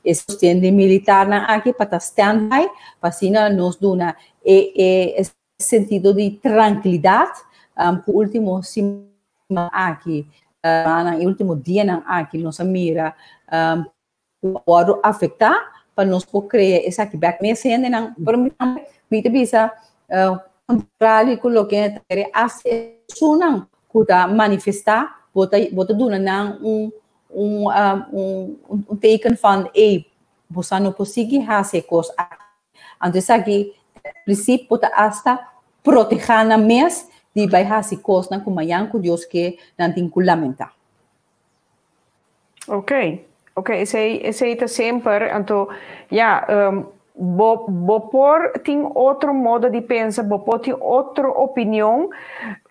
sustento militar na aqui para stand-by para assim nos dona sentido de tranquilidade o último semana aqui o último dia na aqui nos mira pode afetar para nós poder criar essa que back me sendo não permite bisa contrário com o que é sunang kuda manifestar bota duna não teken van você não consegue fazer coisas então aqui princípio bota hasta proteger na mes de vai fazer coisas na como yang com Deus que não tem que lamentar. Ok, esse está sempre, então, Bopor tem outro modo de pensar, Bopor tem outra opinião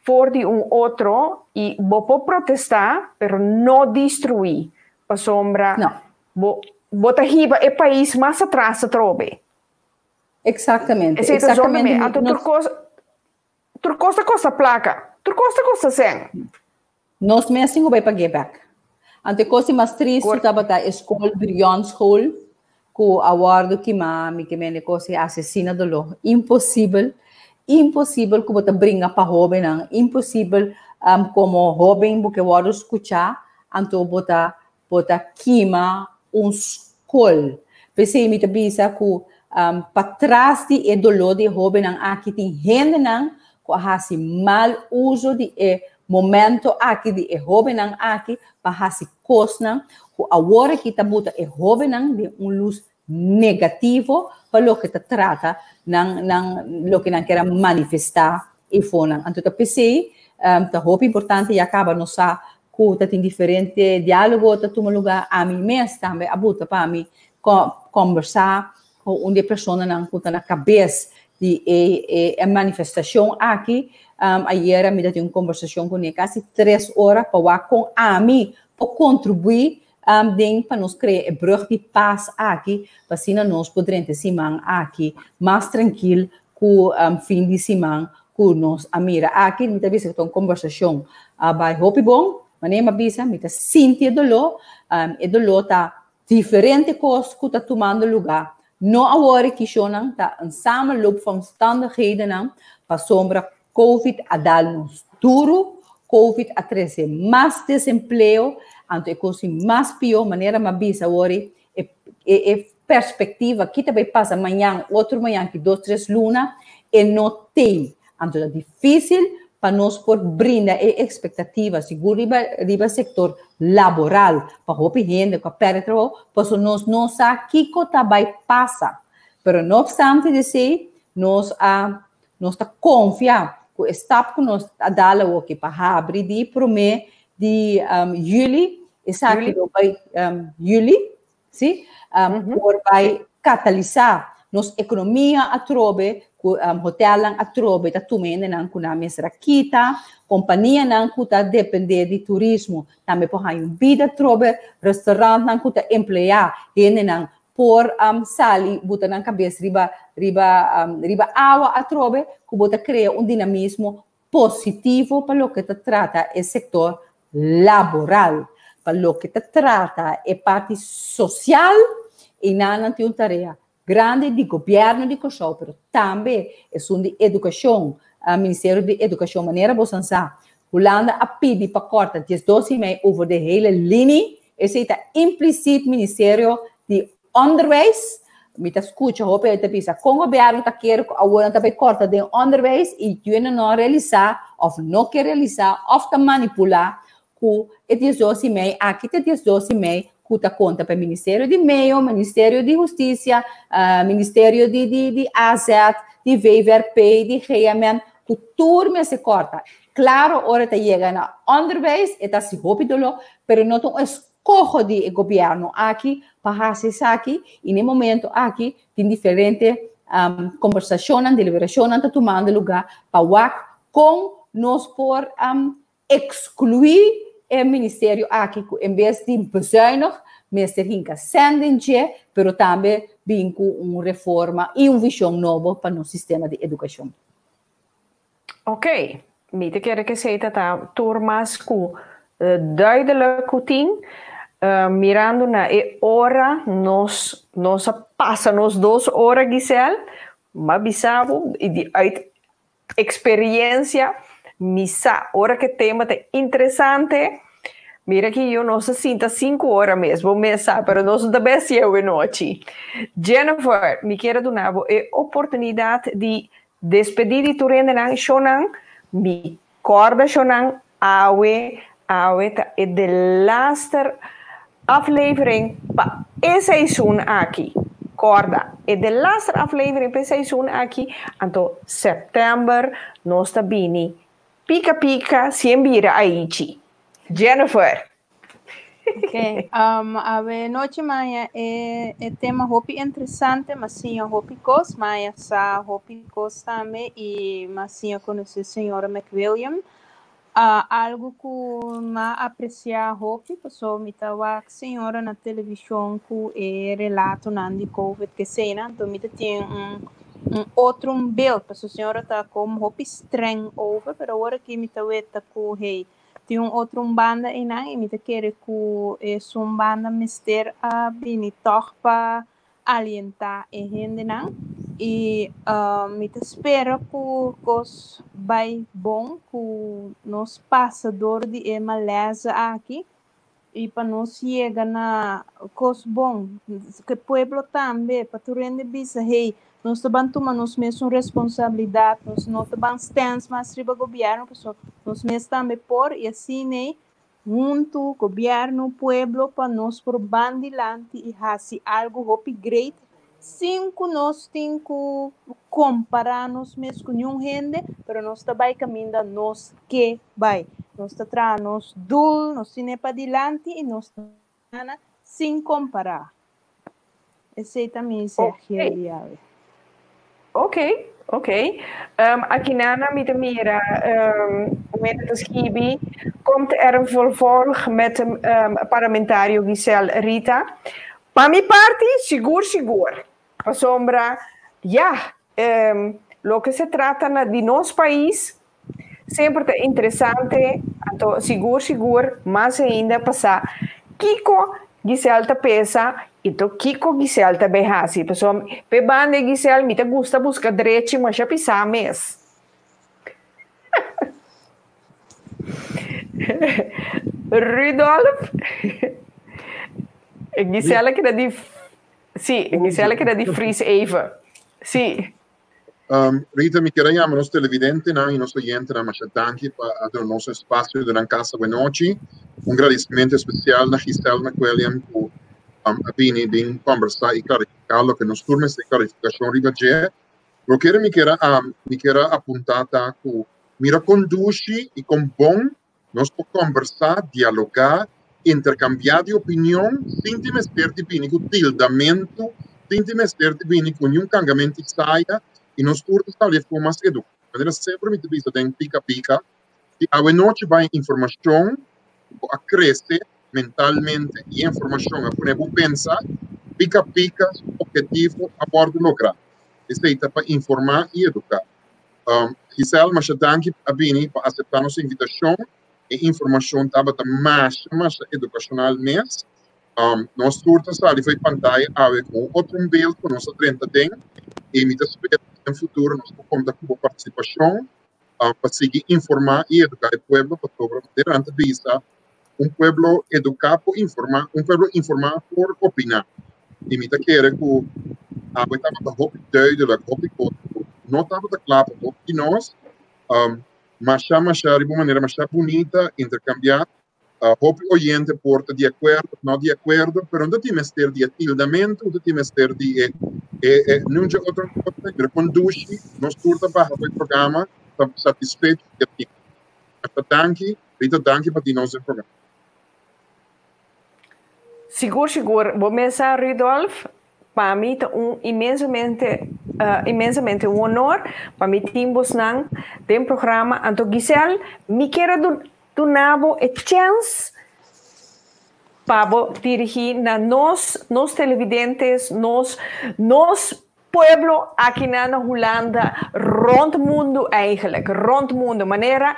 for de outro e Bopor protestar, pero não destruir. Para sombra, bota riba é país mais atrás se trobe. Exatamente. Exatamente. Turcosta costa placa. Turcosta costa sem. Nós mesmo vai para back. Ante coisa mais triste estava da escola Brion School com a award que me coisa assassina do lo. Impossível que bota brinca para jovem, impossível como jovem porque vou escutar, anto bota queima escola. Pensei me tabisa que para trás de dolor de jovem aqui tem gente que faz mal uso de momento aqui de jovem aqui para fazer coisas que agora que está bota jovem de luz negativo para o que está trata lo que não quer manifestar e fona. Então pensei tá muito importante e acaba não sa que tem diferente diálogo tá toma lugar a mim mesmo também a bota para mim conversar com uma pessoa que está na cabeça de manifestação aqui. Ayer me deu uma conversação com ele quase 3 horas para com a mim para contribuir para nos criar um brug de paz aqui, para assim nós podermos ter semana aqui mais tranquilo com fim de semana com nós amira aqui me talvez uma conversação vai hope bom mas me avisa me tá sentir dolor e dolor tá diferente coisas que tá tomando lugar não agora que choram tá um samenloop van omstandigheden para sombra COVID a dar-nos duro, COVID a trazer mais desemprego, então é coisa mais pior, maneira mais bisa agora, é perspectiva, que também passa amanhã, outro manhã, que 2, 3 lunas, e não tem. Então é difícil para nós por brindar expectativa, seguro, riba setor laboral, para roupa gente, para perder trabalho, para nós não sabemos que também passa. Mas não obstante dizer, nós está confiar que o estado que nós dá o que para abrir de promê de julho, exato, vai julho, sim, por vai catalisar nossa economia a trobe, hotel a trobe, tá tomando não com a mesma quita, companhia não que tá depender de turismo, também por aí vida trobe, restaurante não que tá emplear, gente não por sali buta na cabeça riba água a trobe que buta cria dinamismo positivo para o que te trata o setor laboral, para o que te trata a parte social e não tem uma tarefa grande de governo de Kosovo, mas também é de educação, o Ministério de Educação, maneira bosança, Holanda a pedir para cortar 12,5 over de hele linha, esse é implícito Ministério de Onderwijs, me escuta, hope eu te pisa, com o governo tá quer agora também corta de onderwijs e tu não realizar, ou não quer realizar, ou tá manipular, com e 12,5 aqui te 12,5 que tá conta para o Ministério de Meio, Ministério de Justiça, Ministério de AZET, de VVRP, de Reamen, que turma se corta. Claro, hora te chega na onderwijs, e tá se hopido, pero não tão escojo de governo aqui, para fazer aqui, e no momento aqui, tem diferente conversação, deliberação, está tomando lugar para com nós por excluir o Ministério aqui, em vez de bezuinig, Mr. Hinka Sendinje, pero também vem com uma reforma e uma visão nova para o nosso sistema de educação. Ok, me te quero que seja turmas com duidelijk routine, mirando na hora, nós passa 2 horas, Giselle, mas bisabo, e de experiência, missa, hora que tema é interessante, mira que eu não se sinta 5 horas mesmo, messa, pero nós também se eu noite. Jennifer, me quero dar a oportunidade de despedir de tu rendenan, shonan, me corda shonan, awe, é de laatste aflevering para esse seizoen aqui. Corda, é de laatste aflevering para esse seizoen aqui. Então, setembro, nós está bini. Pica, siembira aici. Jennifer. Ok, a noite Maia é tema hopi interessante, mas sim hopi cos, Maia sa hopi cos também e mas sim conhecer a senhora McWilliam. Algo que ma apreciar hopi, pessoa me tava senhora na televisão que é relato de COVID que cena, então me tem outro bill, pessoa senhora tá como hopi streng over, pero agora que me tava que hey tem outro banda e não e me quer que é banda mister a bini toch para alientar e gente não e me espera que cos vai bom que nos passador de maleza aqui e para nós chegar na cos bom que pueblo também para tu rende bisa hey nós também tomamos mesmo responsabilidade, nós não também estamos mais riba governo, pessoal, nós mesmo também por e assim né, junto governo, pueblo, para nós por bandilante e fazer algo hopi great, sem que nós temos que comparar nós mesmos com nenhum gente, mas nós também caminhando nós que vai, nós está nós dul, nós temos para adiante e nós sem comparar. Esse também é a realidade. Ok. Aqui na mira, met het schiebi, komt een vervolg met parlamentario Giselle Rita. Para mi parte, seguro. A sombra, lo que se trata de nosso país, sempre é interessante, então, seguro, mas ainda passar. Kiko Giselle ta pensa, ito Kiko Giselle ta behasi. Pessoal, pe bande Giselle, me gusta buscar direito, mas já pensar mes. Rudolf, Giselle que de, sim, Giselle que de Fries even, sim. Rita, mi queria chiamare nostro televidente, i nostri clienti, ma tanti per il nostro spazio durante casa di oggi. Un agradecimento speciale a Giselle McWilliam per aver conversato e clarificato che non turno di clarificazione ribagge. Lo che mi era appuntata che mi riconduci e con buon non può conversare, dialogare, intercambiare opinioni, senza mestiere di bene con tildamento, senza mestiere di bene con un cambiamento di saia. E non turno sta lì come si educa. Era sempre mi visto da pica e a noite vai informazione a crescere mentalmente e informazione a poner pensa pica objetivo a bordo lograre. Questa è per informare e educare. Giselle, ma danke a bene per accettare nostra invitazione e informazione tabata mais educacional mes. Nós turno sta lì foi pantalla ave com outro beeld con nostra 30 tem e mi spero no futuro nós vamos contar com a participação para seguir informar e educar o pueblo para durante vista pueblo educar por informar, pueblo informar por opinar. E me quer que a estava da hoop duidelijk, não estava da claro que nós mas de uma maneira mais bonita intercambiar hoop oyente porta de acordo, não de acordo, pero não tem mestre de atildamento, não tem mestre de não de outra coisa, conduz nós turta para o programa, está satisfeito e danke, Rita, danke para nosso programa. Seguro. Vou começar, Rudolf. Para mim é imensamente um honor. Para mim, tem programa. Então, Giselle, me quero donar a chance para dirigir na nós televidentes, nós pueblo aqui na Holanda, rond mundo eigenlijk, rond mundo. Maneira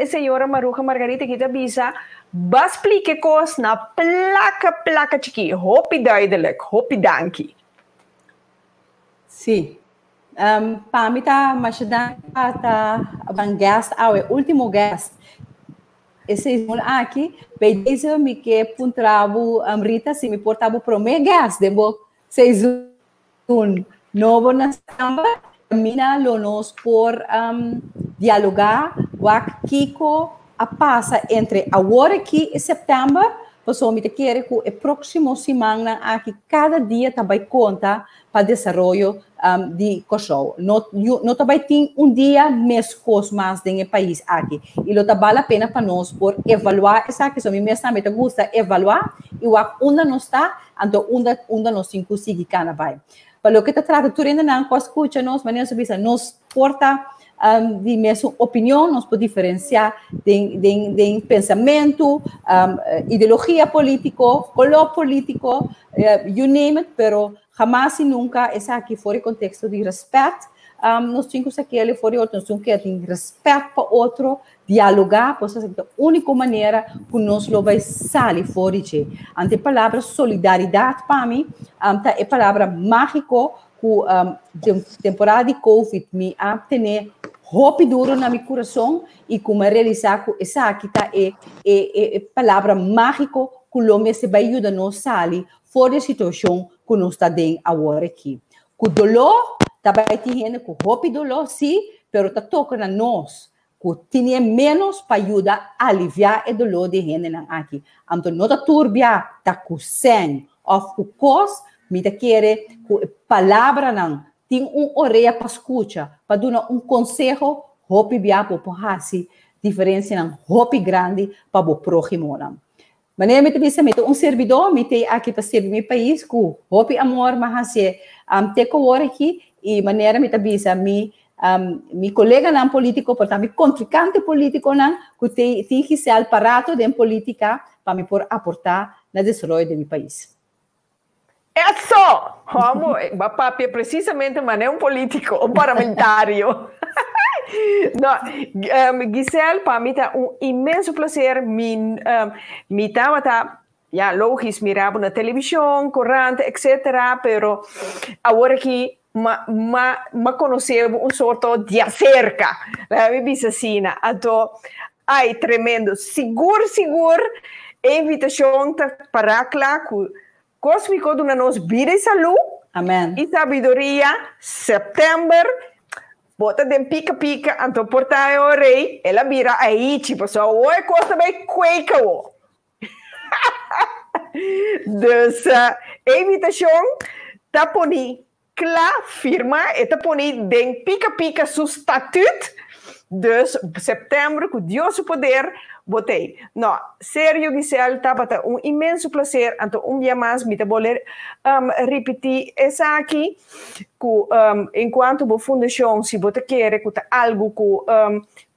a senhora Maruja Margarita que bisa, explique coisas na placa chiqui, hopi duidelijk, hopi dankie. Sim. Para mim tá mais um guest, o último guest. Esse aqui, bem dizer me que puntrabo Rita se me portava pro meu guest, debo seis novo na samba, mina lo nos por dialogar, wak Kiko a passa entre agora aqui e setembro, pessoal me quer que o próximo semana aqui cada dia também conta para desenvolver de Kosovo. Não também tem dia mês mais dentro do país aqui. E lo vale a pena para nós por evaluar essa questão. Me também gusta evaluar e onde nós está, então onde nós conseguimos canavai. Para o que trata tu ainda não escuta nós, mas nós porta de mesma opinião, nós podemos diferenciar de pensamento, ideologia política, color político, you name it, pero jamás e nunca essa aqui fora contexto de respeito. Nós temos aqui ali fora outro, nós temos que ter respeito para outro, dialogar, pois essa é a única maneira que nós lo vai sair fora de. Ante a palavra solidariedade para mim, é a palavra mágico que temporada de Covid me a ter hope duro na meu coração e como realizar que essa aqui é palavra mágico que o homem se vai ajudar nós sair fora da situação que nós está dentro agora aqui. O dolor também tem com hope dolor, sim, mas está tocando a nós que tem menos para ajudar a aliviar o dolor de gente aqui. Então, não está turbia, está com sangue, ou com cos, me está querer com palavra não. Tem orelha para escutar, para dar conselho, hope bia para fazer diferença não, hope grande para o próximo não. Mas eu me servidor, me tem aqui para servir meu país, com hope amor, mas tem que agora aqui e maneira me tabisa mi colega não político, portanto, mi contrincante político não, que tem que ser aparato de política para me aportar na desenvolvimento de meu país. É só! Vamos, papi, precisamente, mas não é político, um parlamentário. Não, Giselle, para mim é imenso prazer. Me estava, logisch, mirava na televisão, corrente, etc. Pero agora que me conheceu sorto de acerca. Me disse assim, então, ai, tremendo. Seguro, a invitação para lá, cósmico de nós vida e saúde. Amém. E sabedoria, setembro, bota de pica, então portar o rei, ela vira aí, tipo, só oi, costa bem queika o. Dus, a invitação, tá poni, claro, firma, e tá poni, den pica, su estatuto, dus, setembro, com Deus o poder, botei. Não, sério, Giselle, estava imenso prazer. Então, dia mais, me vou repetir essa aqui, que enquanto a fundação, se você quer que algo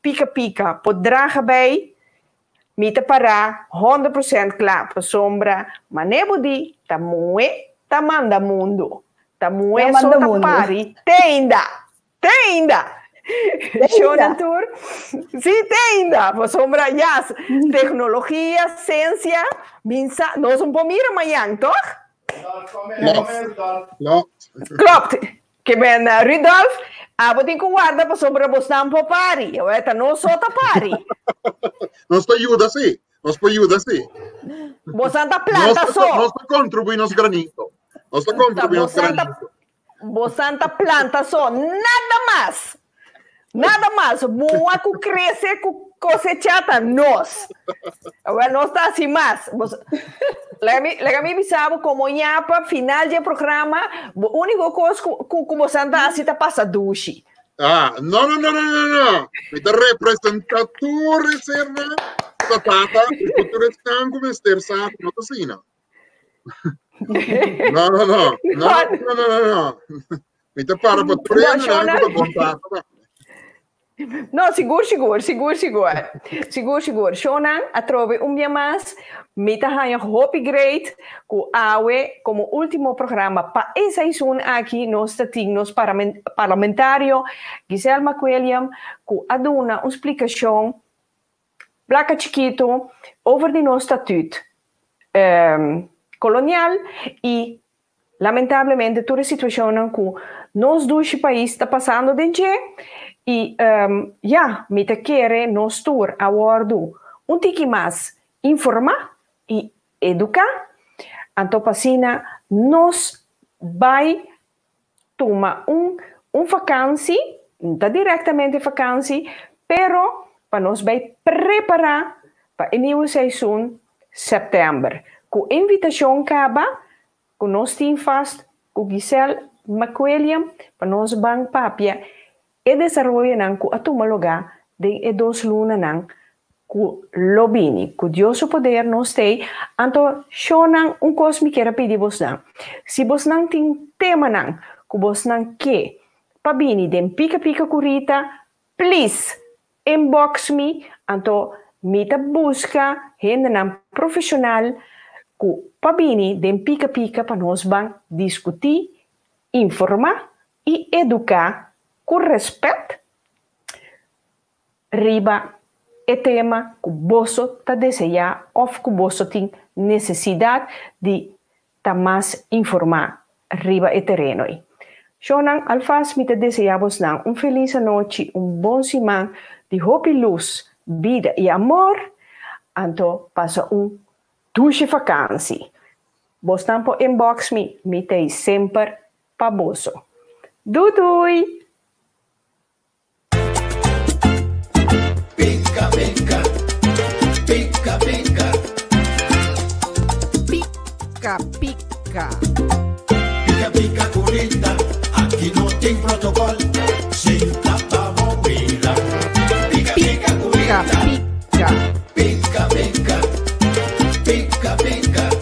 que pica, poderá bem, me parar 100% claro, para sombra, mas não de tamué, manda mundo. Tamué só pari, tenda. Shonatur, sim, tem ainda. Mas sombra, yes. Tecnologia, ciência, minsa, nós não podemos ir amanhã, toch? Não. Klopt. Que ben Rudolf, abo tem que guardar para sombra você não pari. Eu eta não só pari. Nós te ajuda sim. Você não planta só. Nós te contribui nos granito. Você não planta só, nada mais. Nada mais, boa que crescer, que cosechata, nós. Nós está assim mais. Lega-me bisabo como nhapa, final de programa, o único coisa que você está assim, passa duche. Não. Me está representando tu reserva, tata, e tu restan como esterça, não está assim, não. Não. Me está para treinar, para contar. Não, seguro. Shonan, a trove dia mais, me tahanha hope great, com awe como último programa para essa season aqui, nós temos parlamentário, Giselle McWilliam, com aduna uma explicação, placa chiquito, over de nosso estatuto colonial e, lamentavelmente, toda a situação que nós dois países está passando dentro. E, me te quer nós tour a bordo tiki mais informar e educar. Então, passina, nós vai tomar vacância, não está diretamente vacância, pero para nós vai preparar para a nova seizoen setembro. Com invitação acaba, com nós temos fast, com Giselle Macueliam, para nós bang papia, e desarrollo nan ku atumaloga de e 2 luna nan ku lobini, ku Dios o poder nos tei, anto shonan cos mi kera pedi vos nan. Si vos nan ting tema nan, ku vos nan ke, pabini den pika curita, please, inbox me, anto mita busca, hende nan profissional, ku pabini den pika pa nos bang discuti, informa e educar com respeito riba e tema que você está desejando ou que você tem necessidade de tá mais informar riba e terreno. Shonan alfaz me te desejamos feliz noite, bom semana de hope e luz, vida e amor, anto passa douce vakantie. Vos tampo inbox me te sempre pa boso. Doei! Pica, pica, pica, pica. Pica, pica. Pica, pica, curita. Aqui não tem protocolo. Sem tapa, bobeira. Pica, pica, curita. Pica, pica. Pica, pica. Pica, pica.